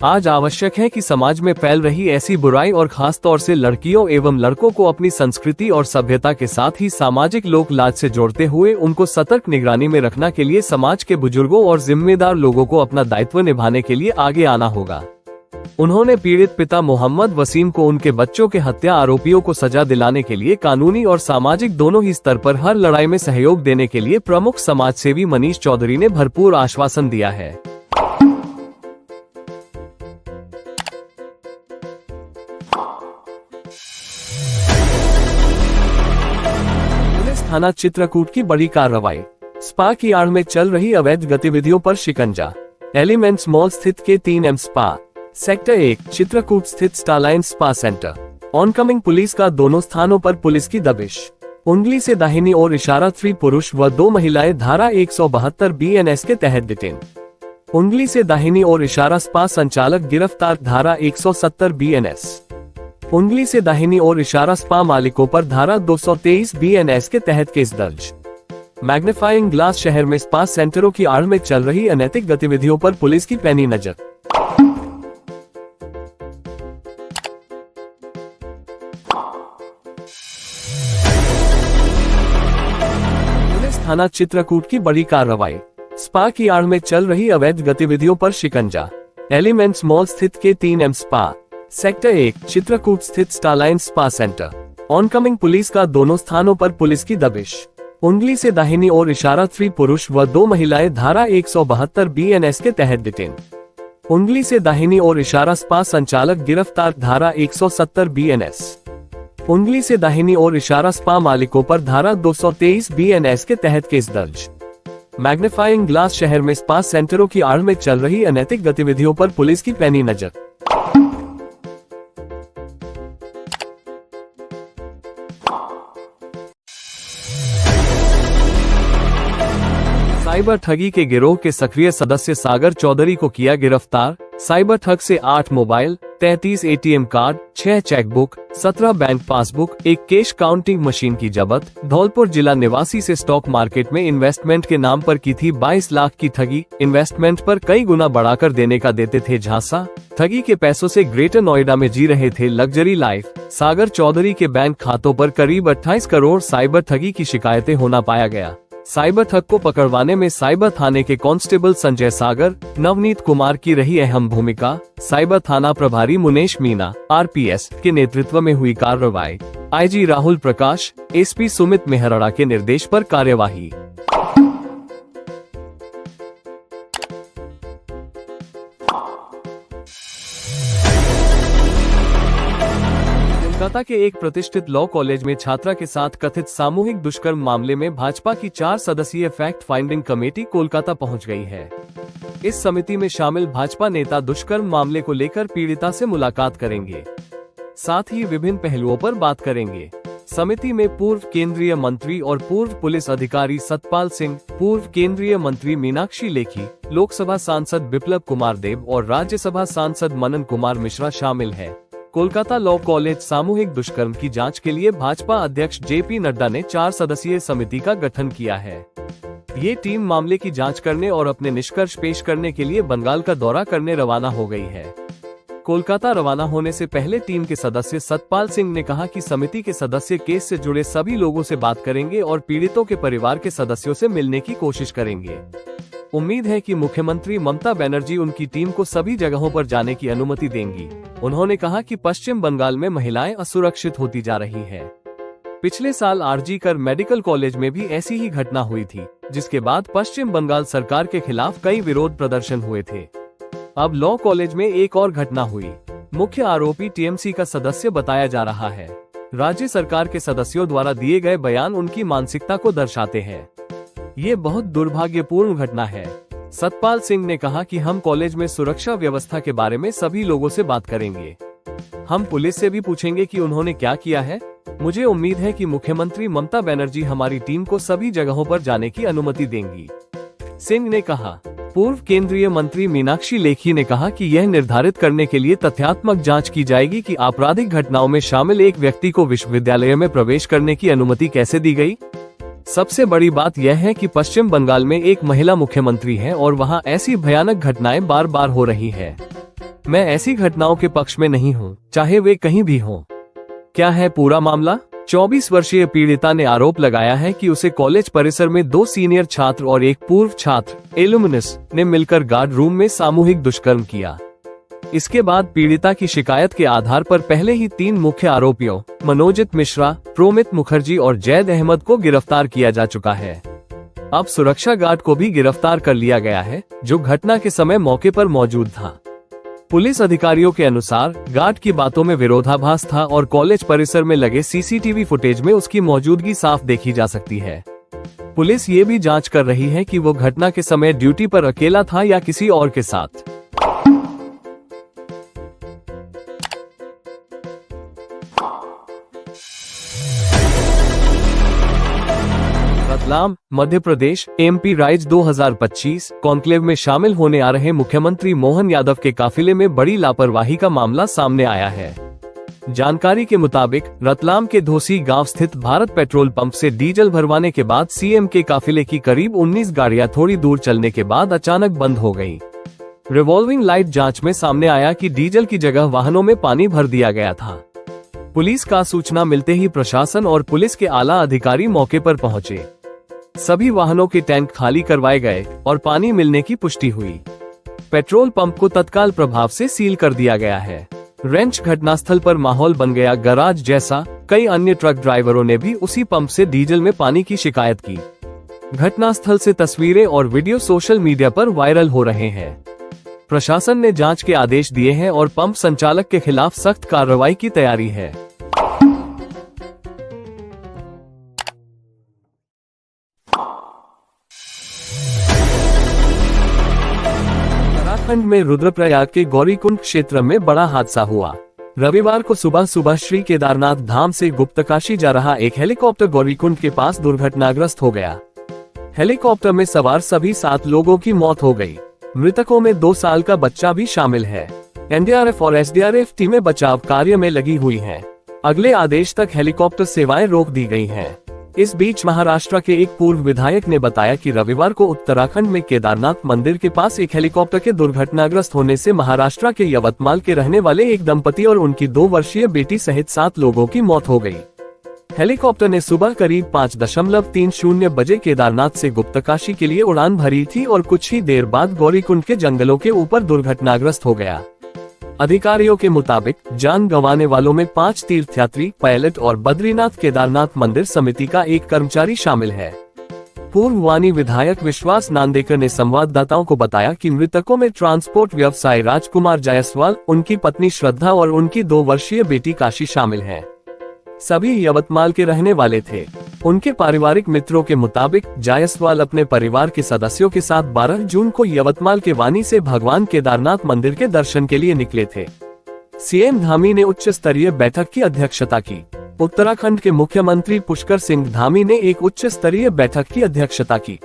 Speaker 1: आज आवश्यक है कि समाज में फैल रही ऐसी बुराई और खास तौर से लड़कियों एवं लड़कों को अपनी संस्कृति और सभ्यता के साथ ही सामाजिक लोक लाज से जोड़ते हुए उनको सतर्क निगरानी में रखने के लिए समाज के बुजुर्गों और जिम्मेदार लोगों को अपना दायित्व निभाने के लिए आगे आना होगा। उन्होंने पीड़ित पिता मोहम्मद वसीम को उनके बच्चों के हत्या आरोपियों को सजा दिलाने के लिए कानूनी और सामाजिक दोनों ही स्तर पर हर लड़ाई में सहयोग देने के लिए प्रमुख समाजसेवी मनीष चौधरी ने भरपूर आश्वासन दिया है। थाना चित्रकूट की बड़ी कार्रवाई। स्पा की आड़ में चल रही अवैध गतिविधियों पर शिकंजा। एलिमेंट्स मॉल स्थित के 3M स्पा, सेक्टर 1 चित्रकूट स्थित Starline spa centre. Oncoming police का दोनों स्थानों पर पुलिस की दबिश। उंगली से दाहिनी ओर इशारा 3 पुरुष व 2 महिलाएं धारा 172 BNS के तहत डिटेन। उंगली से दाहिनी ओर इशारा स्पा संचालक गिरफ्तार, धारा 170 BNS। उंगली से दाहिनी ओर इशारा स्पा मालिकों पर धारा 223 BNS के तहत केस दर्ज। मैग्नीफाइंग ग्लास शहर में स्पा सेंटरों की आड़ में चल रही अनैतिक गतिविधियों पर पुलिस की पैनी नजर। पुलिस थाना चित्रकूट की बड़ी कार्रवाई, स्पा की आड़ में चल रही अवैध गतिविधियों पर शिकंजा। एलिमेंट्स मॉल स्थित K3M स्पा, सेक्टर 1 चित्रकूट स्थित Starline spa centre. Oncoming police का दोनों स्थानों पर पुलिस की दबिश। उंगली से दाहिनी ओर इशारा 3 पुरुष व 2 महिलाएं धारा 172 BNS के तहत डिटेन। उंगली से दाहिनी ओर इशारा स्पा संचालक गिरफ्तार, धारा 170 BNS। उंगली से दाहिनी ओर इशारा स्पा मालिकों पर धारा 223 BNS के तहत केस दर्ज। मैग्नीफाइंग ग्लास शहर में स्पा सेंटरों की आड़ में चल रही अनैतिक गतिविधियों पर पुलिस की पैनी नजर। साइबर ठगी के गिरोह के सक्रिय सदस्य सागर चौधरी को किया गिरफ्तार। साइबर ठग से 8 mobile, 33 ATM card, 6 chequebook, 17 bank passbook, एक कैश काउंटिंग मशीन की जब्त। धौलपुर जिला निवासी से स्टॉक मार्केट में इन्वेस्टमेंट के नाम पर की थी 22 लाख की ठगी। इन्वेस्टमेंट पर कई गुना बढ़ाकर देने का देते थे झांसा। ठगी के पैसों से ग्रेटर नोएडा में जी रहे थे लग्जरी लाइफ। सागर चौधरी के बैंक खातों पर करीब 28 करोड़ साइबर ठगी की शिकायतें होना पाया गया। साइबर ठग को पकड़वाने में साइबर थाने के कांस्टेबल संजय सागर, नवनीत कुमार की रही अहम भूमिका। साइबर थाना प्रभारी मुनेश मीना, RPS के नेतृत्व में हुई कार्रवाई। IG राहुल प्रकाश, SP सुमित मेहरड़ा के निर्देश पर कार्यवाही। कोलकाता के एक प्रतिष्ठित लॉ कॉलेज में छात्रा के साथ कथित सामूहिक दुष्कर्म मामले में भाजपा की 4 सदस्यीय फैक्ट फाइंडिंग कमेटी कोलकाता पहुंच गई है। इस समिति में शामिल भाजपा नेता दुष्कर्म मामले को लेकर पीड़िता से मुलाकात करेंगे, साथ ही विभिन्न पहलुओं पर बात करेंगे। समिति में पूर्व केंद्रीय मंत्री और पूर्व पुलिस अधिकारी सतपाल सिंह, पूर्व केंद्रीय मंत्री मीनाक्षी लेखी, लोकसभा सांसद बिप्लब कुमार देब और राज्यसभा सांसद मनन कुमार मिश्रा शामिल है। कोलकाता लॉ कॉलेज सामूहिक दुष्कर्म की जांच के लिए भाजपा अध्यक्ष JP नड्डा ने 4 सदस्यीय समिति का गठन किया है। ये टीम मामले की जांच करने और अपने निष्कर्ष पेश करने के लिए बंगाल का दौरा करने रवाना हो गई है। कोलकाता रवाना होने से पहले टीम के सदस्य सतपाल सिंह ने कहा कि समिति के सदस्य केस से जुड़े सभी लोगों से बात करेंगे और पीड़ितों के परिवार के सदस्यों से मिलने की कोशिश करेंगे। उम्मीद है कि मुख्यमंत्री ममता बनर्जी उनकी टीम को सभी जगहों पर जाने की अनुमति देंगी। उन्होंने कहा कि पश्चिम बंगाल में महिलाएं असुरक्षित होती जा रही हैं। पिछले साल RG कर मेडिकल कॉलेज में भी ऐसी ही घटना हुई थी, जिसके बाद पश्चिम बंगाल सरकार के खिलाफ कई विरोध प्रदर्शन हुए थे। अब लॉ कॉलेज में एक और घटना हुई। मुख्य आरोपी TMC का सदस्य बताया जा रहा है। राज्य सरकार के सदस्यों द्वारा दिए गए बयान उनकी मानसिकता को दर्शाते हैं। ये बहुत दुर्भाग्यपूर्ण घटना है। सतपाल सिंह ने कहा कि हम कॉलेज में सुरक्षा व्यवस्था के बारे में सभी लोगों से बात करेंगे। हम पुलिस से भी पूछेंगे कि उन्होंने क्या किया है। मुझे उम्मीद है कि मुख्यमंत्री ममता बनर्जी हमारी टीम को सभी जगहों पर जाने की अनुमति देंगी, सिंह ने कहा। पूर्व केंद्रीय मंत्री मीनाक्षी लेखी ने कहा कि यह निर्धारित करने के लिए तथ्यात्मक जांच की जाएगी कि आपराधिक घटनाओं में शामिल एक व्यक्ति को विश्वविद्यालय में प्रवेश करने की अनुमति कैसे दी गई। सबसे बड़ी बात यह है कि पश्चिम बंगाल में एक महिला मुख्यमंत्री है और वहां ऐसी भयानक घटनाएं बार बार हो रही है। मैं ऐसी घटनाओं के पक्ष में नहीं हूं, चाहे वे कहीं भी हों। क्या है पूरा मामला? 24 वर्षीय पीड़िता ने आरोप लगाया है कि उसे कॉलेज परिसर में 2 सीनियर छात्र और एक पूर्व छात्र एलुमनस ने मिलकर गार्ड रूम में सामूहिक दुष्कर्म किया। इसके बाद पीड़िता की शिकायत के आधार पर पहले ही 3 मुख्य आरोपियों मनोजित मिश्रा, प्रोमित मुखर्जी और जैद अहमद को गिरफ्तार किया जा चुका है। अब सुरक्षा गार्ड को भी गिरफ्तार कर लिया गया है, जो घटना के समय मौके पर मौजूद था। पुलिस अधिकारियों के अनुसार गार्ड की बातों में विरोधाभास था और कॉलेज परिसर में लगे CCTV फुटेज में उसकी मौजूदगी साफ देखी जा सकती है। पुलिस ये भी जांच कर रही है कि वो घटना के समय ड्यूटी पर अकेला था या किसी और के साथ। Ratlam, Madhya Pradesh MP rise 2025 conclave में शामिल होने आ रहे मुख्यमंत्री मोहन यादव के काफिले में बड़ी लापरवाही का मामला सामने आया है। जानकारी के मुताबिक रतलाम के धोसी गांव स्थित भारत पेट्रोल पंप से डीजल भरवाने के बाद CM के काफिले की करीब 19 गाड़ियां थोड़ी दूर चलने के बाद अचानक बंद हो गयी। रिवॉल्विंग लाइट जांच में सामने आया कि डीजल की जगह वाहनों में पानी भर दिया गया था। पुलिस का सूचना मिलते ही प्रशासन और पुलिस के आला अधिकारी मौके पर पहुंचे। सभी वाहनों के टैंक खाली करवाए गए और पानी मिलने की पुष्टि हुई। पेट्रोल पंप को तत्काल प्रभाव से सील कर दिया गया है। रेंच घटनास्थल पर माहौल बन गया गैराज जैसा। कई अन्य ट्रक ड्राइवरों ने भी उसी पंप से डीजल में पानी की शिकायत की। घटनास्थल से तस्वीरें और वीडियो सोशल मीडिया पर वायरल हो रहे हैं। प्रशासन ने जांच के आदेश दिए हैं और पंप संचालक के खिलाफ सख्त कार्रवाई की तैयारी है। उत्तराखंड में रुद्रप्रयाग के गौरीकुंड क्षेत्र में बड़ा हादसा हुआ। रविवार को सुबह सुबह श्री केदारनाथ धाम से गुप्तकाशी जा रहा एक हेलीकॉप्टर गौरीकुंड के पास दुर्घटनाग्रस्त हो गया। हेलीकॉप्टर में सवार सभी 7 लोगों की मौत हो गई। मृतकों में 2 साल का बच्चा भी शामिल है। NDRF और SDRF टीमें बचाव कार्य में लगी हुई हैं। अगले आदेश तक हेलीकॉप्टर सेवाएं रोक दी गई हैं। इस बीच महाराष्ट्र के एक पूर्व विधायक ने बताया कि रविवार को उत्तराखंड में केदारनाथ मंदिर के पास एक हेलीकॉप्टर के दुर्घटनाग्रस्त होने से महाराष्ट्र के यवतमाल के रहने वाले एक दंपति और उनकी 2 वर्षीय बेटी सहित 7 लोगों की मौत हो गई। हेलीकॉप्टर ने सुबह करीब 5:30 बजे केदारनाथ से गुप्तकाशी के लिए उड़ान भरी थी और कुछ ही देर बाद गौरीकुंड के जंगलों के ऊपर दुर्घटनाग्रस्त हो गया। अधिकारियों के मुताबिक जान गंवाने वालों में 5 तीर्थयात्री, पायलट और बद्रीनाथ केदारनाथ मंदिर समिति का एक कर्मचारी शामिल है। पूर्व वानी विधायक विश्वास नांदेकर ने संवाददाताओं को बताया कि मृतकों में ट्रांसपोर्ट व्यवसायी राजकुमार जायसवाल, उनकी पत्नी श्रद्धा और उनकी 2 वर्षीय बेटी काशी शामिल है। सभी यवतमाल के रहने वाले थे। उनके पारिवारिक मित्रों के मुताबिक जायसवाल अपने परिवार के सदस्यों के साथ 12 जून को यवतमाल के वानी से भगवान केदारनाथ मंदिर के दर्शन के लिए निकले थे। CM धामी ने उच्च स्तरीय बैठक की अध्यक्षता की। उत्तराखंड के मुख्यमंत्री पुष्कर सिंह धामी ने एक उच्च स्तरीय बैठक की अध्यक्षता की।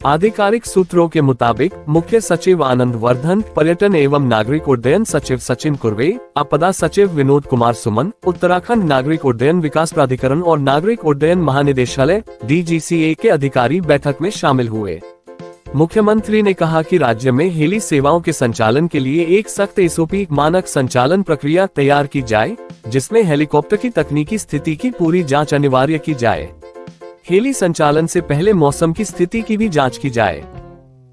Speaker 1: आधिकारिक सूत्रों के मुताबिक मुख्य सचिव आनंद वर्धन, पर्यटन एवं नागरिक उड्डयन सचिव सचिन कुर्वे, आपदा सचिव विनोद कुमार सुमन, उत्तराखंड नागरिक उड्डयन विकास प्राधिकरण और नागरिक उड्डयन महानिदेशालय DGCA के अधिकारी बैठक में शामिल हुए। मुख्यमंत्री ने कहा कि राज्य में हेली सेवाओं के संचालन के लिए एक सख्त SOP मानक संचालन प्रक्रिया तैयार की जाए, जिसमें हेलीकॉप्टर की तकनीकी स्थिति की पूरी जाँच अनिवार्य की जाए। हेली संचालन से पहले मौसम की स्थिति की भी जांच की जाए।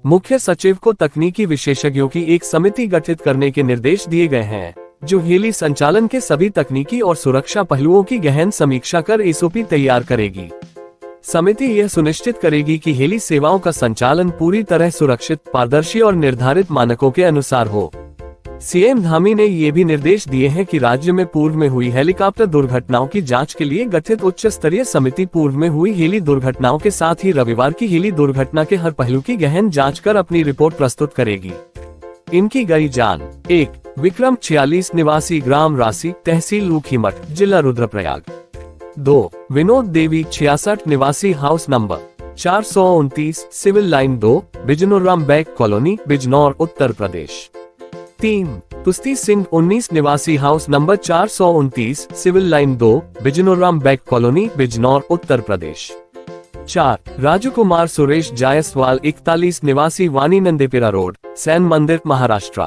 Speaker 1: मुख्य सचिव को तकनीकी विशेषज्ञों की एक समिति गठित करने के निर्देश दिए गए हैं, जो हेली संचालन के सभी तकनीकी और सुरक्षा पहलुओं की गहन समीक्षा कर SOP तैयार करेगी। समिति यह सुनिश्चित करेगी कि हेली सेवाओं का संचालन पूरी तरह सुरक्षित, पारदर्शी और निर्धारित मानकों के अनुसार हो। CM धामी ने ये भी निर्देश दिए हैं कि राज्य में पूर्व में हुई हेलीकॉप्टर दुर्घटनाओं की जांच के लिए गठित उच्च स्तरीय समिति पूर्व में हुई हेली दुर्घटनाओं के साथ ही रविवार की हेली दुर्घटना के हर पहलू की गहन जांच कर अपनी रिपोर्ट प्रस्तुत करेगी। इनकी गई जान। 1. विक्रम 46 निवासी ग्राम राशि, तहसील ऊखीमठ, जिला रुद्रप्रयाग। 2. विनोद देवी 66 निवासी हाउस नंबर 429, सिविल लाइन 2, बिजनौराम बैग कॉलोनी, बिजनौर, उत्तर प्रदेश। 3. तुस्ती सिंह 19 निवासी हाउस नंबर 429, सिविल लाइन 2, बिजनौराम बैग कॉलोनी, बिजनौर, उत्तर प्रदेश। 4. राजू कुमार सुरेश जायसवाल 41 निवासी वानी नंदेपेरा रोड, सैन मंदिर, महाराष्ट्र।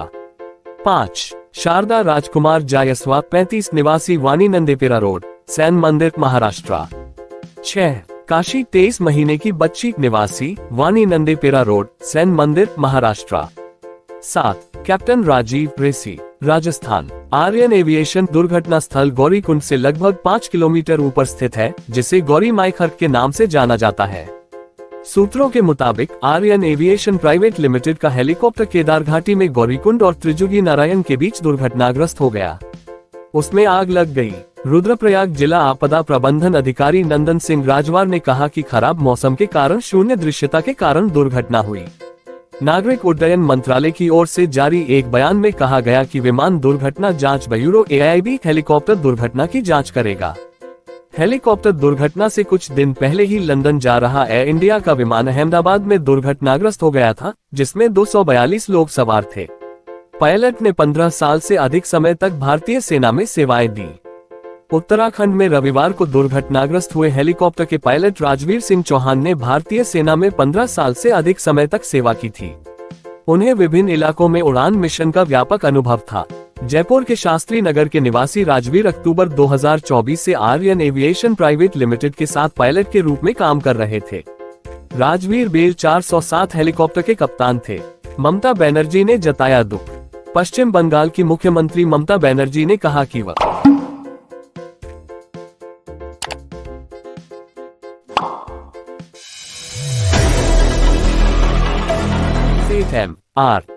Speaker 1: 5. शारदा राजकुमार जायसवाल 35 निवासी वानी नंदेपेरा रोड, सैन मंदिर, महाराष्ट्र। 6. काशी 23 महीने की बच्ची निवासी वानी नंदेपेरा रोड, सैन मंदिर, महाराष्ट्र। 7. कैप्टन राजीव रेसी, राजस्थान। आर्यन एविएशन दुर्घटना स्थल गौरीकुंड से लगभग 5 किलोमीटर ऊपर स्थित है, जिसे गौरी माईखर्क के नाम से जाना जाता है। सूत्रों के मुताबिक आर्यन एविएशन प्राइवेट लिमिटेड का हेलीकॉप्टर केदार घाटी में गौरीकुंड और त्रिजुगी नारायण के बीच दुर्घटनाग्रस्त हो गया। उसमें आग लग गई। रुद्रप्रयाग जिला आपदा प्रबंधन अधिकारी नंदन सिंह राजवार ने कहा कि खराब मौसम के कारण शून्य दृश्यता के कारण दुर्घटना हुई। नागरिक उड्डयन मंत्रालय की ओर से जारी एक बयान में कहा गया कि विमान दुर्घटना जांच ब्यूरो AIB हेलीकॉप्टर दुर्घटना की जांच करेगा। हेलीकॉप्टर दुर्घटना से कुछ दिन पहले ही लंदन जा रहा एयर इंडिया का विमान अहमदाबाद में दुर्घटनाग्रस्त हो गया था, जिसमें 242 लोग सवार थे। पायलट ने 15 साल से अधिक समय तक भारतीय सेना में सेवाएं दी। उत्तराखंड में रविवार को दुर्घटनाग्रस्त हुए हेलीकॉप्टर के पायलट राजवीर सिंह चौहान ने भारतीय सेना में 15 साल से अधिक समय तक सेवा की थी। उन्हें विभिन्न इलाकों में उड़ान मिशन का व्यापक अनुभव था। जयपुर के शास्त्री नगर के निवासी राजवीर अक्टूबर 2024 से आर्यन एविएशन प्राइवेट लिमिटेड के साथ पायलट के रूप में काम कर रहे थे। राजवीर बेल 407 हेलीकॉप्टर के कप्तान थे। ममता बनर्जी ने जताया दुख। पश्चिम बंगाल की मुख्यमंत्री ममता बनर्जी ने कहा कि वह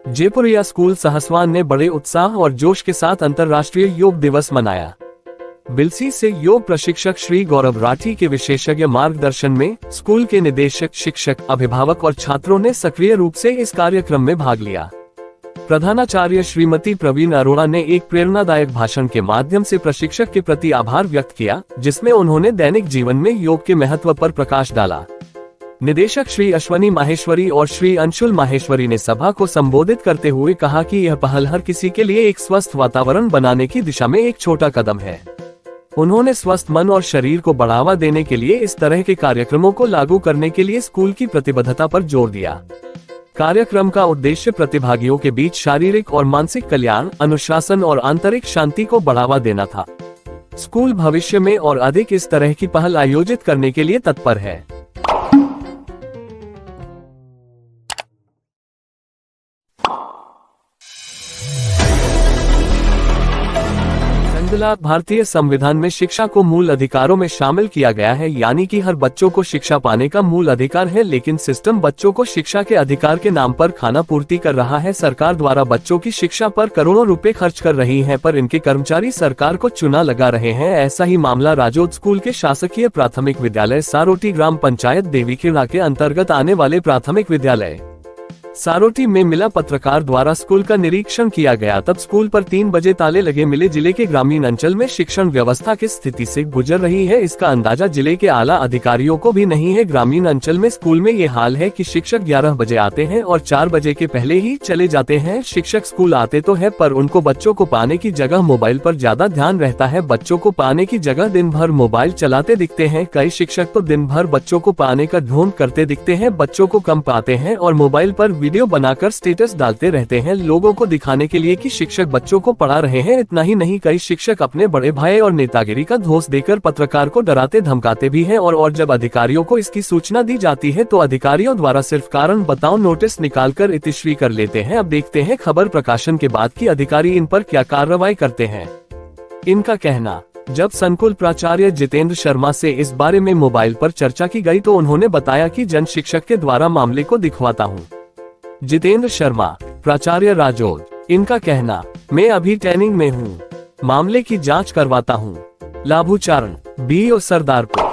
Speaker 1: जयपुरिया स्कूल सहसवान ने बड़े उत्साह और जोश के साथ अंतर्राष्ट्रीय योग दिवस मनाया। बिलसी से योग प्रशिक्षक श्री गौरव राठी के विशेषज्ञ मार्गदर्शन में स्कूल के निदेशक, शिक्षक, अभिभावक और छात्रों ने सक्रिय रूप से इस कार्यक्रम में भाग लिया। प्रधानाचार्य श्रीमती प्रवीण अरोड़ा ने एक प्रेरणादायक भाषण के माध्यम से प्रशिक्षक के प्रति आभार व्यक्त किया, जिसमें उन्होंने दैनिक जीवन में योग के महत्व पर प्रकाश डाला। निदेशक श्री अश्वनी माहेश्वरी और श्री अंशुल माहेश्वरी ने सभा को संबोधित करते हुए कहा कि यह पहल हर किसी के लिए एक स्वस्थ वातावरण बनाने की दिशा में एक छोटा कदम है। उन्होंने स्वस्थ मन और शरीर को बढ़ावा देने के लिए इस तरह के कार्यक्रमों को लागू करने के लिए स्कूल की प्रतिबद्धता पर जोर दिया। कार्यक्रम का उद्देश्य प्रतिभागियों के बीच शारीरिक और मानसिक कल्याण, अनुशासन और आंतरिक शांति को बढ़ावा देना था। स्कूल भविष्य में और अधिक इस तरह की पहल आयोजित करने के लिए तत्पर है। भारतीय संविधान में शिक्षा को मूल अधिकारों में शामिल किया गया है, यानी कि हर बच्चों को शिक्षा पाने का मूल अधिकार है, लेकिन सिस्टम बच्चों को शिक्षा के अधिकार के नाम पर खाना पूर्ति कर रहा है। सरकार द्वारा बच्चों की शिक्षा पर करोड़ों रुपए खर्च कर रही है, पर इनके कर्मचारी सरकार को चुना लगा रहे हैं। ऐसा ही मामला राजौद स्कूल के शासकीय प्राथमिक विद्यालय सारोटी ग्राम पंचायत देवीखेड़ा के अंतर्गत आने वाले प्राथमिक विद्यालय सारोटी में मिला। पत्रकार द्वारा स्कूल का निरीक्षण किया गया, तब स्कूल पर 3 बजे ताले लगे मिले। जिले के ग्रामीण अंचल में शिक्षण व्यवस्था किस स्थिति से गुजर रही है, इसका अंदाजा जिले के आला अधिकारियों को भी नहीं है। ग्रामीण अंचल में स्कूल में ये हाल है कि शिक्षक 11 बजे आते हैं और 4 बजे के पहले ही चले जाते हैं। शिक्षक स्कूल आते तो है, पर उनको बच्चों को पाने की जगह मोबाइल पर ज्यादा ध्यान रहता है। बच्चों को पाने की जगह दिन भर मोबाइल चलाते दिखते हैं। कई शिक्षक तो दिन भर बच्चों को पाने का ढोंग करते दिखते हैं। बच्चों को कम पाते हैं और मोबाइल पर वीडियो बनाकर स्टेटस डालते रहते हैं, लोगों को दिखाने के लिए कि शिक्षक बच्चों को पढ़ा रहे हैं। इतना ही नहीं, कई शिक्षक अपने बड़े भाई और नेतागिरी का धोस देकर पत्रकार को डराते धमकाते भी हैं। और जब अधिकारियों को इसकी सूचना दी जाती है तो अधिकारियों द्वारा सिर्फ कारण बताओ नोटिस निकालकर इतिश्री कर लेते हैं। अब देखते हैं खबर प्रकाशन के बाद कि अधिकारी इन पर क्या कार्रवाई करते हैं। इनका कहना, जब संकुल प्राचार्य जितेंद्र शर्मा से इस बारे में मोबाइल पर चर्चा की गई तो उन्होंने बताया कि जन शिक्षक के द्वारा मामले को दिखवाता हूँ। जितेंद्र शर्मा, प्राचार्य राजौद। इनका कहना, मैं अभी ट्रेनिंग में हूँ, मामले की जांच करवाता हूँ। लाभूचारण, बीओ सरदारपुर।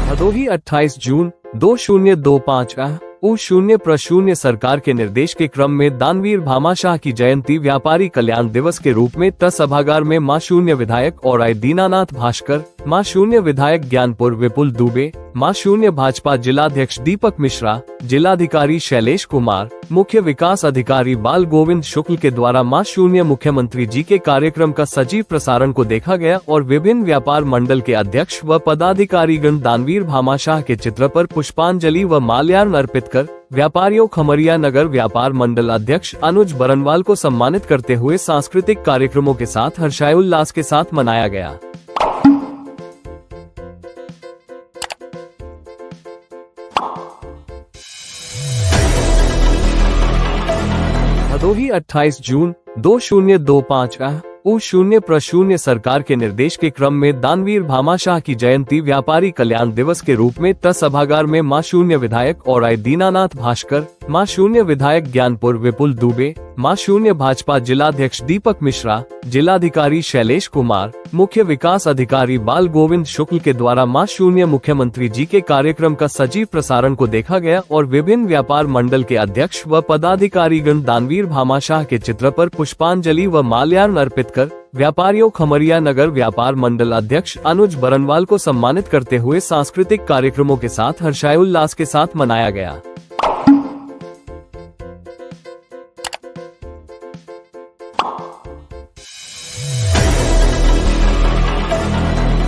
Speaker 1: भदोही 28 जून 2025 U0 सरकार के निर्देश के क्रम में दानवीर भामाशाह की जयंती व्यापारी कल्याण दिवस के रूप में ट सभागार में मां शून्य विधायक और दीनानाथ भास्कर, मां शून्य विधायक ज्ञानपुर विपुल दुबे, मां शून्य भाजपा जिलाध्यक्ष दीपक मिश्रा, जिलाधिकारी शैलेश कुमार, मुख्य विकास अधिकारी बाल गोविंद शुक्ल के द्वारा मां शून्य मुख्यमंत्री जी के कार्यक्रम का सजीव प्रसारण को देखा गया और विभिन्न व्यापार मंडल के अध्यक्ष व पदाधिकारीगण दानवीर भामाशाह के चित्र पर पुष्पांजलि व माल्यार्पण अर्पित कर व्यापारियों खमरिया नगर व्यापार मंडल अध्यक्ष अनुज बरनवाल को सम्मानित करते हुए सांस्कृतिक कार्यक्रमों के साथ हर्षोल्लास के साथ मनाया गया। भदोही 28 जून 2025 U0 सरकार के निर्देश के क्रम में दानवीर भामाशाह की जयंती व्यापारी कल्याण दिवस के रूप में ट सभागार में मां शून्य विधायक और दीनानाथ भास्कर, मां शून्य विधायक ज्ञानपुर विपुल दुबे, मां शून्य भाजपा जिलाध्यक्ष दीपक मिश्रा, जिलाधिकारी शैलेश कुमार, मुख्य विकास अधिकारी बाल गोविंद शुक्ल के द्वारा मां शून्य मुख्यमंत्री जी के कार्यक्रम का सजीव प्रसारण को देखा गया और विभिन्न व्यापार मंडल के अध्यक्ष व पदाधिकारीगण दानवीर भामाशाह के चित्र पर पुष्पांजलि व माल्यार्पण अर्पित कर व्यापारियों खमरिया नगर व्यापार मंडल अध्यक्ष अनुज बरनवाल को सम्मानित करते हुए सांस्कृतिक कार्यक्रमों के साथ हर्षोल्लास के साथ मनाया गया।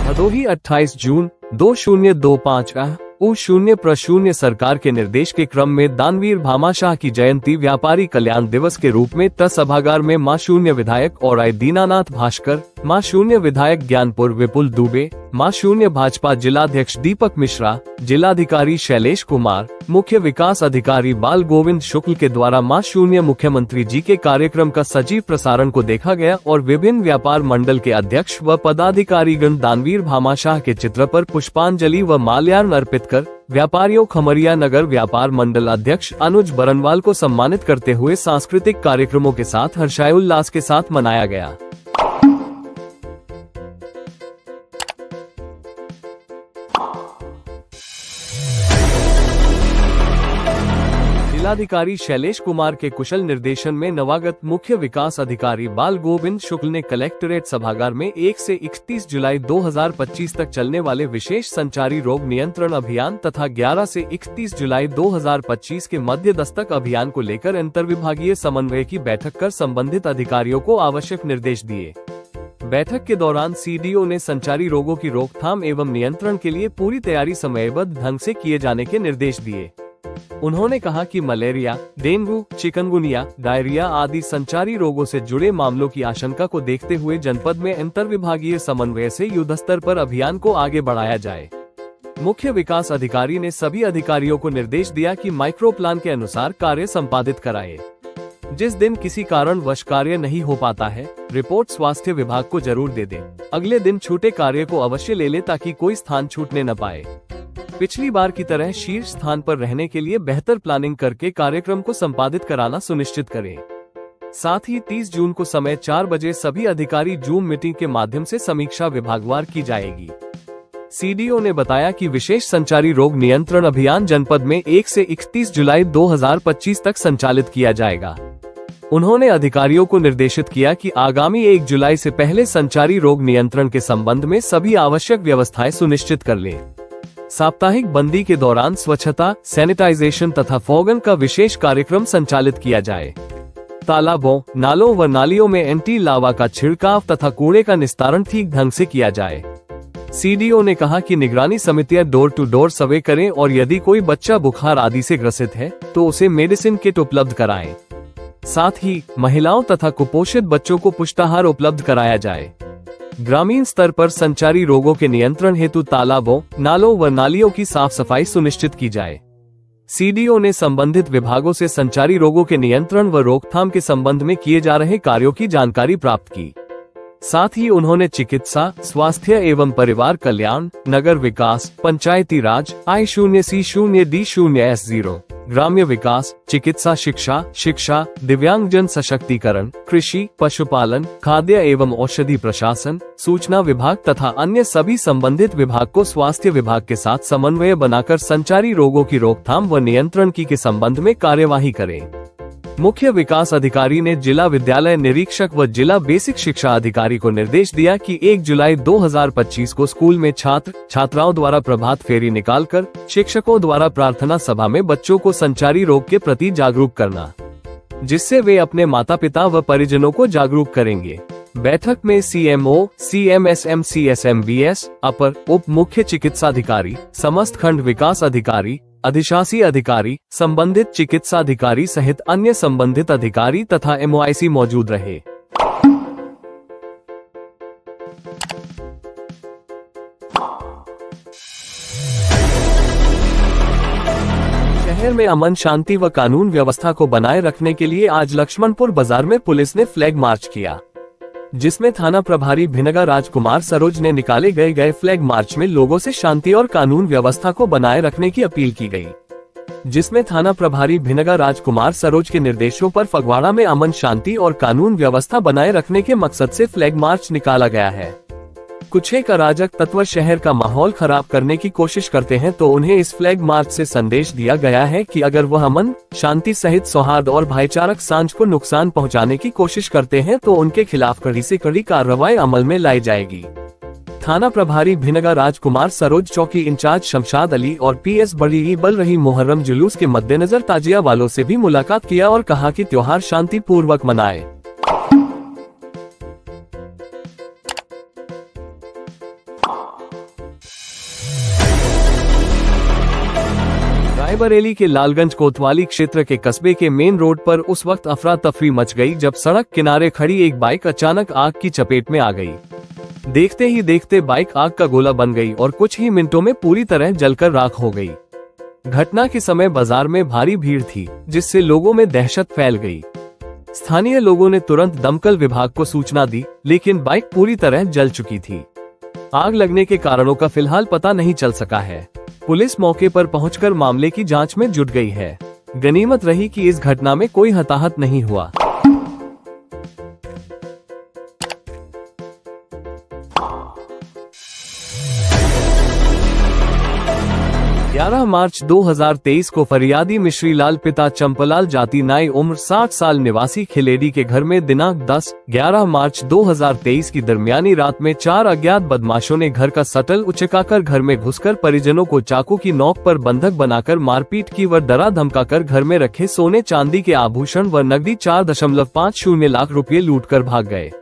Speaker 1: भदोही 28 जून 2025 U0 सरकार के निर्देश के क्रम में दानवीर भामाशाह की जयंती व्यापारी कल्याण दिवस के रूप में सभागार में मां शून्य विधायक और आई दीनानाथ भास्कर, मां शून्य विधायक ज्ञानपुर विपुल दुबे, मां शून्य भाजपा जिलाध्यक्ष दीपक मिश्रा, जिलाधिकारी शैलेश कुमार, मुख्य विकास अधिकारी बाल गोविंद शुक्ल के द्वारा मां शून्य मुख्यमंत्री जी के कार्यक्रम का सजीव प्रसारण को देखा गया और विभिन्न व्यापार मंडल के अध्यक्ष व पदाधिकारीगण दानवीर भामाशाह के चित्र पर पुष्पांजलि व माल्यार्पण अर्पित कर व्यापारियों खमरिया नगर व्यापार मंडल अध्यक्ष अनुज बरनवाल को सम्मानित करते हुए सांस्कृतिक कार्यक्रमों के साथ हर्षोल्लास के साथ मनाया गया। जिलाधिकारी शैलेश कुमार के कुशल निर्देशन में नवागत मुख्य विकास अधिकारी बाल गोविंद शुक्ल ने कलेक्ट्रेट सभागार में 1 से 31 जुलाई 2025 तक चलने वाले विशेष संचारी रोग नियंत्रण अभियान तथा 11 से 31 जुलाई 2025 के मध्य दस्तक अभियान को लेकर अंतर्विभागीय समन्वय की बैठक कर संबंधित अधिकारियों को आवश्यक निर्देश दिए। बैठक के दौरान सीडीओ ने संचारी रोगों की रोकथाम एवं नियंत्रण के लिए पूरी तैयारी समयबद्ध ढंग से किए जाने के निर्देश दिए। उन्होंने कहा कि मलेरिया, डेंगू, चिकनगुनिया, डायरिया आदि संचारी रोगों से जुड़े मामलों की आशंका को देखते हुए जनपद में अंतर्विभागीय समन्वय से युद्धस्तर पर अभियान को आगे बढ़ाया जाए। मुख्य विकास अधिकारी ने सभी अधिकारियों को निर्देश दिया कि माइक्रो प्लान के अनुसार कार्य संपादित कराए। जिस दिन किसी कारणवश कार्य नहीं हो पाता है, रिपोर्ट स्वास्थ्य विभाग को जरूर दे दे। अगले दिन छूटे कार्य को अवश्य ले ले ताकि कोई स्थान छूटने न पाए। पिछली बार की तरह शीर्ष स्थान पर रहने के लिए बेहतर प्लानिंग करके कार्यक्रम को संपादित कराना सुनिश्चित करें। साथ ही 30 जून को समय 4 बजे सभी अधिकारी जूम मीटिंग के माध्यम से समीक्षा विभागवार की जाएगी। सीडीओ ने बताया कि विशेष संचारी रोग नियंत्रण अभियान जनपद में 1 से 31 जुलाई 2025 तक संचालित किया जाएगा। उन्होंने अधिकारियों को निर्देशित किया कि आगामी 1 जुलाई से पहले संचारी रोग नियंत्रण के संबंध में सभी आवश्यक व्यवस्थाएं सुनिश्चित कर लें। साप्ताहिक बंदी के दौरान स्वच्छता, सैनिटाइजेशन तथा फॉगन का विशेष कार्यक्रम संचालित किया जाए। तालाबों, नालों व नालियों में एंटी लावा का छिड़काव तथा कूड़े का निस्तारण ठीक ढंग से किया जाए। सीडीओ ने कहा कि निगरानी समितियां डोर टू डोर सर्वे करें और यदि कोई बच्चा बुखार आदि से ग्रसित है तो उसे मेडिसिन किट उपलब्ध कराएं। साथ ही महिलाओं तथा कुपोषित बच्चों को पुष्टाहार उपलब्ध कराया जाए। ग्रामीण स्तर पर संचारी रोगों के नियंत्रण हेतु तालाबों, नालों व नालियों की साफ सफाई सुनिश्चित की जाए। सीडीओ ने संबंधित विभागों से संचारी रोगों के नियंत्रण व रोकथाम के संबंध में किए जा रहे कार्यों की जानकारी प्राप्त की। साथ ही उन्होंने चिकित्सा, स्वास्थ्य एवं परिवार कल्याण, नगर विकास, पंचायती राज, I0 C0 D0 S0, ग्राम्य विकास, चिकित्सा शिक्षा, दिव्यांगजन सशक्तिकरण, कृषि, पशुपालन, खाद्य एवं औषधि प्रशासन, सूचना विभाग तथा अन्य सभी संबंधित विभाग को स्वास्थ्य विभाग के साथ समन्वय बनाकर संचारी रोगों की रोकथाम व नियंत्रण के संबंध में कार्यवाही करें। मुख्य विकास अधिकारी ने जिला विद्यालय निरीक्षक व जिला बेसिक शिक्षा अधिकारी को निर्देश दिया कि 1 जुलाई 2025 को स्कूल में छात्र छात्राओं द्वारा प्रभात फेरी निकालकर शिक्षकों द्वारा प्रार्थना सभा में बच्चों को संचारी रोग के प्रति जागरूक करना, जिससे वे अपने माता पिता व परिजनों को जागरूक करेंगे। बैठक में CMO, CMSM, CSMBS, अपर उप मुख्य चिकित्साधिकारी, समस्त खंड विकास अधिकारी, अधिशासी अधिकारी, संबंधित चिकित्सा अधिकारी सहित अन्य संबंधित अधिकारी तथा MOIC मौजूद रहे। शहर में अमन शांति व कानून व्यवस्था को बनाए रखने के लिए आज लक्ष्मणपुर बाजार में पुलिस ने फ्लैग मार्च किया, जिसमें थाना प्रभारी भिनगा राजकुमार सरोज ने निकाले गए फ्लैग मार्च में लोगों से शांति और कानून व्यवस्था को बनाए रखने की अपील की गई। जिसमें थाना प्रभारी भिनगा राजकुमार सरोज के निर्देशों पर फगवाड़ा में अमन शांति और कानून व्यवस्था बनाए रखने के मकसद से फ्लैग मार्च निकाला गया है। कुछ एक अराजक तत्व शहर का माहौल खराब करने की कोशिश करते हैं तो उन्हें इस फ्लैग मार्च से संदेश दिया गया है कि अगर वह अमन शांति सहित सौहार्द और भाईचारक सांझ को नुकसान पहुंचाने की कोशिश करते हैं तो उनके खिलाफ कड़ी से कड़ी कार्रवाई अमल में लाई जाएगी। थाना प्रभारी भिनगा राजकुमार सरोज, चौकी इंचार्ज शमशाद अली और PS बड़ी बल रही मुहर्रम जुलूस के मद्देनजर ताजिया वालों से भी मुलाकात किया और कहा कि त्योहार शांति पूर्वक मनाए। रायबरेली के लालगंज कोतवाली क्षेत्र के कस्बे के मेन रोड पर उस वक्त अफरा तफरी मच गई जब सड़क किनारे खड़ी एक बाइक अचानक आग की चपेट में आ गई। देखते ही देखते बाइक आग का गोला बन गई और कुछ ही मिनटों में पूरी तरह जलकर राख हो गई। घटना के समय बाजार में भारी भीड़ थी, जिससे लोगों में दहशत फैल गई। स्थानीय लोगों ने तुरंत दमकल विभाग को सूचना दी, लेकिन बाइक पूरी तरह जल चुकी थी। आग लगने के कारणों का फिलहाल पता नहीं चल सका है। पुलिस मौके पर पहुंचकर मामले की जांच में जुट गई है। गनीमत रही कि इस घटना में कोई हताहत नहीं हुआ। 11 मार्च 2023 को फरियादी मिश्रीलाल पिता चंपलाल जाति नाई उम्र 60 साल निवासी खिलेडी के घर में दिनांक 10-11 मार्च 2023 की दरमियानी रात में 4 अज्ञात बदमाशों ने घर का शटर उचकाकर घर में घुसकर परिजनों को चाकू की नोक पर बंधक बनाकर मारपीट की व डरा धमकाकर घर में रखे सोने चांदी के आभूषण व नकदी 4.50 लाख रुपए लूटकर भाग गए।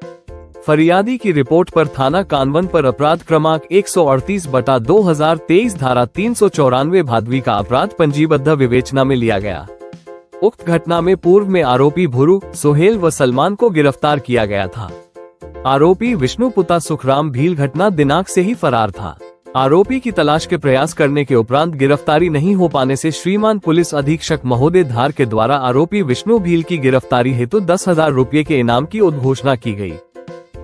Speaker 1: फरियादी की रिपोर्ट पर थाना कानवन पर अपराध क्रमांक 138/2023 धारा 394 भादवी का अपराध पंजीबद्ध विवेचना में लिया गया। उक्त घटना में पूर्व में आरोपी भुरू, सोहेल व सलमान को गिरफ्तार किया गया था। आरोपी विष्णु पुता सुखराम भील घटना दिनांक से ही फरार था। आरोपी की तलाश के प्रयास करने के उपरांत गिरफ्तारी नहीं हो पाने से श्रीमान पुलिस अधीक्षक महोदय धार के द्वारा आरोपी विष्णु भील की गिरफ्तारी हेतु 10,000 रुपये के इनाम की उद्घोषणा की गई।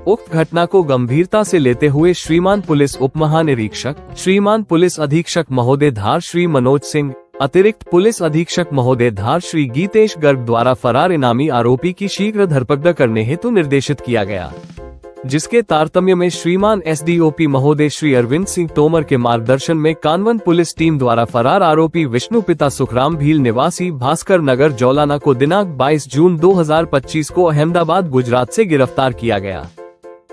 Speaker 1: उक्त घटना को गंभीरता से लेते हुए श्रीमान पुलिस उप महानिरीक्षक, श्रीमान पुलिस अधीक्षक महोदय धार श्री मनोज सिंह, अतिरिक्त पुलिस अधीक्षक महोदय धार श्री गीतेश गर्ग द्वारा फरार इनामी आरोपी की शीघ्र धरपकड़ करने हेतु निर्देशित किया गया, जिसके तारतम्य में श्रीमान SDOP महोदय श्री अरविंद सिंह तोमर के मार्गदर्शन में कानवन पुलिस टीम द्वारा फरार आरोपी विष्णु पिता सुखराम भील निवासी भास्कर नगर जौलाना को दिनांक 22 जून 2025 को अहमदाबाद गुजरात से गिरफ्तार किया गया।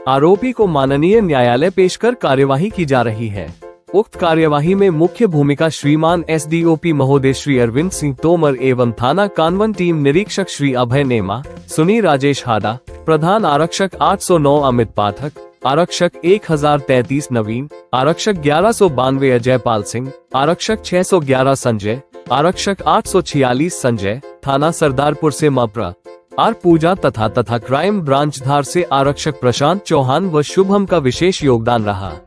Speaker 1: आरोपी को माननीय न्यायालय पेश कर कार्यवाही की जा रही है। उक्त कार्यवाही में मुख्य भूमिका श्रीमान SDOP महोदय श्री अरविंद सिंह तोमर एवं थाना कानवन टीम निरीक्षक श्री अभय नेमा, सुनी राजेश हाडा, प्रधान आरक्षक 809 अमित पाठक, आरक्षक 1033 नवीन, आरक्षक 1192 अजय पाल सिंह, आरक्षक 611 संजय, आरक्षक 846 संजय, थाना सरदारपुर से मप्र आर पूजा तथा क्राइम ब्रांच धार से आरक्षक प्रशांत चौहान व शुभम का विशेष योगदान रहा।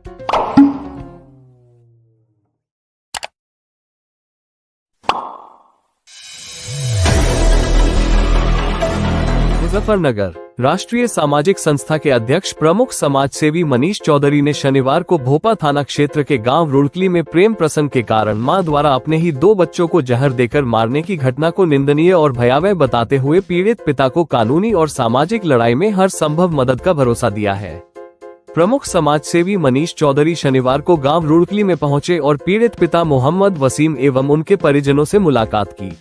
Speaker 1: मुजफ्फरनगर राष्ट्रीय सामाजिक संस्था के अध्यक्ष प्रमुख समाजसेवी मनीष चौधरी ने शनिवार को भोपा थाना क्षेत्र के गांव रुड़कली में प्रेम प्रसंग के कारण मां द्वारा अपने ही 2 बच्चों को जहर देकर मारने की घटना को निंदनीय और भयावह बताते हुए पीड़ित पिता को कानूनी और सामाजिक लड़ाई में हर संभव मदद का भरोसा दिया है। प्रमुख समाजसेवी मनीष चौधरी शनिवार को गाँव रुड़कली में पहुँचे और पीड़ित पिता मोहम्मद वसीम एवं उनके परिजनों से मुलाकात की।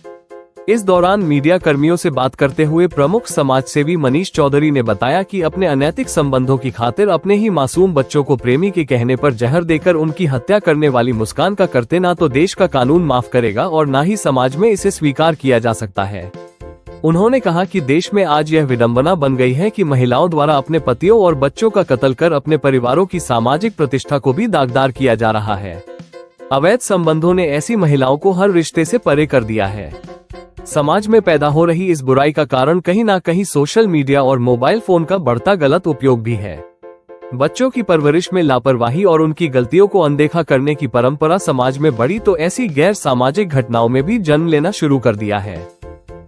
Speaker 1: इस दौरान मीडिया कर्मियों से बात करते हुए प्रमुख समाजसेवी मनीष चौधरी ने बताया कि अपने अनैतिक संबंधों की खातिर अपने ही मासूम बच्चों को प्रेमी के कहने पर जहर देकर उनकी हत्या करने वाली मुस्कान का करते ना तो देश का कानून माफ करेगा और ना ही समाज में इसे स्वीकार किया जा सकता है। उन्होंने कहा कि देश में आज यह विडंबना बन गई है कि महिलाओं द्वारा अपने पतियों और बच्चों का कत्ल कर अपने परिवारों की सामाजिक प्रतिष्ठा को भी दागदार किया जा रहा है। अवैध संबंधों ने ऐसी महिलाओं को हर रिश्ते से परे कर दिया है। समाज में पैदा हो रही इस बुराई का कारण कहीं ना कहीं सोशल मीडिया और मोबाइल फोन का बढ़ता गलत उपयोग भी है। बच्चों की परवरिश में लापरवाही और उनकी गलतियों को अनदेखा करने की परंपरा समाज में बढ़ी तो ऐसी गैर सामाजिक घटनाओं में भी जन्म लेना शुरू कर दिया है।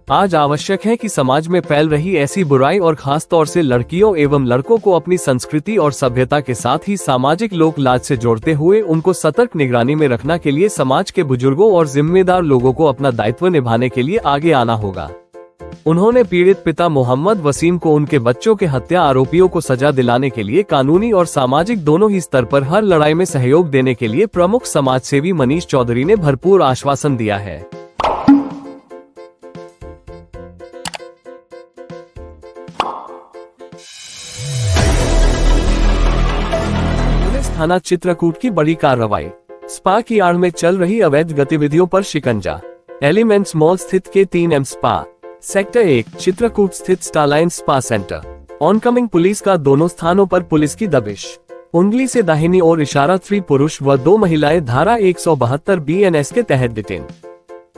Speaker 1: आज आवश्यक है कि समाज में फैल रही ऐसी बुराई और खास तौर से लड़कियों एवं लड़कों को अपनी संस्कृति और सभ्यता के साथ ही सामाजिक लोक लाज से जोड़ते हुए उनको सतर्क निगरानी में रखने के लिए समाज के बुजुर्गों और जिम्मेदार लोगों को अपना दायित्व निभाने के लिए आगे आना होगा। उन्होंने पीड़ित पिता मोहम्मद वसीम को उनके बच्चों के हत्या आरोपियों को सजा दिलाने के लिए कानूनी और सामाजिक दोनों ही स्तर पर हर लड़ाई में सहयोग देने के लिए प्रमुख समाजसेवी मनीष चौधरी ने भरपूर आश्वासन दिया है। थाना चित्रकूट की बड़ी कार्रवाई, स्पा की आड़ में चल रही अवैध गतिविधियों पर शिकंजा। एलिमेंट्स मॉल स्थित के 3M स्पा, सेक्टर 1 चित्रकूट स्थित Starline spa centre, oncoming police का दोनों स्थानों पर पुलिस की दबिश। उंगली से दाहिनी ओर इशारा 3 पुरुष व 2 महिलाएं धारा 172 BNS के तहत डिटेन।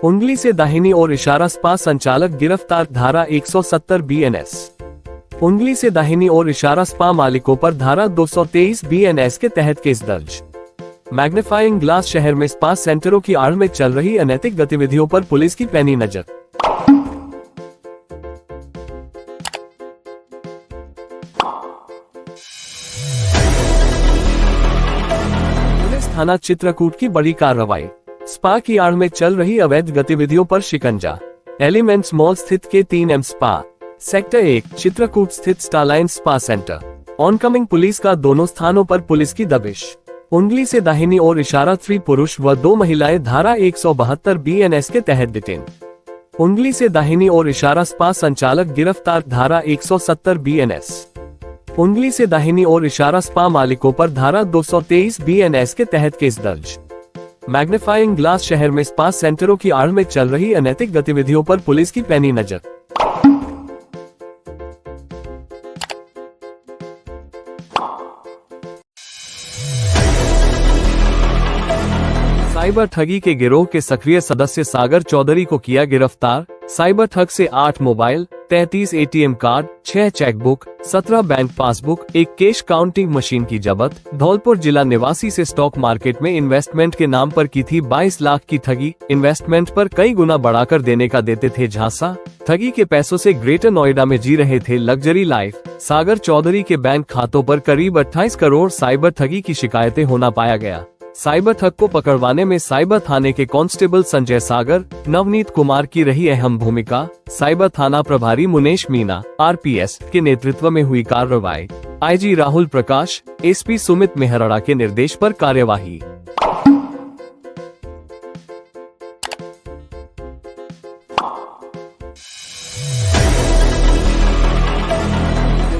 Speaker 1: उंगली से दाहिनी ओर इशारा स्पा संचालक गिरफ्तार धारा 170 BNS। उंगली से दाहिनी ओर इशारा स्पा मालिकों पर धारा 223 BNS के तहत केस दर्ज। मैग्नीफाइंग ग्लास शहर में स्पा सेंटरों की आड़ में चल रही अनैतिक गतिविधियों पर पुलिस की पैनी नजर। पुलिस थाना चित्रकूट की बड़ी कार्रवाई, स्पा की आड़ में चल रही अवैध गतिविधियों पर शिकंजा। एलिमेंट्स मॉल स्थित के 3M स्पा, सेक्टर 1 चित्रकूट स्थित Starline spa centre, oncoming police का दोनों स्थानों पर पुलिस की दबिश। उंगली से दाहिनी ओर इशारा 3 पुरुष व 2 महिलाएं धारा 172 BNS के तहत डिटेन। उंगली से दाहिनी ओर इशारा स्पा संचालक गिरफ्तार धारा 170 BNS। उंगली से दाहिनी ओर इशारा स्पा मालिकों पर धारा 223 BNS के तहत केस दर्ज। मैग्नीफाइंग ग्लास शहर में स्पा सेंटरों की आड़ में चल रही अनैतिक गतिविधियों पर पुलिस की पैनी नजर। साइबर ठगी के गिरोह के सक्रिय सदस्य सागर चौधरी को किया गिरफ्तार। साइबर ठग से 8 mobile, 33 ATM card, 6 chequebook, 17 bank passbook, एक कैश काउंटिंग मशीन की जब्त। धौलपुर जिला निवासी से स्टॉक मार्केट में इन्वेस्टमेंट के नाम पर की थी 22 लाख की ठगी। इन्वेस्टमेंट पर कई गुना बढ़ाकर देने का देते थे झांसा। ठगी के पैसों से ग्रेटर नोएडा में जी रहे थे लग्जरी लाइफ। सागर चौधरी के बैंक खातों पर करीब 28 करोड़ साइबर ठगी की शिकायतें होना पाया गया। साइबर ठग को पकड़वाने में साइबर थाने के कांस्टेबल संजय सागर, नवनीत कुमार की रही अहम भूमिका। साइबर थाना प्रभारी मुनेश मीना, RPS के नेतृत्व में हुई कार्रवाई। IG राहुल प्रकाश, SP सुमित मेहरड़ा के निर्देश पर कार्यवाही।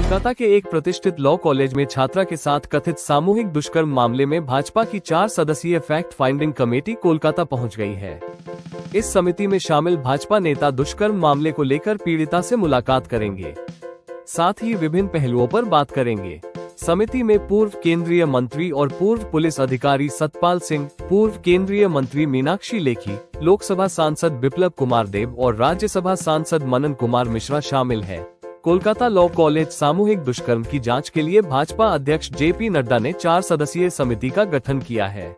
Speaker 1: कोलकाता के एक प्रतिष्ठित लॉ कॉलेज में छात्रा के साथ कथित सामूहिक दुष्कर्म मामले में भाजपा की 4 सदस्यीय फैक्ट फाइंडिंग कमेटी कोलकाता पहुंच गई है। इस समिति में शामिल भाजपा नेता दुष्कर्म मामले को लेकर पीड़िता से मुलाकात करेंगे, साथ ही विभिन्न पहलुओं पर बात करेंगे। समिति में पूर्व केंद्रीय मंत्री और पूर्व पुलिस अधिकारी सतपाल सिंह, पूर्व केंद्रीय मंत्री मीनाक्षी लेखी, लोकसभा सांसद बिप्लब कुमार देव और राज्यसभा सांसद मनन कुमार मिश्रा शामिल है। कोलकाता लॉ कॉलेज सामूहिक दुष्कर्म की जांच के लिए भाजपा अध्यक्ष JP नड्डा ने 4 सदस्यीय समिति का गठन किया है।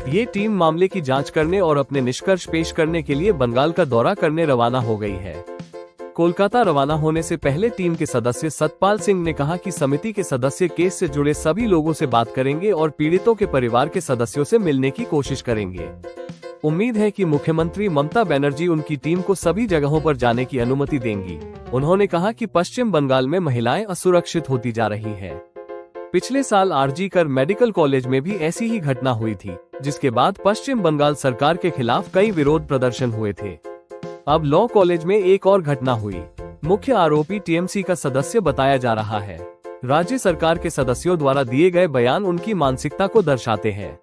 Speaker 1: ये टीम मामले की जांच करने और अपने निष्कर्ष पेश करने के लिए बंगाल का दौरा करने रवाना हो गई है। कोलकाता रवाना होने से पहले टीम के सदस्य सतपाल सिंह ने कहा कि समिति के सदस्य केस से जुड़े सभी लोगों से बात करेंगे और पीड़ितों के परिवार के सदस्यों से मिलने की कोशिश करेंगे। उम्मीद है कि मुख्यमंत्री ममता बनर्जी उनकी टीम को सभी जगहों पर जाने की अनुमति देंगी। उन्होंने कहा कि पश्चिम बंगाल में महिलाएं असुरक्षित होती जा रही हैं। पिछले साल RG कर मेडिकल कॉलेज में भी ऐसी ही घटना हुई थी, जिसके बाद पश्चिम बंगाल सरकार के खिलाफ कई विरोध प्रदर्शन हुए थे। अब लॉ कॉलेज में एक और घटना हुई। मुख्य आरोपी TMC का सदस्य बताया जा रहा है। राज्य सरकार के सदस्यों द्वारा दिए गए बयान उनकी मानसिकता को दर्शाते हैं।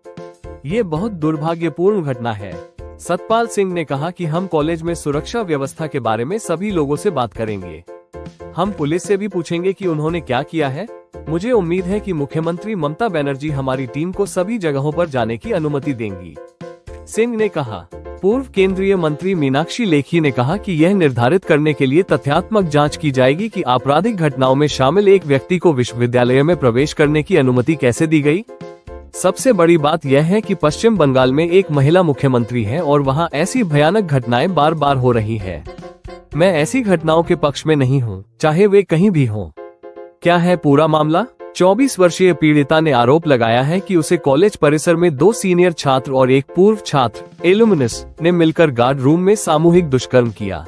Speaker 1: ये बहुत दुर्भाग्यपूर्ण घटना है। सतपाल सिंह ने कहा कि हम कॉलेज में सुरक्षा व्यवस्था के बारे में सभी लोगों से बात करेंगे। हम पुलिस से भी पूछेंगे कि उन्होंने क्या किया है। मुझे उम्मीद है कि मुख्यमंत्री ममता बनर्जी हमारी टीम को सभी जगहों पर जाने की अनुमति देंगी, सिंह ने कहा। पूर्व केंद्रीय मंत्री मीनाक्षी लेखी ने कहा कि यह निर्धारित करने के लिए तथ्यात्मक जांच की जाएगी कि आपराधिक घटनाओं में शामिल एक व्यक्ति को विश्वविद्यालय में प्रवेश करने की अनुमति कैसे दी गई। सबसे बड़ी बात यह है कि पश्चिम बंगाल में एक महिला मुख्यमंत्री है और वहां ऐसी भयानक घटनाएं बार बार हो रही हैं। मैं ऐसी घटनाओं के पक्ष में नहीं हूँ, चाहे वे कहीं भी हों। क्या है पूरा मामला? 24 वर्षीय पीड़िता ने आरोप लगाया है कि उसे कॉलेज परिसर में 2 सीनियर छात्र और एक पूर्व छात्र एलुमनस ने मिलकर गार्ड रूम में सामूहिक दुष्कर्म किया।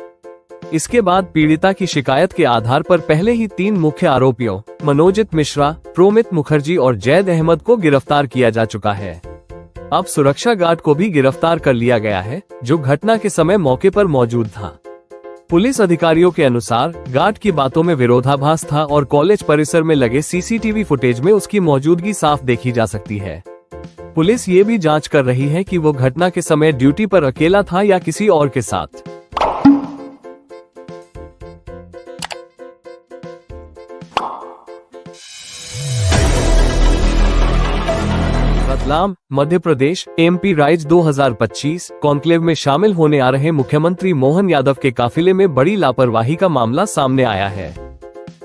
Speaker 1: इसके बाद पीड़िता की शिकायत के आधार पर पहले ही 3 मुख्य आरोपियों मनोजित मिश्रा, प्रोमित मुखर्जी और जैद अहमद को गिरफ्तार किया जा चुका है। अब सुरक्षा गार्ड को भी गिरफ्तार कर लिया गया है, जो घटना के समय मौके पर मौजूद था। पुलिस अधिकारियों के अनुसार गार्ड की बातों में विरोधाभास था और कॉलेज परिसर में लगे सीसीटीवी फुटेज में उसकी मौजूदगी साफ देखी जा सकती है। पुलिस ये भी जांच कर रही है कि वो घटना के समय ड्यूटी पर अकेला था या किसी और के साथ। Ratlam, Madhya Pradesh MP rise 2025 conclave में शामिल होने आ रहे मुख्यमंत्री मोहन यादव के काफिले में बड़ी लापरवाही का मामला सामने आया है।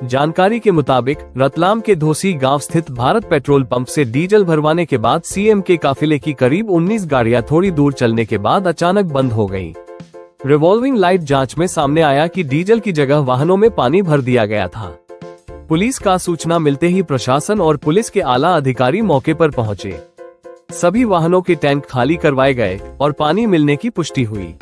Speaker 1: जानकारी के मुताबिक रतलाम के धोसी गांव स्थित भारत पेट्रोल पंप से डीजल भरवाने के बाद सीएम के काफिले की करीब 19 गाड़ियां थोड़ी दूर चलने के बाद अचानक बंद हो गयी। रिवॉल्विंग लाइट जांच में सामने आया कि डीजल की जगह वाहनों में पानी भर दिया गया था। पुलिस का सूचना मिलते ही प्रशासन और पुलिस के आला अधिकारी मौके पर पहुंचे। सभी वाहनों के टैंक खाली करवाए गए और पानी मिलने की पुष्टि हुई।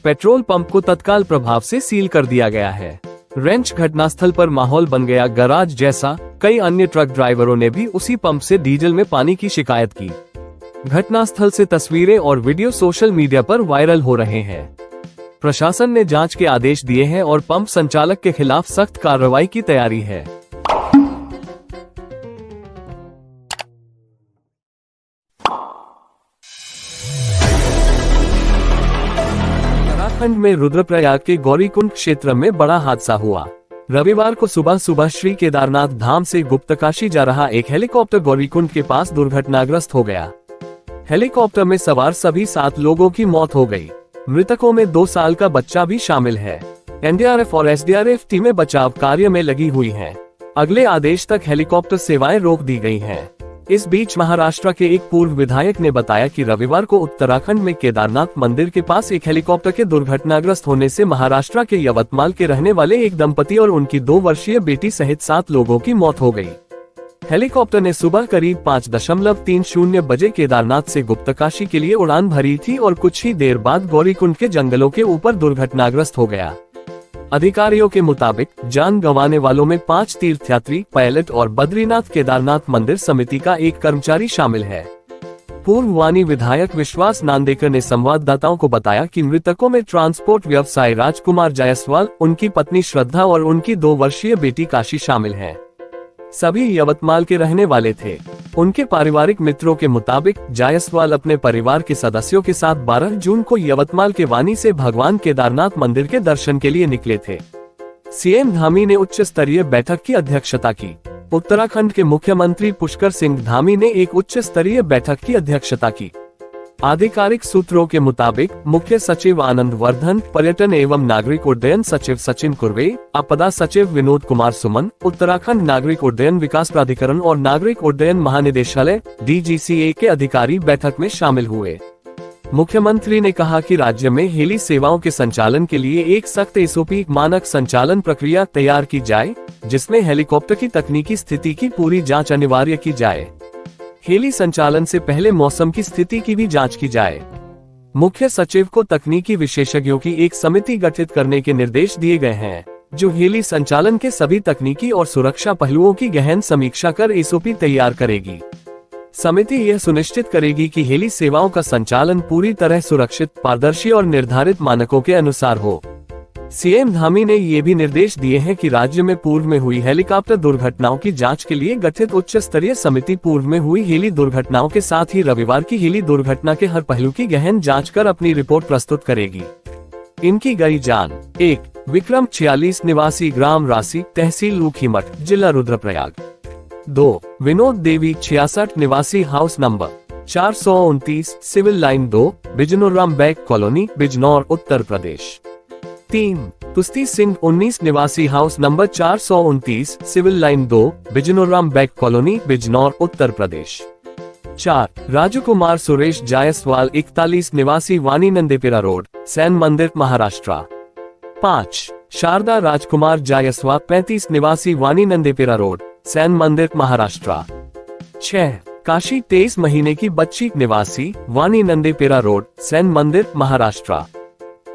Speaker 1: पेट्रोल पंप को तत्काल प्रभाव से सील कर दिया गया है। रेंच घटनास्थल पर माहौल बन गया गराज जैसा। कई अन्य ट्रक ड्राइवरों ने भी उसी पंप से डीजल में पानी की शिकायत की। घटनास्थल से तस्वीरें और वीडियो सोशल मीडिया पर वायरल हो रहे हैं। प्रशासन ने जांच के आदेश दिए हैं और पंप संचालक के खिलाफ सख्त कार्रवाई की तैयारी है। उत्तराखंड में रुद्रप्रयाग के गौरीकुंड क्षेत्र में बड़ा हादसा हुआ। रविवार को सुबह सुबह श्री केदारनाथ धाम से गुप्तकाशी जा रहा एक हेलीकॉप्टर गौरीकुंड के पास दुर्घटनाग्रस्त हो गया। हेलीकॉप्टर में सवार सभी 7 लोगों की मौत हो गई। मृतकों में 2 साल का बच्चा भी शामिल है। एनडीआरएफ और एसडीआरएफ टीमें बचाव कार्य में लगी हुई हैं। अगले आदेश तक हेलीकॉप्टर सेवाएं रोक दी गई हैं। इस बीच महाराष्ट्र के एक पूर्व विधायक ने बताया कि रविवार को उत्तराखंड में केदारनाथ मंदिर के पास एक हेलीकॉप्टर के दुर्घटनाग्रस्त होने से महाराष्ट्र के यवतमाल के रहने वाले एक दंपति और उनकी 2 वर्षीय बेटी सहित 7 लोगों की मौत हो गई। हेलीकॉप्टर ने सुबह करीब 5:30 बजे केदारनाथ से गुप्तकाशी के लिए उड़ान भरी थी और कुछ ही देर बाद गौरीकुंड के जंगलों के ऊपर दुर्घटनाग्रस्त हो गया। अधिकारियों के मुताबिक जान गंवाने वालों में 5 तीर्थयात्री, पायलट और बद्रीनाथ केदारनाथ मंदिर समिति का एक कर्मचारी शामिल है। पूर्व वानी विधायक विश्वास नांदेकर ने संवाददाताओं को बताया कि मृतकों में ट्रांसपोर्ट व्यवसायी राजकुमार जायसवाल, उनकी पत्नी श्रद्धा और उनकी 2 वर्षीय बेटी काशी शामिल हैं। सभी यवतमाल के रहने वाले थे। उनके पारिवारिक मित्रों के मुताबिक जायसवाल अपने परिवार के सदस्यों के साथ 12 जून को यवतमाल के वानी से भगवान केदारनाथ मंदिर के दर्शन के लिए निकले थे। सीएम धामी ने उच्च स्तरीय बैठक की अध्यक्षता की। उत्तराखंड के मुख्यमंत्री पुष्कर सिंह धामी ने एक उच्च स्तरीय बैठक की अध्यक्षता की। आधिकारिक सूत्रों के मुताबिक मुख्य सचिव आनंद वर्धन, पर्यटन एवं नागरिक उड्डयन सचिव सचिन कुर्वे, आपदा सचिव विनोद कुमार सुमन, उत्तराखंड नागरिक उड्डयन विकास प्राधिकरण और नागरिक उड्डयन महानिदेशालय DGCA के अधिकारी बैठक में शामिल हुए। मुख्यमंत्री ने कहा कि राज्य में हेली सेवाओं के संचालन के लिए एक सख्त SOP मानक संचालन प्रक्रिया तैयार की जाए, जिसमें हेलीकॉप्टर की तकनीकी स्थिति की पूरी जाँच अनिवार्य की जाए। हेली संचालन से पहले मौसम की स्थिति की भी जांच की जाए। मुख्य सचिव को तकनीकी विशेषज्ञों की एक समिति गठित करने के निर्देश दिए गए हैं, जो हेली संचालन के सभी तकनीकी और सुरक्षा पहलुओं की गहन समीक्षा कर SOP तैयार करेगी। समिति यह सुनिश्चित करेगी कि हेली सेवाओं का संचालन पूरी तरह सुरक्षित, पारदर्शी और निर्धारित मानकों के अनुसार हो। सीएम धामी ने ये भी निर्देश दिए हैं कि राज्य में पूर्व में हुई हेलीकॉप्टर दुर्घटनाओं की जांच के लिए गठित उच्च स्तरीय समिति पूर्व में हुई हेली दुर्घटनाओं के साथ ही रविवार की हेली दुर्घटना के हर पहलू की गहन जांच कर अपनी रिपोर्ट प्रस्तुत करेगी। इनकी गई जान। 1. विक्रम 46 निवासी ग्राम राशि, तहसील ऊखीमठ, जिला रुद्रप्रयाग। 2. विनोद देवी 66 निवासी हाउस नंबर 429 सिविल लाइन 2, बिजनौराम बैग कॉलोनी, बिजनौर, उत्तर प्रदेश। 3. तुस्ती सिंह 19 निवासी हाउस नंबर 429 सिविल लाइन 2, बिजनौराम बैग कॉलोनी, बिजनौर, उत्तर प्रदेश। 4. राजू कुमार सुरेश जायसवाल 41 निवासी वानी नंदेपेरा रोड, सैन मंदिर, महाराष्ट्र। 5. शारदा राजकुमार जायसवाल 35 निवासी वानी नंदेपेरा रोड, सैन मंदिर, महाराष्ट्र। 6. काशी 23 महीने की बच्ची निवासी वानी नंदेपेरा रोड, सैन मंदिर, महाराष्ट्र।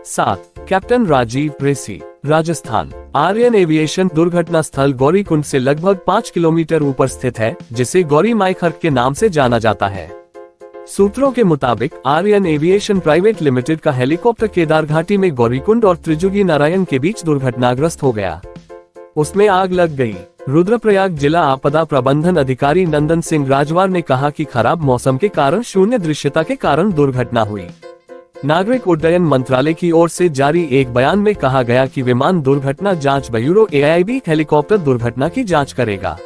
Speaker 1: 7. कैप्टन राजीव रेसी, राजस्थान। आर्यन एविएशन दुर्घटना स्थल गौरीकुंड से लगभग 5 किलोमीटर ऊपर स्थित है, जिसे गौरी माई खर्क के नाम से जाना जाता है। सूत्रों के मुताबिक आर्यन एविएशन प्राइवेट लिमिटेड का हेलीकॉप्टर केदार घाटी में गौरीकुंड और त्रिजुगी नारायण के बीच दुर्घटनाग्रस्त हो गया। उसमें आग लग गई। रुद्रप्रयाग जिला आपदा प्रबंधन अधिकारी नंदन सिंह राजवार ने कहा कि खराब मौसम के कारण शून्य दृश्यता के कारण दुर्घटना हुई। नागरिक उड्डयन मंत्रालय की ओर से जारी एक बयान में कहा गया कि विमान दुर्घटना जांच ब्यूरो AIB हेलीकॉप्टर दुर्घटना की जांच करेगा।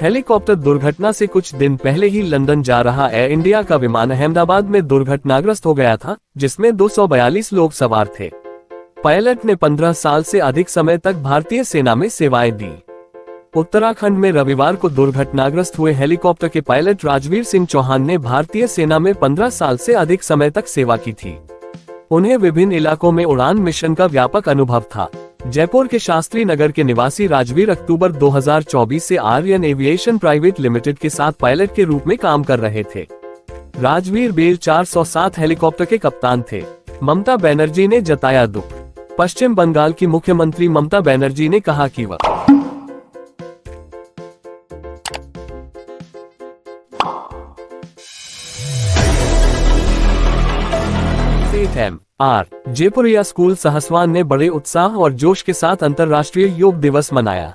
Speaker 1: हेलीकॉप्टर दुर्घटना से कुछ दिन पहले ही लंदन जा रहा एयर इंडिया का विमान अहमदाबाद में दुर्घटनाग्रस्त हो गया था, जिसमें 242 लोग सवार थे। पायलट ने 15 साल से अधिक समय तक भारतीय सेना में सेवाएं दी। उत्तराखंड में रविवार को दुर्घटनाग्रस्त हुए हेलीकॉप्टर के पायलट राजवीर सिंह चौहान ने भारतीय सेना में 15 साल से अधिक समय तक सेवा की थी। उन्हें विभिन्न इलाकों में उड़ान मिशन का व्यापक अनुभव था। जयपुर के शास्त्री नगर के निवासी राजवीर अक्टूबर 2024 से आर्यन एविएशन प्राइवेट लिमिटेड के साथ पायलट के रूप में काम कर रहे थे। राजवीर बेल 407 हेलीकॉप्टर के कप्तान थे। ममता बनर्जी ने जताया दुख। पश्चिम बंगाल की मुख्यमंत्री ममता बनर्जी ने कहा कि वह जयपुरिया स्कूल सहसवान ने बड़े उत्साह और जोश के साथ अंतर्राष्ट्रीय योग दिवस मनाया।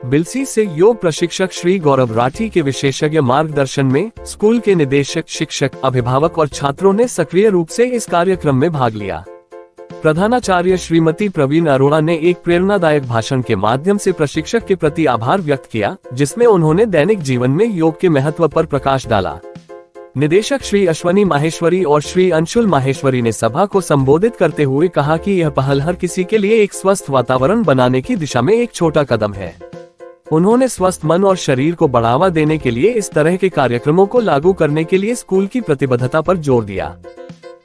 Speaker 1: बिलसी से योग प्रशिक्षक श्री गौरव राठी के विशेषज्ञ मार्गदर्शन में स्कूल के निदेशक, शिक्षक, अभिभावक और छात्रों ने सक्रिय रूप से इस कार्यक्रम में भाग लिया। प्रधानाचार्य श्रीमती प्रवीण अरोड़ा ने एक प्रेरणादायक भाषण के माध्यम से प्रशिक्षक के प्रति आभार व्यक्त किया, जिसमें उन्होंने दैनिक जीवन में योग के महत्व पर प्रकाश डाला। निदेशक श्री अश्वनी माहेश्वरी और श्री अंशुल माहेश्वरी ने सभा को संबोधित करते हुए कहा कि यह पहल हर किसी के लिए एक स्वस्थ वातावरण बनाने की दिशा में एक छोटा कदम है। उन्होंने स्वस्थ मन और शरीर को बढ़ावा देने के लिए इस तरह के कार्यक्रमों को लागू करने के लिए स्कूल की प्रतिबद्धता पर जोर दिया।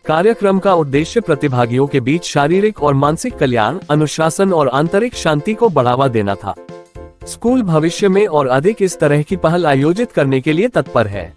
Speaker 1: कार्यक्रम का उद्देश्य प्रतिभागियों के बीच शारीरिक और मानसिक कल्याण, अनुशासन और आंतरिक शांति को बढ़ावा देना था। स्कूल भविष्य में और अधिक इस तरह की पहल आयोजित करने के लिए तत्पर है।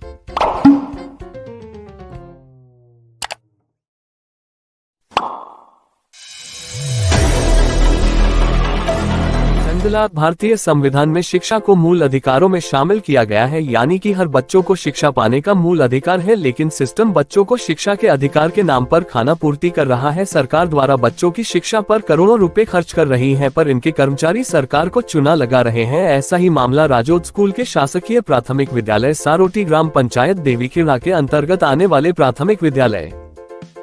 Speaker 1: भारतीय संविधान में शिक्षा को मूल अधिकारों में शामिल किया गया है, यानी कि हर बच्चों को शिक्षा पाने का मूल अधिकार है, लेकिन सिस्टम बच्चों को शिक्षा के अधिकार के नाम पर खाना पूर्ति कर रहा है। सरकार द्वारा बच्चों की शिक्षा पर करोड़ों रुपए खर्च कर रही है, पर इनके कर्मचारी सरकार को चुना लगा रहे हैं। ऐसा ही मामला राजौद स्कूल के शासकीय प्राथमिक विद्यालय सारोटी ग्राम पंचायत देवीखेड़ा के अंतर्गत आने वाले प्राथमिक विद्यालय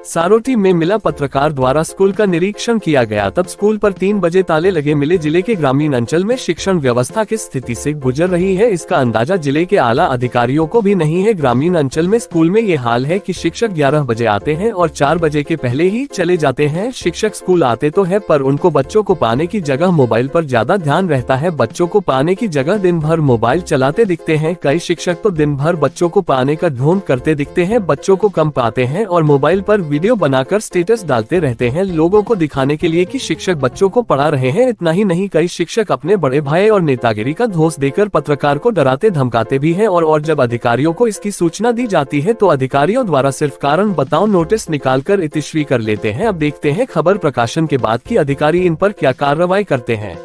Speaker 1: सारोटी में मिला। पत्रकार द्वारा स्कूल का निरीक्षण किया गया, तब स्कूल पर 3 बजे ताले लगे मिले। जिले के ग्रामीण अंचल में शिक्षण व्यवस्था किस स्थिति से गुजर रही है, इसका अंदाजा जिले के आला अधिकारियों को भी नहीं है। ग्रामीण अंचल में स्कूल में ये हाल है कि शिक्षक 11 बजे आते हैं और 4 बजे के पहले ही चले जाते हैं। शिक्षक स्कूल आते तो है, पर उनको बच्चों को पाने की जगह मोबाइल पर ज्यादा ध्यान रहता है। बच्चों को पाने की जगह दिन भर मोबाइल चलाते दिखते हैं। कई शिक्षक तो दिन भर बच्चों को पाने का ढोंग करते दिखते हैं। बच्चों को कम पाते हैं और मोबाइल पर वीडियो बनाकर स्टेटस डालते रहते हैं, लोगों को दिखाने के लिए कि शिक्षक बच्चों को पढ़ा रहे हैं। इतना ही नहीं, कई शिक्षक अपने बड़े भाई और नेतागिरी का धोस देकर पत्रकार को डराते धमकाते भी हैं। और जब अधिकारियों को इसकी सूचना दी जाती है तो अधिकारियों द्वारा सिर्फ कारण बताओ नोटिस निकालकर इतिश्री कर लेते हैं। अब देखते हैं खबर प्रकाशन के बाद कि अधिकारी इन पर क्या कार्रवाई करते हैं।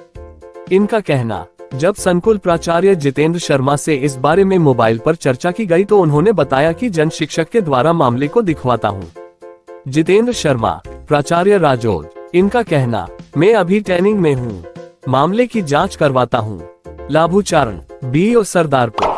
Speaker 1: इनका कहना, जब संकुल प्राचार्य जितेंद्र शर्मा से इस बारे में मोबाइल पर चर्चा की गई तो उन्होंने बताया कि जन शिक्षक के द्वारा मामले को दिखवाता हूँ। जितेंद्र शर्मा, प्राचार्य राजौद। इनका कहना, मैं अभी ट्रेनिंग में हूँ, मामले की जांच करवाता हूँ। लाभूचारण, BO सरदारपुर।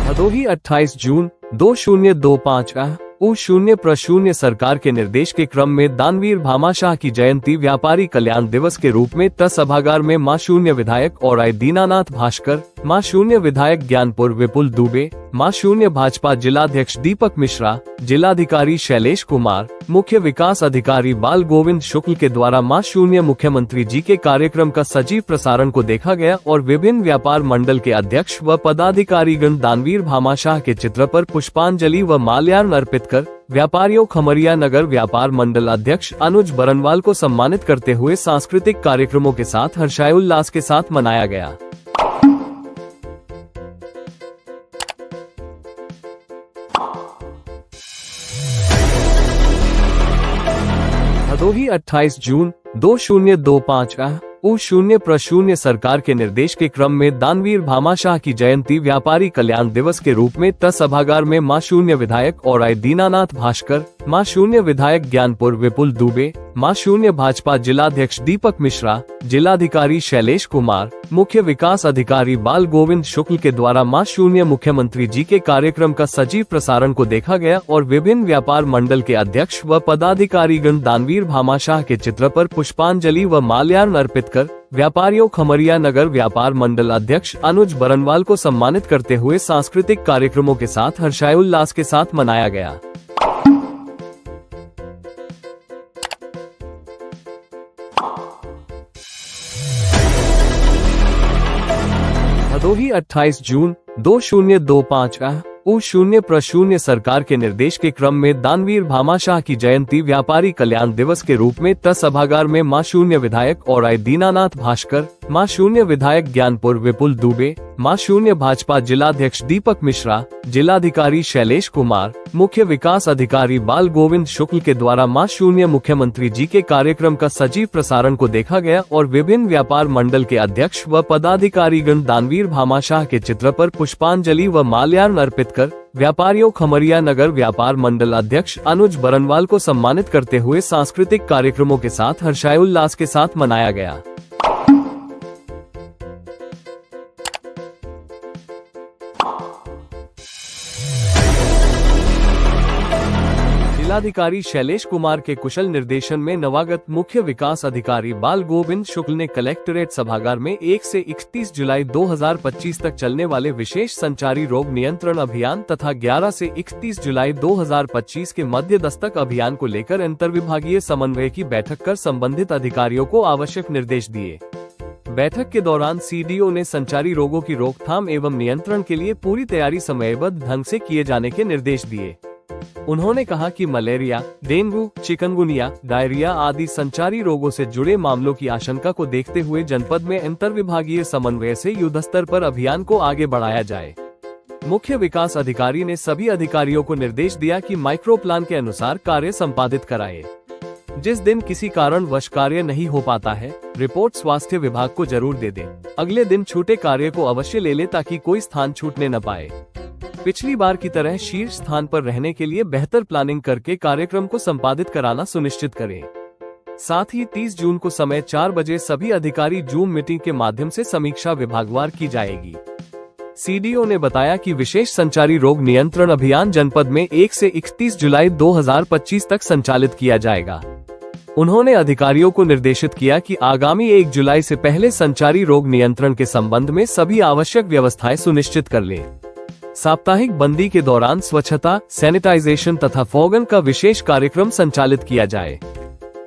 Speaker 1: भदोही 28 जून 2025 U0 सरकार के निर्देश के क्रम में दानवीर भामाशाह की जयंती व्यापारी कल्याण दिवस के रूप में सभागार में मां शून्य विधायक और आय दीनानाथ भास्कर मां शून्य विधायक ज्ञानपुर विपुल दुबे, मां शून्य भाजपा जिलाध्यक्ष दीपक मिश्रा, जिलाधिकारी शैलेश कुमार, मुख्य विकास अधिकारी बाल गोविंद शुक्ल के द्वारा मां शून्य मुख्यमंत्री जी के कार्यक्रम का सजीव प्रसारण को देखा गया और विभिन्न व्यापार मंडल के अध्यक्ष व पदाधिकारीगण दानवीर भामाशाह के चित्र पर पुष्पांजलि व माल्यार्पण अर्पित कर व्यापारियों खमरिया नगर व्यापार मंडल अध्यक्ष अनुज बरनवाल को सम्मानित करते हुए सांस्कृतिक कार्यक्रमों के साथ हर्षोल्लास के साथ मनाया गया। भदोही 28 जून 2025 U0 सरकार के निर्देश के क्रम में दानवीर भामाशाह की जयंती व्यापारी कल्याण दिवस के रूप में सभागार में मां शून्य विधायक और दीनानाथ भास्कर, मां शून्य विधायक ज्ञानपुर विपुल दुबे, मां शून्य भाजपा जिलाध्यक्ष दीपक मिश्रा, जिलाधिकारी शैलेश कुमार, मुख्य विकास अधिकारी बाल गोविंद शुक्ल के द्वारा मां शून्य मुख्यमंत्री जी के कार्यक्रम का सजीव प्रसारण को देखा गया और विभिन्न व्यापार मंडल के अध्यक्ष व पदाधिकारीगण दानवीर भामाशाह के चित्र पर पुष्पांजलि व माल्यार्पण अर्पित कर व्यापारियों खमरिया नगर व्यापार मंडल अध्यक्ष अनुज बरनवाल को सम्मानित करते हुए सांस्कृतिक कार्यक्रमों के साथ हर्षोल्लास के साथ मनाया गया। भदोही 28 जून 2025 U0 सरकार के निर्देश के क्रम में दानवीर भामाशाह की जयंती व्यापारी कल्याण दिवस के रूप में सभागार में मां शून्य विधायक और दीनानाथ भास्कर, मां शून्य विधायक ज्ञानपुर विपुल दुबे, मां शून्य भाजपा जिलाध्यक्ष दीपक मिश्रा, जिलाधिकारी शैलेश कुमार, मुख्य विकास अधिकारी बाल गोविंद शुक्ल के द्वारा मां शून्य मुख्यमंत्री जी के कार्यक्रम का सजीव प्रसारण को देखा गया और विभिन्न व्यापार मंडल के अध्यक्ष व पदाधिकारीगण दानवीर भामाशाह के चित्र पर पुष्पांजलि व माल्यार्पण अर्पित कर व्यापारियों खमरिया नगर व्यापार मंडल अध्यक्ष अनुज बरनवाल को सम्मानित करते हुए सांस्कृतिक कार्यक्रमों के साथ हर्षोल्लास के साथ मनाया गया। जिलाधिकारी शैलेश कुमार के कुशल निर्देशन में नवागत मुख्य विकास अधिकारी बाल गोविंद शुक्ल ने कलेक्ट्रेट सभागार में 1 से 31 जुलाई 2025 तक चलने वाले विशेष संचारी रोग नियंत्रण अभियान तथा 11 से 31 जुलाई 2025 के मध्य दस्तक अभियान को लेकर अंतर्विभागीय समन्वय की बैठक कर संबंधित अधिकारियों को आवश्यक निर्देश दिए। बैठक के दौरान सीडीओ ने संचारी रोगों की रोकथाम एवं नियंत्रण के लिए पूरी तैयारी समयबद्ध ढंग से किए जाने के निर्देश दिए। उन्होंने कहा कि मलेरिया, डेंगू, चिकनगुनिया, डायरिया आदि संचारी रोगों से जुड़े मामलों की आशंका को देखते हुए जनपद में अंतर्विभागीय समन्वय से युद्धस्तर पर अभियान को आगे बढ़ाया जाए। मुख्य विकास अधिकारी ने सभी अधिकारियों को निर्देश दिया कि माइक्रो प्लान के अनुसार कार्य संपादित कराए। जिस दिन किसी कारणवश कार्य नहीं हो पाता है, रिपोर्ट स्वास्थ्य विभाग को जरूर दे दें। अगले दिन छूटे कार्य को अवश्य ले ले ताकि कोई स्थान छूटने न पाए। पिछली बार की तरह शीर्ष स्थान पर रहने के लिए बेहतर प्लानिंग करके कार्यक्रम को संपादित कराना सुनिश्चित करें। साथ ही 30 जून को समय 4 बजे सभी अधिकारी जूम मीटिंग के माध्यम से समीक्षा विभागवार की जाएगी। सीडीओ ने बताया कि विशेष संचारी रोग नियंत्रण अभियान जनपद में 1 से 31 जुलाई 2025 तक संचालित किया जाएगा। उन्होंने अधिकारियों को निर्देशित किया कि आगामी 1 जुलाई से पहले संचारी रोग नियंत्रण के संबंध में सभी आवश्यक व्यवस्थाएं सुनिश्चित कर लें। साप्ताहिक बंदी के दौरान स्वच्छता, सैनिटाइजेशन तथा फॉगन का विशेष कार्यक्रम संचालित किया जाए।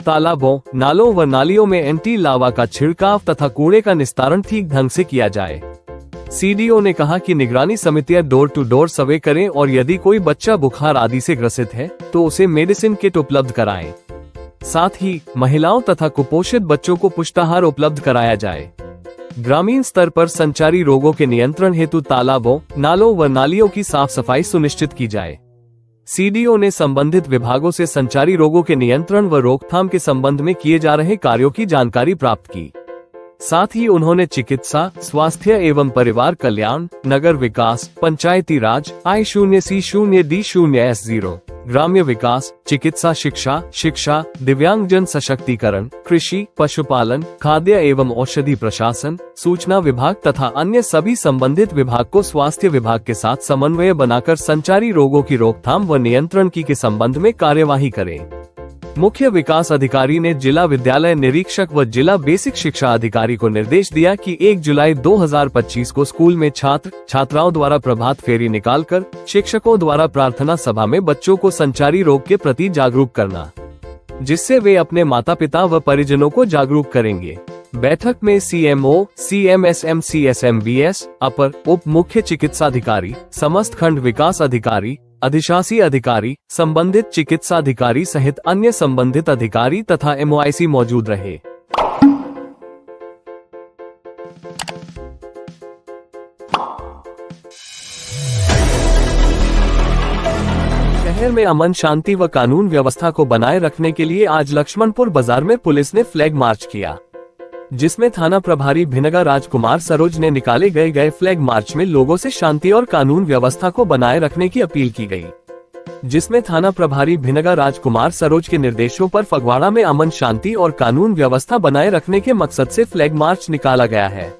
Speaker 1: तालाबों, नालों व नालियों में एंटी लावा का छिड़काव तथा कूड़े का निस्तारण ठीक ढंग से किया जाए। सीडीओ ने कहा कि निगरानी समितियां डोर टू डोर सर्वे करें और यदि कोई बच्चा बुखार आदि से ग्रसित है तो उसे मेडिसिन किट उपलब्ध कराएं। साथ ही महिलाओं तथा कुपोषित बच्चों को पुष्टाहार उपलब्ध कराया जाए। ग्रामीण स्तर पर संचारी रोगों के नियंत्रण हेतु तालाबों, नालों व नालियों की साफ सफाई सुनिश्चित की जाए। सीडीओ ने संबंधित विभागों से संचारी रोगों के नियंत्रण व रोकथाम के संबंध में किए जा रहे कार्यों की जानकारी प्राप्त की। साथ ही उन्होंने चिकित्सा, स्वास्थ्य एवं परिवार कल्याण, नगर विकास, पंचायती राज, I0C0D0S0, ग्राम्य विकास, चिकित्सा शिक्षा, दिव्यांगजन सशक्तिकरण, कृषि, पशुपालन, खाद्य एवं औषधि प्रशासन, सूचना विभाग तथा अन्य सभी संबंधित विभाग को स्वास्थ्य विभाग के साथ समन्वय बनाकर संचारी रोगों की रोकथाम व नियंत्रण के संबंध में कार्यवाही करें। मुख्य विकास अधिकारी ने जिला विद्यालय निरीक्षक व जिला बेसिक शिक्षा अधिकारी को निर्देश दिया कि 1 जुलाई 2025 को स्कूल में छात्र छात्राओं द्वारा प्रभात फेरी निकालकर शिक्षकों द्वारा प्रार्थना सभा में बच्चों को संचारी रोग के प्रति जागरूक करना, जिससे वे अपने माता पिता व परिजनों को जागरूक करेंगे। बैठक में CMO, CMSM, CSMBS, अपर उप मुख्य चिकित्साधिकारी, समस्त खंड विकास अधिकारी, अधिशासी अधिकारी, संबंधित चिकित्साधिकारी सहित अन्य संबंधित अधिकारी तथा MOIC मौजूद रहे। शहर में अमन शांति व कानून व्यवस्था को बनाए रखने के लिए आज लक्ष्मणपुर बाजार में पुलिस ने फ्लैग मार्च किया, जिसमें थाना प्रभारी भिनगा राजकुमार सरोज ने निकाले गए फ्लैग मार्च में लोगों से शांति और कानून व्यवस्था को बनाए रखने की अपील की गई, जिसमें थाना प्रभारी भिनगा राजकुमार सरोज के निर्देशों पर फगवाड़ा में अमन शांति और कानून व्यवस्था बनाए रखने के मकसद से फ्लैग मार्च निकाला गया है।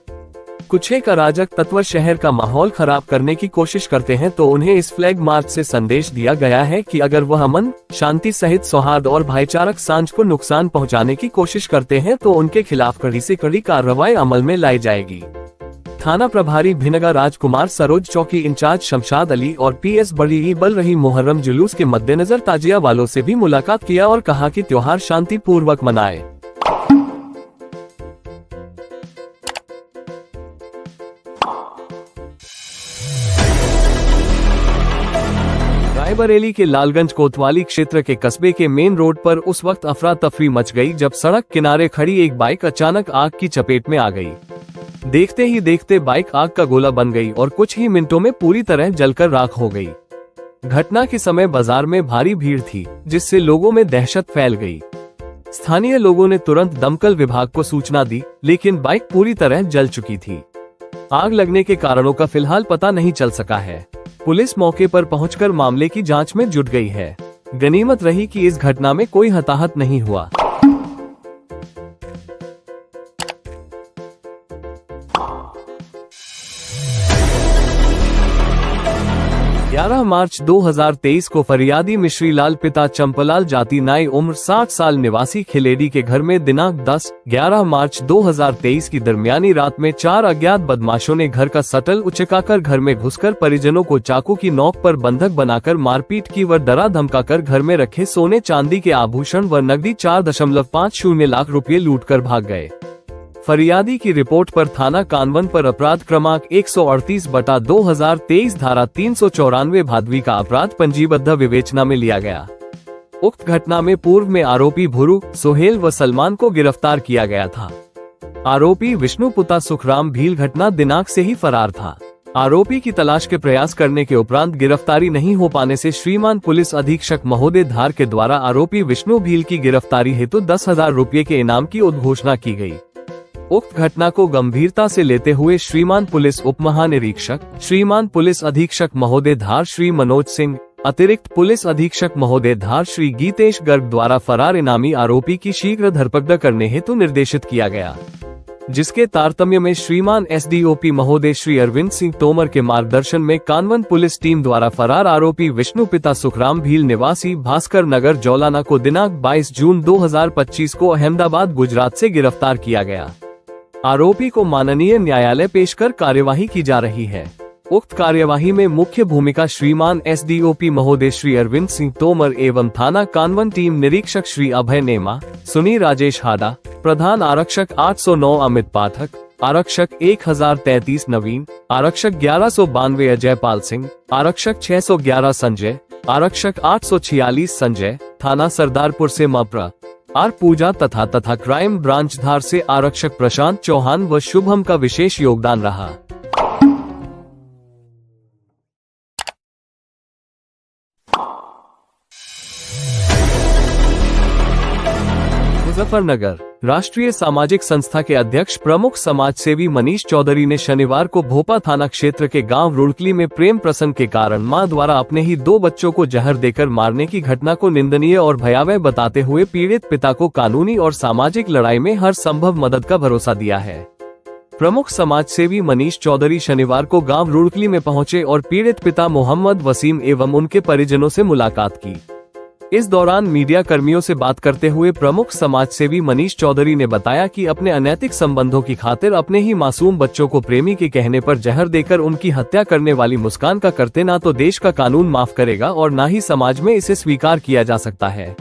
Speaker 1: कुछ एक अराजक तत्व शहर का माहौल खराब करने की कोशिश करते हैं तो उन्हें इस फ्लैग मार्च से संदेश दिया गया है कि अगर वह अमन शांति सहित सौहार्द और भाईचारक सांझ को नुकसान पहुंचाने की कोशिश करते हैं तो उनके खिलाफ कड़ी से कड़ी कार्रवाई अमल में लाई जाएगी। थाना प्रभारी भिनगा राजकुमार सरोज, चौकी इंचार्ज शमशाद अली और PS बड़ी बल रही मुहर्रम जुलूस के मद्देनजर ताजिया वालों से भी मुलाकात किया और कहा कि त्योहार शांति पूर्वक मनाए। रायबरेली के लालगंज कोतवाली क्षेत्र के कस्बे के मेन रोड पर उस वक्त अफरा तफरी मच गई जब सड़क किनारे खड़ी एक बाइक अचानक आग की चपेट में आ गई। देखते ही देखते बाइक आग का गोला बन गई और कुछ ही मिनटों में पूरी तरह जलकर राख हो गई। घटना के समय बाजार में भारी भीड़ थी, जिससे लोगों में दहशत फैल गई। स्थानीय लोगों ने तुरंत दमकल विभाग को सूचना दी, लेकिन बाइक पूरी तरह जल चुकी थी। आग लगने के कारणों का फिलहाल पता नहीं चल सका है। पुलिस मौके पर पहुंचकर मामले की जांच में जुट गई है। गनीमत रही कि इस घटना में कोई हताहत नहीं हुआ। 11 मार्च 2023 को फरियादी मिश्रीलाल पिता चंपलाल जाति नाई उम्र 60 साल निवासी खिलेडी के घर में दिनांक 10-11 मार्च 2023 की दरमियानी रात में 4 अज्ञात बदमाशों ने घर का शटर उचकाकर घर में घुसकर परिजनों को चाकू की नोक पर बंधक बनाकर मारपीट की व डरा धमकाकर घर में रखे सोने चांदी के आभूषण व नकदी 4.50 लाख रुपए लूटकर भाग गए। फरियादी की रिपोर्ट पर थाना कानवन पर अपराध क्रमांक 138/2023 धारा 394 भादवी का अपराध पंजीबद्ध विवेचना में लिया गया। उक्त घटना में पूर्व में आरोपी भुरू, सोहेल व सलमान को गिरफ्तार किया गया था। आरोपी विष्णु पुता सुखराम भील घटना दिनांक से ही फरार था। आरोपी की तलाश के प्रयास करने के उपरांत गिरफ्तारी नहीं हो पाने से श्रीमान पुलिस अधीक्षक महोदय धार के द्वारा आरोपी विष्णु भील की गिरफ्तारी हेतु 10,000 रुपये के इनाम की उद्घोषणा की गई। उक्त घटना को गंभीरता से लेते हुए श्रीमान पुलिस उप महानिरीक्षक, श्रीमान पुलिस अधीक्षक महोदय धार श्री मनोज सिंह, अतिरिक्त पुलिस अधीक्षक महोदय धार श्री गीतेश गर्ग द्वारा फरार इनामी आरोपी की शीघ्र धरपकड़ करने हेतु निर्देशित किया गया, जिसके तारतम्य में श्रीमान SDOP महोदय श्री अरविंद सिंह तोमर के मार्गदर्शन में कानवन पुलिस टीम द्वारा फरार आरोपी विष्णु पिता सुखराम भील निवासी भास्कर नगर जौलाना को दिनांक 22 जून 2025 को अहमदाबाद गुजरात से गिरफ्तार किया गया। आरोपी को माननीय न्यायालय पेश कर कार्यवाही की जा रही है। उक्त कार्यवाही में मुख्य भूमिका श्रीमान SDOP महोदय श्री अरविंद सिंह तोमर एवं थाना कानवन टीम निरीक्षक श्री अभय नेमा, सुनी राजेश हाडा, प्रधान आरक्षक 809 अमित पाठक, आरक्षक 1033 नवीन, आरक्षक 1192 अजय पाल सिंह, आरक्षक 611 संजय, आरक्षक 846 संजय, थाना सरदारपुर से मप्र आर पूजा तथा क्राइम ब्रांच धार से आरक्षक प्रशांत चौहान व शुभम का विशेष योगदान रहा। मुजफ्फरनगर राष्ट्रीय सामाजिक संस्था के अध्यक्ष प्रमुख समाजसेवी मनीष चौधरी ने शनिवार को भोपा थाना क्षेत्र के गांव रुड़कली में प्रेम प्रसंग के कारण मां द्वारा अपने ही 2 बच्चों को जहर देकर मारने की घटना को निंदनीय और भयावह बताते हुए पीड़ित पिता को कानूनी और सामाजिक लड़ाई में हर संभव मदद का भरोसा दिया है। प्रमुख समाजसेवी मनीष चौधरी शनिवार को गाँव रुड़कली में पहुँचे और पीड़ित पिता मोहम्मद वसीम एवं उनके परिजनों से मुलाकात की। इस दौरान मीडिया कर्मियों से बात करते हुए प्रमुख समाजसेवी मनीष चौधरी ने बताया कि अपने अनैतिक संबंधों की खातिर अपने ही मासूम बच्चों को प्रेमी के कहने पर जहर देकर उनकी हत्या करने वाली मुस्कान का करते ना तो देश का कानून माफ करेगा और ना ही समाज में इसे स्वीकार किया जा सकता है।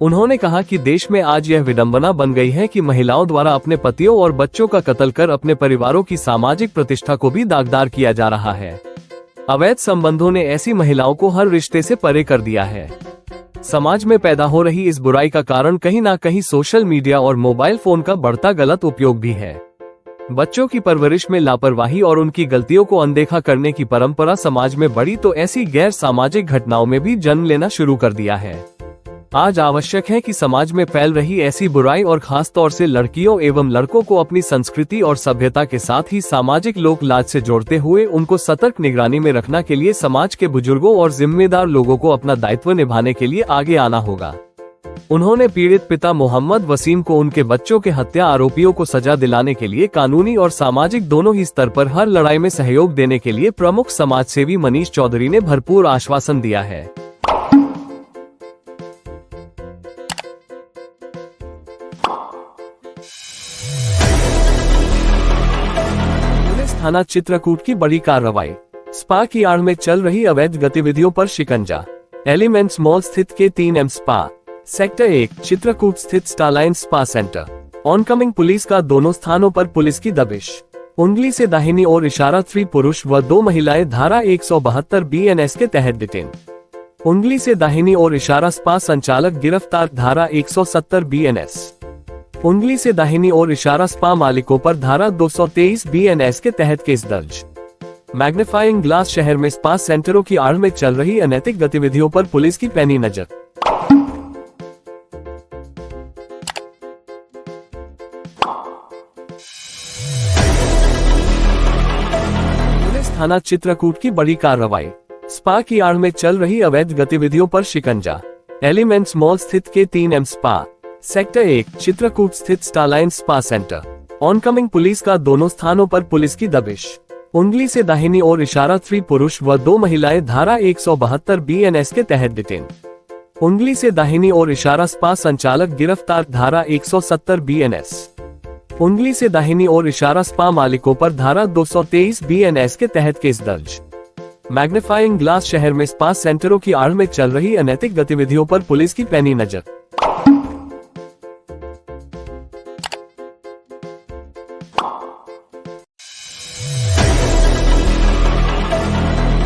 Speaker 1: उन्होंने कहा कि देश में आज यह विडंबना बन गई है कि महिलाओं द्वारा अपने पतियों और बच्चों का कत्ल कर अपने परिवारों की सामाजिक प्रतिष्ठा को भी दागदार किया जा रहा है। अवैध संबंधों ने ऐसी महिलाओं को हर रिश्ते से परे कर दिया है। समाज में पैदा हो रही इस बुराई का कारण कहीं ना कहीं सोशल मीडिया और मोबाइल फोन का बढ़ता गलत उपयोग भी है। बच्चों की परवरिश में लापरवाही और उनकी गलतियों को अनदेखा करने की परंपरा समाज में बढ़ी तो ऐसी गैर सामाजिक घटनाओं में भी जन्म लेना शुरू कर दिया है। आज आवश्यक है कि समाज में फैल रही ऐसी बुराई और खास तौर से लड़कियों एवं लड़कों को अपनी संस्कृति और सभ्यता के साथ ही सामाजिक लोक लाज से जोड़ते हुए उनको सतर्क निगरानी में रखने के लिए समाज के बुजुर्गों और जिम्मेदार लोगों को अपना दायित्व निभाने के लिए आगे आना होगा। उन्होंने पीड़ित पिता मोहम्मद वसीम को उनके बच्चों के हत्या आरोपियों को सजा दिलाने के लिए कानूनी और सामाजिक दोनों ही स्तर पर हर लड़ाई में सहयोग देने के लिए प्रमुख समाजसेवी मनीष चौधरी ने भरपूर आश्वासन दिया है। थाना चित्रकूट की बड़ी कार्रवाई। स्पा की आड़ में चल रही अवैध गतिविधियों पर शिकंजा। एलिमेंट्स मॉल स्थित K3M स्पा, सेक्टर 1 चित्रकूट स्थित Starline spa centre. Oncoming police का दोनों स्थानों पर पुलिस की दबिश। उंगली से दाहिनी ओर इशारा 3 पुरुष व 2 महिलाएं धारा 172 BNS के तहत डिटेन। उंगली से दाहिनी ओर इशारा स्पा संचालक गिरफ्तार धारा 170 BNS। उंगली से दाहिनी ओर इशारा स्पा मालिकों पर धारा 223 BNS के तहत केस दर्ज। मैग्नीफाइंग ग्लास शहर में स्पा सेंटरों की आड़ में चल रही अनैतिक गतिविधियों पर पुलिस की पैनी नजर। पुलिस थाना चित्रकूट की बड़ी कार्रवाई। स्पा की आड़ में चल रही अवैध गतिविधियों पर शिकंजा। एलिमेंट्स मॉल स्थित K3M स्पा, सेक्टर 1 चित्रकूट स्थित Starline spa centre. Oncoming police का दोनों स्थानों पर पुलिस की दबिश। उंगली से दाहिनी ओर इशारा 3 पुरुष व 2 महिलाएं धारा 172 BNS के तहत डिटेन। उंगली से दाहिनी ओर इशारा स्पा संचालक गिरफ्तार धारा 170 BNS। उंगली से दाहिनी ओर इशारा स्पा मालिकों पर धारा 223 BNS के तहत केस दर्ज। मैग्नीफाइंग ग्लास शहर में स्पा सेंटरों की आड़ में चल रही अनैतिक गतिविधियों पर पुलिस की पैनी नजर।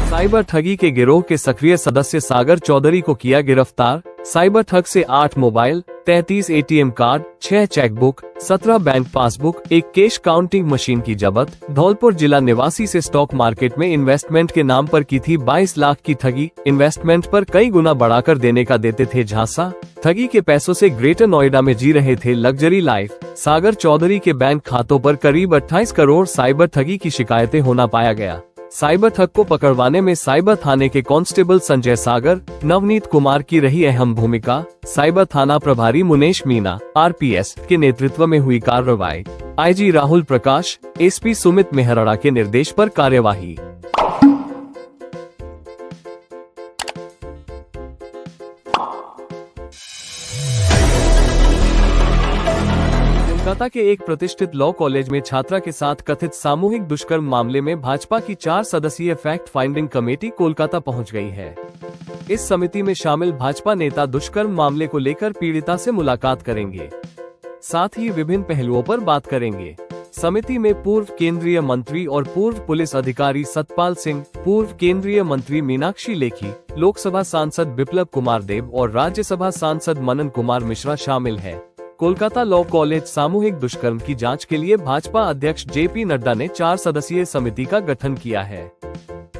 Speaker 1: साइबर ठगी के गिरोह के सक्रिय सदस्य सागर चौधरी को किया गिरफ्तार। साइबर ठग से 8 mobile, 33 ATM card, 6 chequebook, 17 bank passbook, एक कैश काउंटिंग मशीन की जब्त। धौलपुर जिला निवासी से स्टॉक मार्केट में इन्वेस्टमेंट के नाम पर की थी 22 लाख की ठगी। इन्वेस्टमेंट पर कई गुना बढ़ाकर देने का देते थे झांसा। ठगी के पैसों से ग्रेटर नोएडा में जी रहे थे लग्जरी लाइफ। सागर चौधरी के बैंक खातों पर करीब 28 करोड़ साइबर ठगी की शिकायतें होना पाया गया। साइबर ठग को पकड़वाने में साइबर थाने के कांस्टेबल संजय सागर, नवनीत कुमार की रही अहम भूमिका। साइबर थाना प्रभारी मुनेश मीना, RPS के नेतृत्व में हुई कार्रवाई। IG राहुल प्रकाश, SP सुमित मेहरड़ा के निर्देश पर कार्यवाही। कोलकाता के एक प्रतिष्ठित लॉ कॉलेज में छात्रा के साथ कथित सामूहिक दुष्कर्म मामले में भाजपा की 4 सदस्यीय फैक्ट फाइंडिंग कमेटी कोलकाता पहुंच गई है। इस समिति में शामिल भाजपा नेता दुष्कर्म मामले को लेकर पीड़िता से मुलाकात करेंगे, साथ ही विभिन्न पहलुओं पर बात करेंगे। समिति में पूर्व केंद्रीय मंत्री और पूर्व पुलिस अधिकारी सतपाल सिंह, पूर्व केंद्रीय मंत्री मीनाक्षी लेखी, लोकसभा सांसद बिप्लब कुमार देव और राज्यसभा सांसद मनन कुमार मिश्रा शामिल है। कोलकाता लॉ कॉलेज सामूहिक दुष्कर्म की जांच के लिए भाजपा अध्यक्ष JP नड्डा ने 4 सदस्यीय समिति का गठन किया है।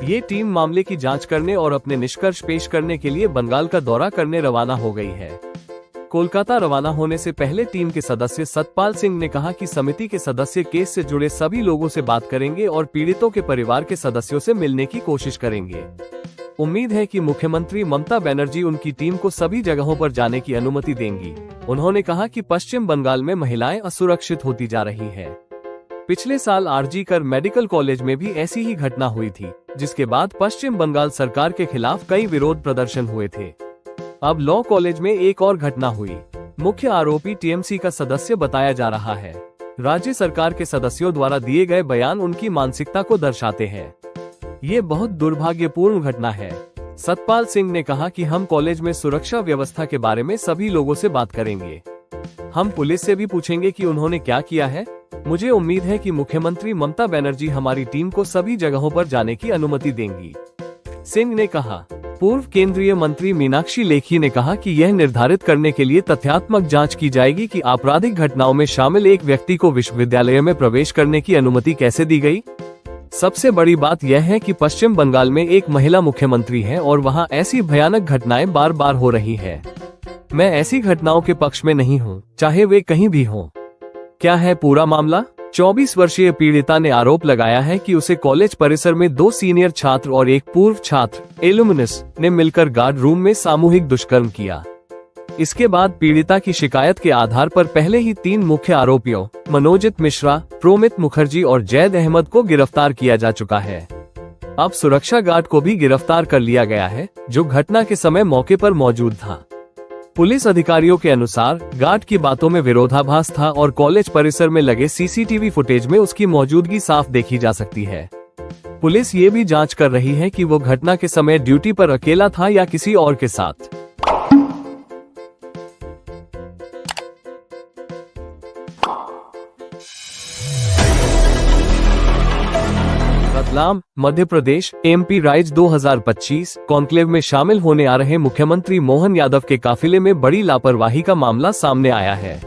Speaker 1: ये टीम मामले की जांच करने और अपने निष्कर्ष पेश करने के लिए बंगाल का दौरा करने रवाना हो गई है। कोलकाता रवाना होने से पहले टीम के सदस्य सतपाल सिंह ने कहा कि समिति के सदस्य केस से जुड़े सभी लोगों से बात करेंगे और पीड़ितों के परिवार के सदस्यों से मिलने की कोशिश करेंगे। उम्मीद है कि मुख्यमंत्री ममता बनर्जी उनकी टीम को सभी जगहों पर जाने की अनुमति देंगी। उन्होंने कहा कि पश्चिम बंगाल में महिलाएं असुरक्षित होती जा रही हैं। पिछले साल RG कर मेडिकल कॉलेज में भी ऐसी ही घटना हुई थी, जिसके बाद पश्चिम बंगाल सरकार के खिलाफ कई विरोध प्रदर्शन हुए थे। अब लॉ कॉलेज में एक और घटना हुई। मुख्य आरोपी टीएमसी का सदस्य बताया जा रहा है। राज्य सरकार के सदस्यों द्वारा दिए गए बयान उनकी मानसिकता को दर्शाते हैं। ये बहुत दुर्भाग्यपूर्ण घटना है। सतपाल सिंह ने कहा कि हम कॉलेज में सुरक्षा व्यवस्था के बारे में सभी लोगों से बात करेंगे। हम पुलिस से भी पूछेंगे कि उन्होंने क्या किया है। मुझे उम्मीद है कि मुख्यमंत्री ममता बनर्जी हमारी टीम को सभी जगहों पर जाने की अनुमति देंगी, सिंह ने कहा। पूर्व केंद्रीय मंत्री मीनाक्षी लेखी ने कहा कि यह निर्धारित करने के लिए तथ्यात्मक जांच की जाएगी कि आपराधिक घटनाओं में शामिल एक व्यक्ति को विश्वविद्यालय में प्रवेश करने की अनुमति कैसे दी गई। सबसे बड़ी बात यह है कि पश्चिम बंगाल में एक महिला मुख्यमंत्री है और वहां ऐसी भयानक घटनाएं बार बार हो रही है। मैं ऐसी घटनाओं के पक्ष में नहीं हूं, चाहे वे कहीं भी हों। क्या है पूरा मामला? 24 वर्षीय पीड़िता ने आरोप लगाया है कि उसे कॉलेज परिसर में 2 सीनियर छात्र और एक पूर्व छात्र एलुमनस ने मिलकर गार्ड रूम में सामूहिक दुष्कर्म किया। इसके बाद पीड़िता की शिकायत के आधार पर पहले ही 3 मुख्य आरोपियों मनोजित मिश्रा, प्रोमित मुखर्जी और जैद अहमद को गिरफ्तार किया जा चुका है। अब सुरक्षा गार्ड को भी गिरफ्तार कर लिया गया है, जो घटना के समय मौके पर मौजूद था। पुलिस अधिकारियों के अनुसार गार्ड की बातों में विरोधाभास था और कॉलेज परिसर में लगे सीसीटीवी फुटेज में उसकी मौजूदगी साफ देखी जा सकती है। पुलिस ये भी जांच कर रही है कि वो घटना के समय ड्यूटी पर अकेला था या किसी और के साथ। Ratlam, Madhya Pradesh MP rise 2025 conclave में शामिल होने आ रहे मुख्यमंत्री मोहन यादव के काफिले में बड़ी लापरवाही का मामला सामने आया है।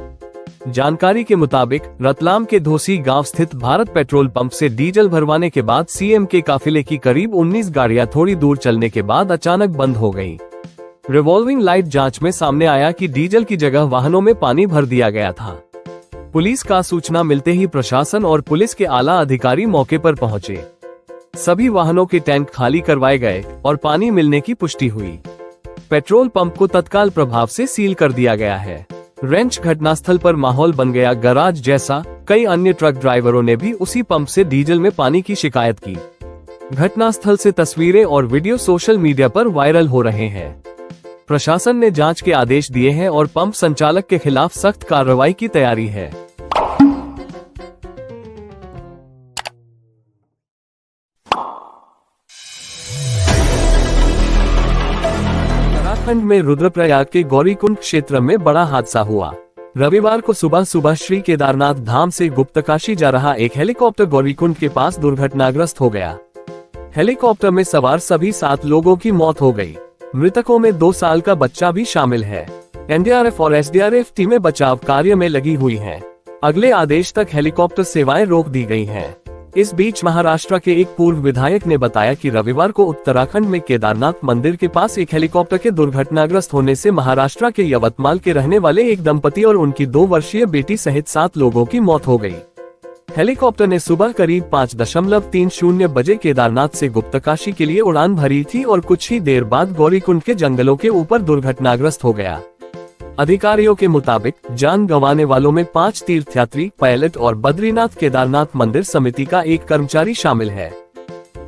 Speaker 1: जानकारी के मुताबिक रतलाम के धोसी गांव स्थित भारत पेट्रोल पंप से डीजल भरवाने के बाद सीएम के काफिले की करीब 19 गाड़ियां थोड़ी दूर चलने के बाद अचानक बंद हो गयी। रिवॉल्विंग लाइट जांच में सामने आया कि डीजल की जगह वाहनों में पानी भर दिया गया था। पुलिस का सूचना मिलते ही प्रशासन और पुलिस के आला अधिकारी मौके पर पहुंचे। सभी वाहनों के टैंक खाली करवाए गए और पानी मिलने की पुष्टि हुई। पेट्रोल पंप को तत्काल प्रभाव से सील कर दिया गया है। रेंच घटनास्थल पर माहौल बन गया गराज जैसा। कई अन्य ट्रक ड्राइवरों ने भी उसी पंप से डीजल में पानी की शिकायत की। घटनास्थल से तस्वीरें और वीडियो सोशल मीडिया पर वायरल हो रहे हैं। प्रशासन ने जांच के आदेश दिए हैं और पंप संचालक के खिलाफ सख्त कार्रवाई की तैयारी है। उत्तराखंड में रुद्रप्रयाग के गौरीकुंड क्षेत्र में बड़ा हादसा हुआ। रविवार को सुबह सुबह श्री केदारनाथ धाम से गुप्तकाशी जा रहा एक हेलीकॉप्टर गौरीकुंड के पास दुर्घटनाग्रस्त हो गया। हेलीकॉप्टर में सवार सभी 7 लोगों की मौत हो गई। मृतकों में 2 साल का बच्चा भी शामिल है। एनडीआरएफ और एसडीआरएफ टीमें बचाव कार्य में लगी हुई हैं। अगले आदेश तक हेलीकॉप्टर सेवाएं रोक दी गई हैं। इस बीच महाराष्ट्र के एक पूर्व विधायक ने बताया कि रविवार को उत्तराखंड में केदारनाथ मंदिर के पास एक हेलीकॉप्टर के दुर्घटनाग्रस्त होने से महाराष्ट्र के यवतमाल के रहने वाले एक दंपति और उनकी 2 वर्षीय बेटी सहित 7 लोगों की मौत हो गई। हेलीकॉप्टर ने सुबह करीब 5:30 बजे केदारनाथ से गुप्तकाशी के लिए उड़ान भरी थी और कुछ ही देर बाद गौरीकुंड के जंगलों के ऊपर दुर्घटनाग्रस्त हो गया। अधिकारियों के मुताबिक जान गंवाने वालों में 5 तीर्थयात्री, पायलट और बद्रीनाथ केदारनाथ मंदिर समिति का एक कर्मचारी शामिल है।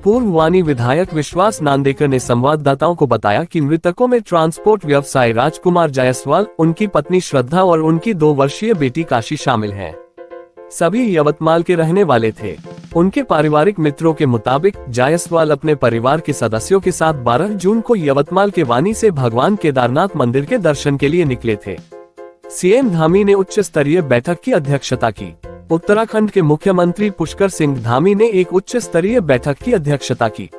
Speaker 1: पूर्व वानी विधायक विश्वास नांदेकर ने संवाददाताओं को बताया कि मृतकों में ट्रांसपोर्ट व्यवसायी राजकुमार जायसवाल, उनकी पत्नी श्रद्धा और उनकी 2 वर्षीय बेटी काशी शामिल हैं। सभी यवतमाल के रहने वाले थे। उनके पारिवारिक मित्रों के मुताबिक जायसवाल अपने परिवार के सदस्यों के साथ 12 जून को यवतमाल के वानी से भगवान केदारनाथ मंदिर के दर्शन के लिए निकले थे। सीएम धामी ने उच्च स्तरीय बैठक की अध्यक्षता की। उत्तराखंड के मुख्यमंत्री पुष्कर सिंह धामी ने एक उच्च स्तरीय बैठक की अध्यक्षता की।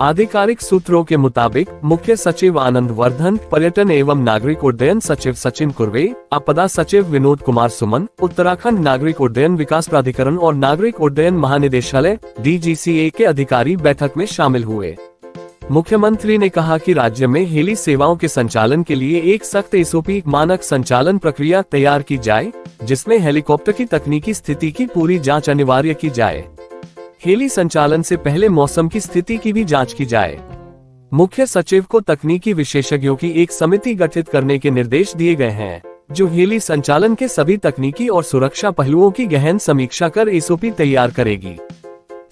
Speaker 1: आधिकारिक सूत्रों के मुताबिक मुख्य सचिव आनंद वर्धन, पर्यटन एवं नागरिक उड्डयन सचिव सचिन कुर्वे, आपदा सचिव विनोद कुमार सुमन, उत्तराखंड नागरिक उड्डयन विकास प्राधिकरण और नागरिक उड्डयन महानिदेशालय DGCA के अधिकारी बैठक में शामिल हुए। मुख्यमंत्री ने कहा कि राज्य में हेली सेवाओं के संचालन के लिए एक सख्त SOP मानक संचालन प्रक्रिया तैयार की जाए, जिसमें हेलीकॉप्टर की तकनीकी स्थिति की पूरी जाँच अनिवार्य की जाए। हेली संचालन से पहले मौसम की स्थिति की भी जांच की जाए। मुख्य सचिव को तकनीकी विशेषज्ञों की एक समिति गठित करने के निर्देश दिए गए हैं, जो हेली संचालन के सभी तकनीकी और सुरक्षा पहलुओं की गहन समीक्षा कर SOP तैयार करेगी।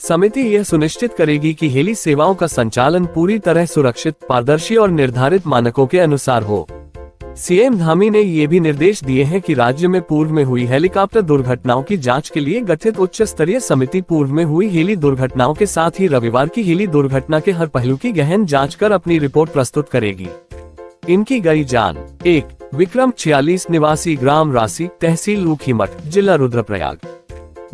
Speaker 1: समिति यह सुनिश्चित करेगी कि हेली सेवाओं का संचालन पूरी तरह सुरक्षित, पारदर्शी और निर्धारित मानकों के अनुसार हो। सीएम धामी ने ये भी निर्देश दिए हैं कि राज्य में पूर्व में हुई हेलीकॉप्टर दुर्घटनाओं की जांच के लिए गठित उच्च स्तरीय समिति पूर्व में हुई हेली दुर्घटनाओं के साथ ही रविवार की हेली दुर्घटना के हर पहलू की गहन जांच कर अपनी रिपोर्ट प्रस्तुत करेगी। इनकी गई जान। 1. विक्रम 46 निवासी ग्राम राशि, तहसील ऊखीमठ, जिला रुद्रप्रयाग।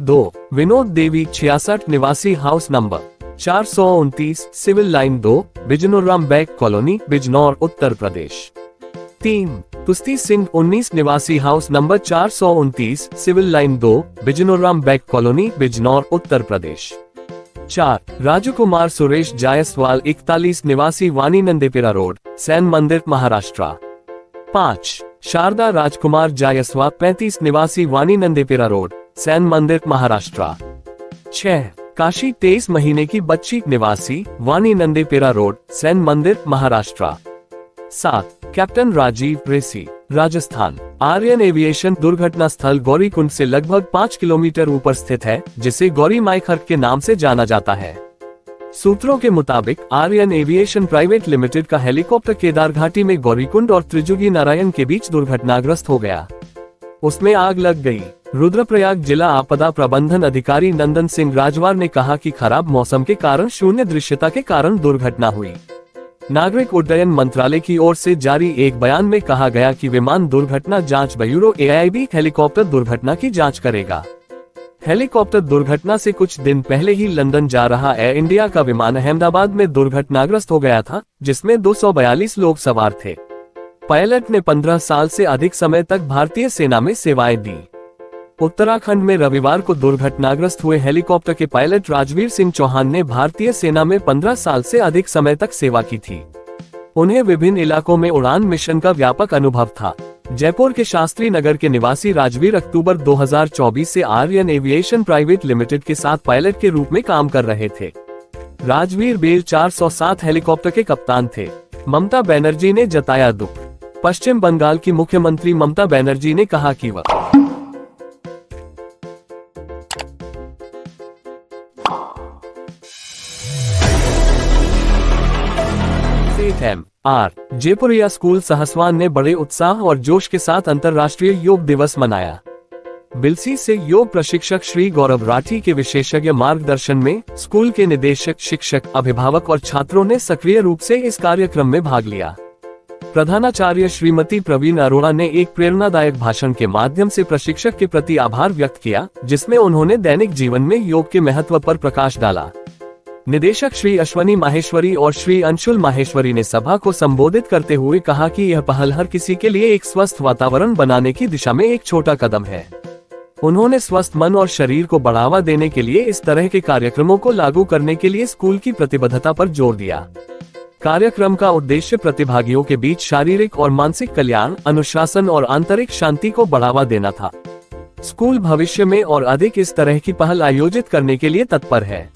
Speaker 1: 2. विनोद देवी 66 निवासी हाउस नंबर 429, सिविल लाइन 2, बिजनौराम बैग कॉलोनी, बिजनौर, उत्तर प्रदेश। 3. तुस्ती सिंह 19 निवासी हाउस नंबर 429, सिविल लाइन 2, बिजनौराम बैग कॉलोनी, बिजनौर, उत्तर प्रदेश। 4. राजू कुमार सुरेश जायसवाल 41 निवासी वानी नंदेपेरा रोड, सैन मंदिर, महाराष्ट्र। 5. शारदा राजकुमार जायसवाल 35 निवासी वानी नंदेपेरा रोड, सैन मंदिर, महाराष्ट्र। 6. काशी 23 महीने की बच्ची निवासी वानी नंदेपेरा रोड, सैन मंदिर, महाराष्ट्र। 7. कैप्टन राजीव रेसी, राजस्थान। आर्यन एविएशन दुर्घटना स्थल गौरीकुंड से लगभग 5 किलोमीटर ऊपर स्थित है, जिसे गौरी माईखर्क के नाम से जाना जाता है। सूत्रों के मुताबिक आर्यन एविएशन प्राइवेट लिमिटेड का हेलीकॉप्टर केदार घाटी में गौरीकुंड और त्रिजुगी नारायण के बीच दुर्घटनाग्रस्त हो गया। उसमें आग लग गई। रुद्रप्रयाग जिला आपदा प्रबंधन अधिकारी नंदन सिंह राजवार ने कहा कि खराब मौसम के कारण शून्य दृश्यता के कारण दुर्घटना हुई। नागरिक उड्डयन मंत्रालय की ओर से जारी एक बयान में कहा गया कि विमान दुर्घटना जांच ब्यूरो AIB हेलीकॉप्टर दुर्घटना की जांच करेगा। हेलीकॉप्टर दुर्घटना से कुछ दिन पहले ही लंदन जा रहा एयर इंडिया का विमान अहमदाबाद में दुर्घटनाग्रस्त हो गया था, जिसमें 242 लोग सवार थे। पायलट ने 15 साल से अधिक समय तक भारतीय सेना में सेवाएं दी। उत्तराखंड में रविवार को दुर्घटनाग्रस्त हुए हेलीकॉप्टर के पायलट राजवीर सिंह चौहान ने भारतीय सेना में 15 साल से अधिक समय तक सेवा की थी। उन्हें विभिन्न इलाकों में उड़ान मिशन का व्यापक अनुभव था। जयपुर के शास्त्री नगर के निवासी राजवीर अक्टूबर 2024 से आर्यन एविएशन प्राइवेट लिमिटेड के साथ पायलट के रूप में काम कर रहे थे। राजवीर बेल 407 हेलीकॉप्टर के कप्तान थे। ममता बनर्जी ने जताया दुख। पश्चिम बंगाल की मुख्यमंत्री ममता बनर्जी ने कहा कि वह जयपुरिया स्कूल सहसवान ने बड़े उत्साह और जोश के साथ अंतर्राष्ट्रीय योग दिवस मनाया। बिलसी से योग प्रशिक्षक श्री गौरव राठी के विशेषज्ञ मार्गदर्शन में स्कूल के निदेशक, शिक्षक, अभिभावक और छात्रों ने सक्रिय रूप से इस कार्यक्रम में भाग लिया। प्रधानाचार्य श्रीमती प्रवीण अरोड़ा ने एक प्रेरणादायक भाषण के माध्यम से प्रशिक्षक के प्रति आभार व्यक्त किया, जिसमें उन्होंने दैनिक जीवन में योग के महत्व पर प्रकाश डाला। निदेशक श्री अश्वनी माहेश्वरी और श्री अंशुल माहेश्वरी ने सभा को संबोधित करते हुए कहा कि यह पहल हर किसी के लिए एक स्वस्थ वातावरण बनाने की दिशा में एक छोटा कदम है। उन्होंने स्वस्थ मन और शरीर को बढ़ावा देने के लिए इस तरह के कार्यक्रमों को लागू करने के लिए स्कूल की प्रतिबद्धता पर जोर दिया। कार्यक्रम का उद्देश्य प्रतिभागियों के बीच शारीरिक और मानसिक कल्याण, अनुशासन और आंतरिक शांति को बढ़ावा देना था। स्कूल भविष्य में और अधिक इस तरह की पहल आयोजित करने के लिए तत्पर है।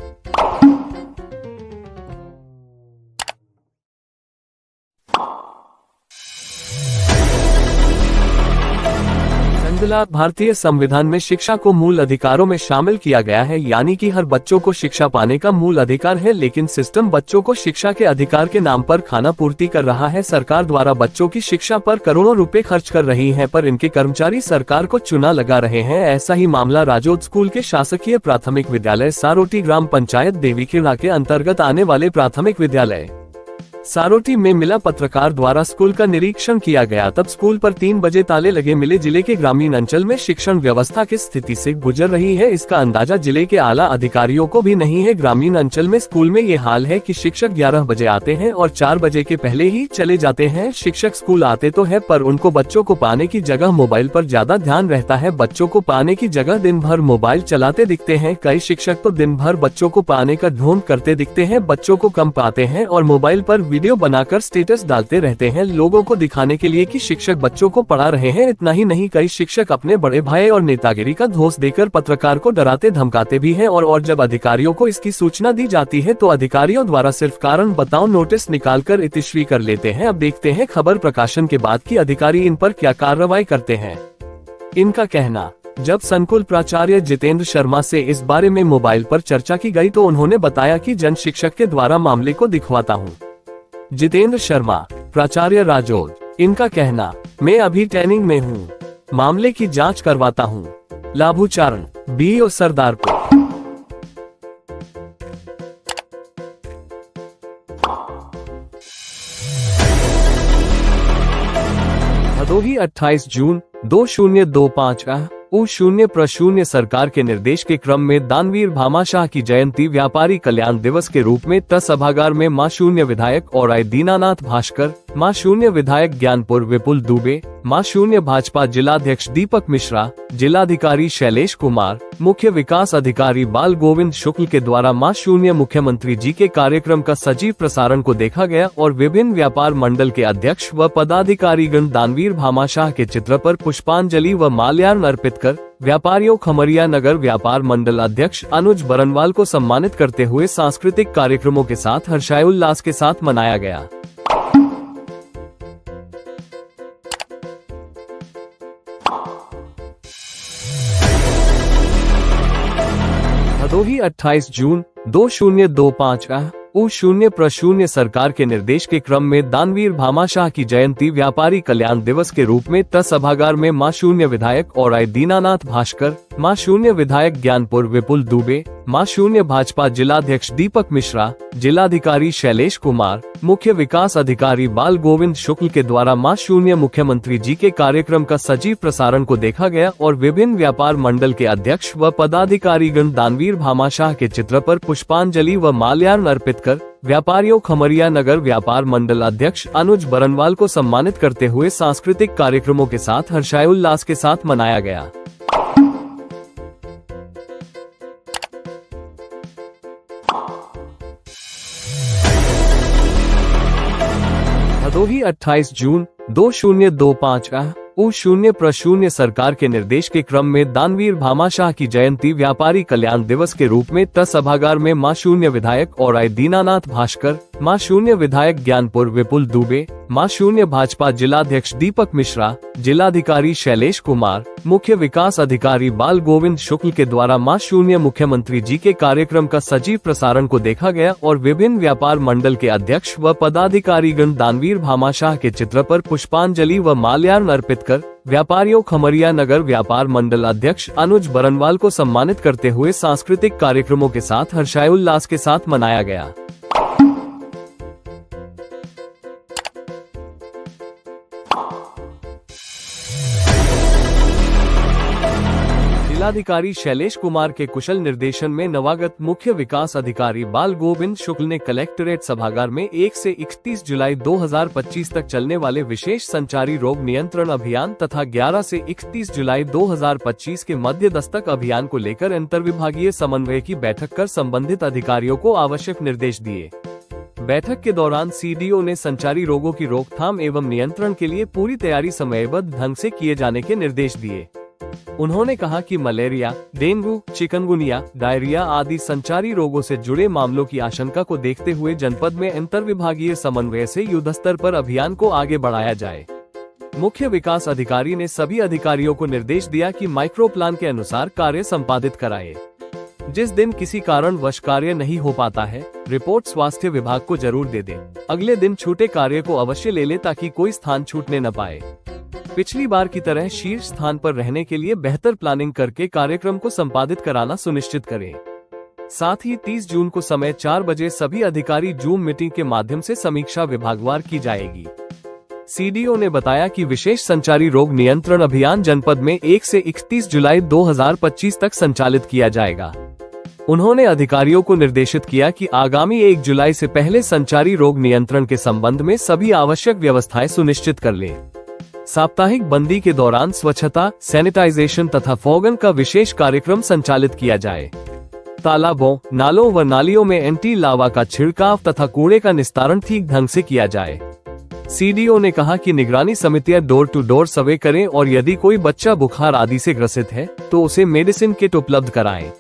Speaker 1: भारतीय संविधान में शिक्षा को मूल अधिकारों में शामिल किया गया है, यानी कि हर बच्चों को शिक्षा पाने का मूल अधिकार है, लेकिन सिस्टम बच्चों को शिक्षा के अधिकार के नाम पर खाना पूर्ति कर रहा है। सरकार द्वारा बच्चों की शिक्षा पर करोड़ों रुपए खर्च कर रही है, पर इनके कर्मचारी सरकार को चुना लगा रहे हैं। ऐसा ही मामला राजोद स्कूल के शासकीय प्राथमिक विद्यालय सारोटी ग्राम पंचायत देवीखेड़ा के अंतर्गत आने वाले प्राथमिक विद्यालय सारोटी में मिला। पत्रकार द्वारा स्कूल का निरीक्षण किया गया, तब स्कूल पर 3 बजे ताले लगे मिले। जिले के ग्रामीण अंचल में शिक्षण व्यवस्था किस स्थिति से गुजर रही है, इसका अंदाजा जिले के आला अधिकारियों को भी नहीं है। ग्रामीण अंचल में स्कूल में ये हाल है कि शिक्षक 11 बजे आते हैं और 4 बजे के पहले ही चले जाते हैं। शिक्षक स्कूल आते तो है, पर उनको बच्चों को पाने की जगह मोबाइल पर ज्यादा ध्यान रहता है। बच्चों को पाने की जगह दिन भर मोबाइल चलाते दिखते हैं। कई शिक्षक तो दिन भर बच्चों को पाने का ढोंग करते दिखते हैं। बच्चों को कम पाते हैं और मोबाइल पर वीडियो बनाकर स्टेटस डालते रहते हैं, लोगों को दिखाने के लिए कि शिक्षक बच्चों को पढ़ा रहे हैं। इतना ही नहीं, कई शिक्षक अपने बड़े भाई और नेतागिरी का धोस देकर पत्रकार को डराते धमकाते भी हैं। और जब अधिकारियों को इसकी सूचना दी जाती है तो अधिकारियों द्वारा सिर्फ कारण बताओ नोटिस निकालकर इतिश्री कर लेते हैं। अब देखते हैं खबर प्रकाशन के बाद कि अधिकारी इन पर क्या कार्रवाई करते हैं। इनका कहना, जब संकुल प्राचार्य जितेंद्र शर्मा से इस बारे में मोबाइल पर चर्चा की गई तो उन्होंने बताया कि जन शिक्षक के द्वारा मामले को दिखवाता हूं। जितेंद्र शर्मा, प्राचार्य राजौर, इनका कहना, मैं अभी ट्रेनिंग में हूं, मामले की जांच करवाता हूं। लाभूचारण, बीओ सरदारपुर। भदोही 28 जून 2025 U0 सरकार के निर्देश के क्रम में दानवीर भामाशाह की जयंती व्यापारी कल्याण दिवस के रूप में ट सभागार में मां शून्य विधायक और आई दीनानाथ भास्कर, मां शून्य विधायक ज्ञानपुर विपुल दुबे, मां शून्य भाजपा जिलाध्यक्ष दीपक मिश्रा, जिलाधिकारी शैलेश कुमार, मुख्य विकास अधिकारी बाल गोविंद शुक्ल के द्वारा मां शून्य मुख्यमंत्री जी के कार्यक्रम का सजीव प्रसारण को देखा गया और विभिन्न व्यापार मंडल के अध्यक्ष व पदाधिकारीगण दानवीर भामाशाह के चित्र पर पुष्पांजलि व माल्यार्पण अर्पित कर व्यापारियों खमरिया नगर व्यापार मंडल अध्यक्ष अनुज बरनवाल को सम्मानित करते हुए सांस्कृतिक कार्यक्रमों के साथ हर्षोल्लास के साथ मनाया गया। भदोही 28 जून 2025 U0 सरकार के निर्देश के क्रम में दानवीर भामाशाह की जयंती व्यापारी कल्याण दिवस के रूप में ट सभागार में मां शून्य विधायक और आई दीनानाथ भास्कर, मां शून्य विधायक ज्ञानपुर विपुल दुबे, मां शून्य भाजपा जिलाध्यक्ष दीपक मिश्रा, जिलाधिकारी शैलेश कुमार, मुख्य विकास अधिकारी बाल गोविंद शुक्ल के द्वारा मां शून्य मुख्यमंत्री जी के कार्यक्रम का सजीव प्रसारण को देखा गया और विभिन्न व्यापार मंडल के अध्यक्ष व पदाधिकारीगण दानवीर भामाशाह के चित्र पर पुष्पांजलि व माल्यार्पण अर्पित कर व्यापारियों खमरिया नगर व्यापार मंडल अध्यक्ष अनुज बरनवाल को सम्मानित करते हुए सांस्कृतिक कार्यक्रमों के साथ हर्षोल्लास के साथ मनाया गया। भदोही 28 जून 2025 U0 सरकार के निर्देश के क्रम में दानवीर भामाशाह की जयंती व्यापारी कल्याण दिवस के रूप में ट सभागार में मां शून्य विधायक और आई दीनानाथ भास्कर, मां शून्य विधायक ज्ञानपुर विपुल दुबे, मां शून्य भाजपा जिलाध्यक्ष दीपक मिश्रा, जिलाधिकारी शैलेश कुमार, मुख्य विकास अधिकारी बाल गोविंद शुक्ल के द्वारा मां शून्य मुख्यमंत्री जी के कार्यक्रम का सजीव प्रसारण को देखा गया और विभिन्न व्यापार मंडल के अध्यक्ष व पदाधिकारीगण दानवीर भामाशाह के चित्र पर पुष्पांजलि व माल्यार्पण अर्पित कर व्यापारियों खमरिया नगर व्यापार मंडल अध्यक्ष अनुज बरनवाल को सम्मानित करते हुए सांस्कृतिक कार्यक्रमों के साथ हर्षोल्लास के साथ मनाया गया। जिलाधिकारी शैलेश कुमार के कुशल निर्देशन में नवागत मुख्य विकास अधिकारी बाल गोविंद शुक्ल ने कलेक्ट्रेट सभागार में 1 से 31 जुलाई 2025 तक चलने वाले विशेष संचारी रोग नियंत्रण अभियान तथा 11 से 31 जुलाई 2025 के मध्य दस्तक अभियान को लेकर अंतर्विभागीय समन्वय की बैठक कर संबंधित अधिकारियों को आवश्यक निर्देश दिए। बैठक के दौरान सीडीओ ने संचारी रोगों की रोकथाम एवं नियंत्रण के लिए पूरी तैयारी समयबद्ध ढंग से किए जाने के निर्देश दिए। उन्होंने कहा कि मलेरिया, डेंगू, चिकनगुनिया, डायरिया आदि संचारी रोगों से जुड़े मामलों की आशंका को देखते हुए जनपद में अंतर्विभागीय समन्वय से युद्धस्तर पर अभियान को आगे बढ़ाया जाए। मुख्य विकास अधिकारी ने सभी अधिकारियों को निर्देश दिया कि माइक्रो प्लान के अनुसार कार्य संपादित कराए। जिस दिन किसी कारणवश कार्य नहीं हो पाता है, रिपोर्ट स्वास्थ्य विभाग को जरूर दे दें। अगले दिन छूटे कार्य को अवश्य ले लें ताकि कोई स्थान छूटने न पाए। पिछली बार की तरह शीर्ष स्थान पर रहने के लिए बेहतर प्लानिंग करके कार्यक्रम को संपादित कराना सुनिश्चित करें। साथ ही 30 जून को समय 4 बजे सभी अधिकारी जूम मीटिंग के माध्यम से समीक्षा विभागवार की जाएगी। सीडीओ ने बताया कि विशेष संचारी रोग नियंत्रण अभियान जनपद में 1 से 31 जुलाई 2025 तक संचालित किया जाएगा। उन्होंने अधिकारियों को निर्देशित किया कि आगामी 1 जुलाई से पहले संचारी रोग नियंत्रण के संबंध में सभी आवश्यक व्यवस्थाएं सुनिश्चित कर लें। साप्ताहिक बंदी के दौरान स्वच्छता, सैनिटाइजेशन तथा फॉगन का विशेष कार्यक्रम संचालित किया जाए। तालाबों, नालों व नालियों में एंटी लावा का छिड़काव तथा कूड़े का निस्तारण ठीक ढंग से किया जाए। सीडीओ ने कहा कि निगरानी समितियां डोर टू डोर सर्वे करें और यदि कोई बच्चा बुखार आदि से ग्रसित है तो उसे मेडिसिन किट उपलब्ध कराएं।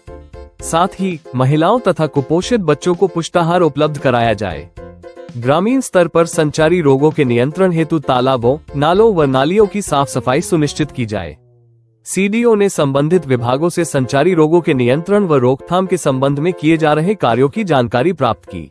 Speaker 1: साथ ही महिलाओं तथा कुपोषित बच्चों को पुष्टाहार उपलब्ध कराया जाए। ग्रामीण स्तर पर संचारी रोगों के नियंत्रण हेतु तालाबों, नालों व नालियों की साफ सफाई सुनिश्चित की जाए। सीडीओ ने संबंधित विभागों से संचारी रोगों के नियंत्रण व रोकथाम के संबंध में किए जा रहे कार्यों की जानकारी प्राप्त की।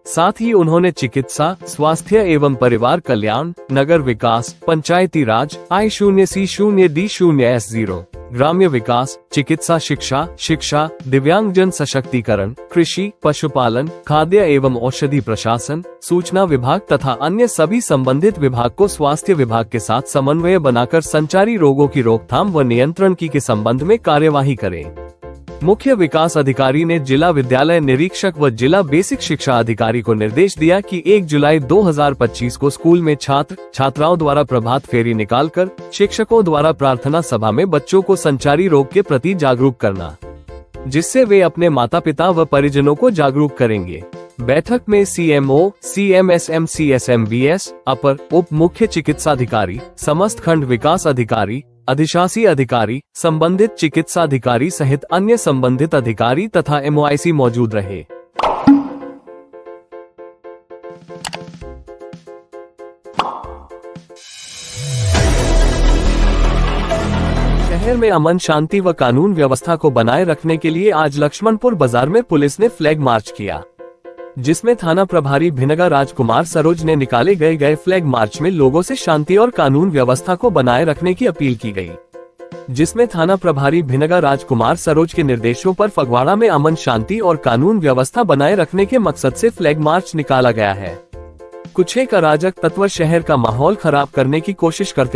Speaker 1: साथ ही उन्होंने चिकित्सा, स्वास्थ्य एवं परिवार कल्याण, नगर विकास, पंचायती राज, I0C0D0S0, ग्राम्य विकास, चिकित्सा शिक्षा, दिव्यांगजन सशक्तिकरण, कृषि, पशुपालन, खाद्य एवं औषधि प्रशासन, सूचना विभाग तथा अन्य सभी संबंधित विभाग को स्वास्थ्य विभाग के साथ समन्वय बनाकर संचारी रोगों की रोकथाम व नियंत्रण के संबंध में कार्यवाही करें। मुख्य विकास अधिकारी ने जिला विद्यालय निरीक्षक व जिला बेसिक शिक्षा अधिकारी को निर्देश दिया कि 1 जुलाई 2025 को स्कूल में छात्राओं द्वारा प्रभात फेरी निकालकर शिक्षकों द्वारा प्रार्थना सभा में बच्चों को संचारी रोग के प्रति जागरूक करना, जिससे वे अपने माता पिता व परिजनों को जागरूक करेंगे। बैठक में CMO, CMSM, CSMBS, अपर उप मुख्य चिकित्साधिकारी, समस्त खंड विकास अधिकारी, अधिशासी अधिकारी, संबंधित चिकित्सा अधिकारी सहित अन्य संबंधित अधिकारी तथा MOIC मौजूद रहे। शहर में अमन शांति व कानून व्यवस्था को बनाए रखने के लिए आज लक्ष्मणपुर बाजार में पुलिस ने फ्लैग मार्च किया, जिसमें थाना प्रभारी भिनगा राजकुमार सरोज ने निकाले गए फ्लैग मार्च में लोगों से शांति और कानून व्यवस्था को बनाए रखने की अपील की गई, जिसमें थाना प्रभारी भिनगा राजकुमार सरोज के निर्देशों पर फगवाड़ा में अमन शांति और कानून व्यवस्था बनाए रखने के मकसद से फ्लैग मार्च निकाला गया है। कुछ एक अराजक तत्व शहर का माहौल खराब करने की कोशिश करते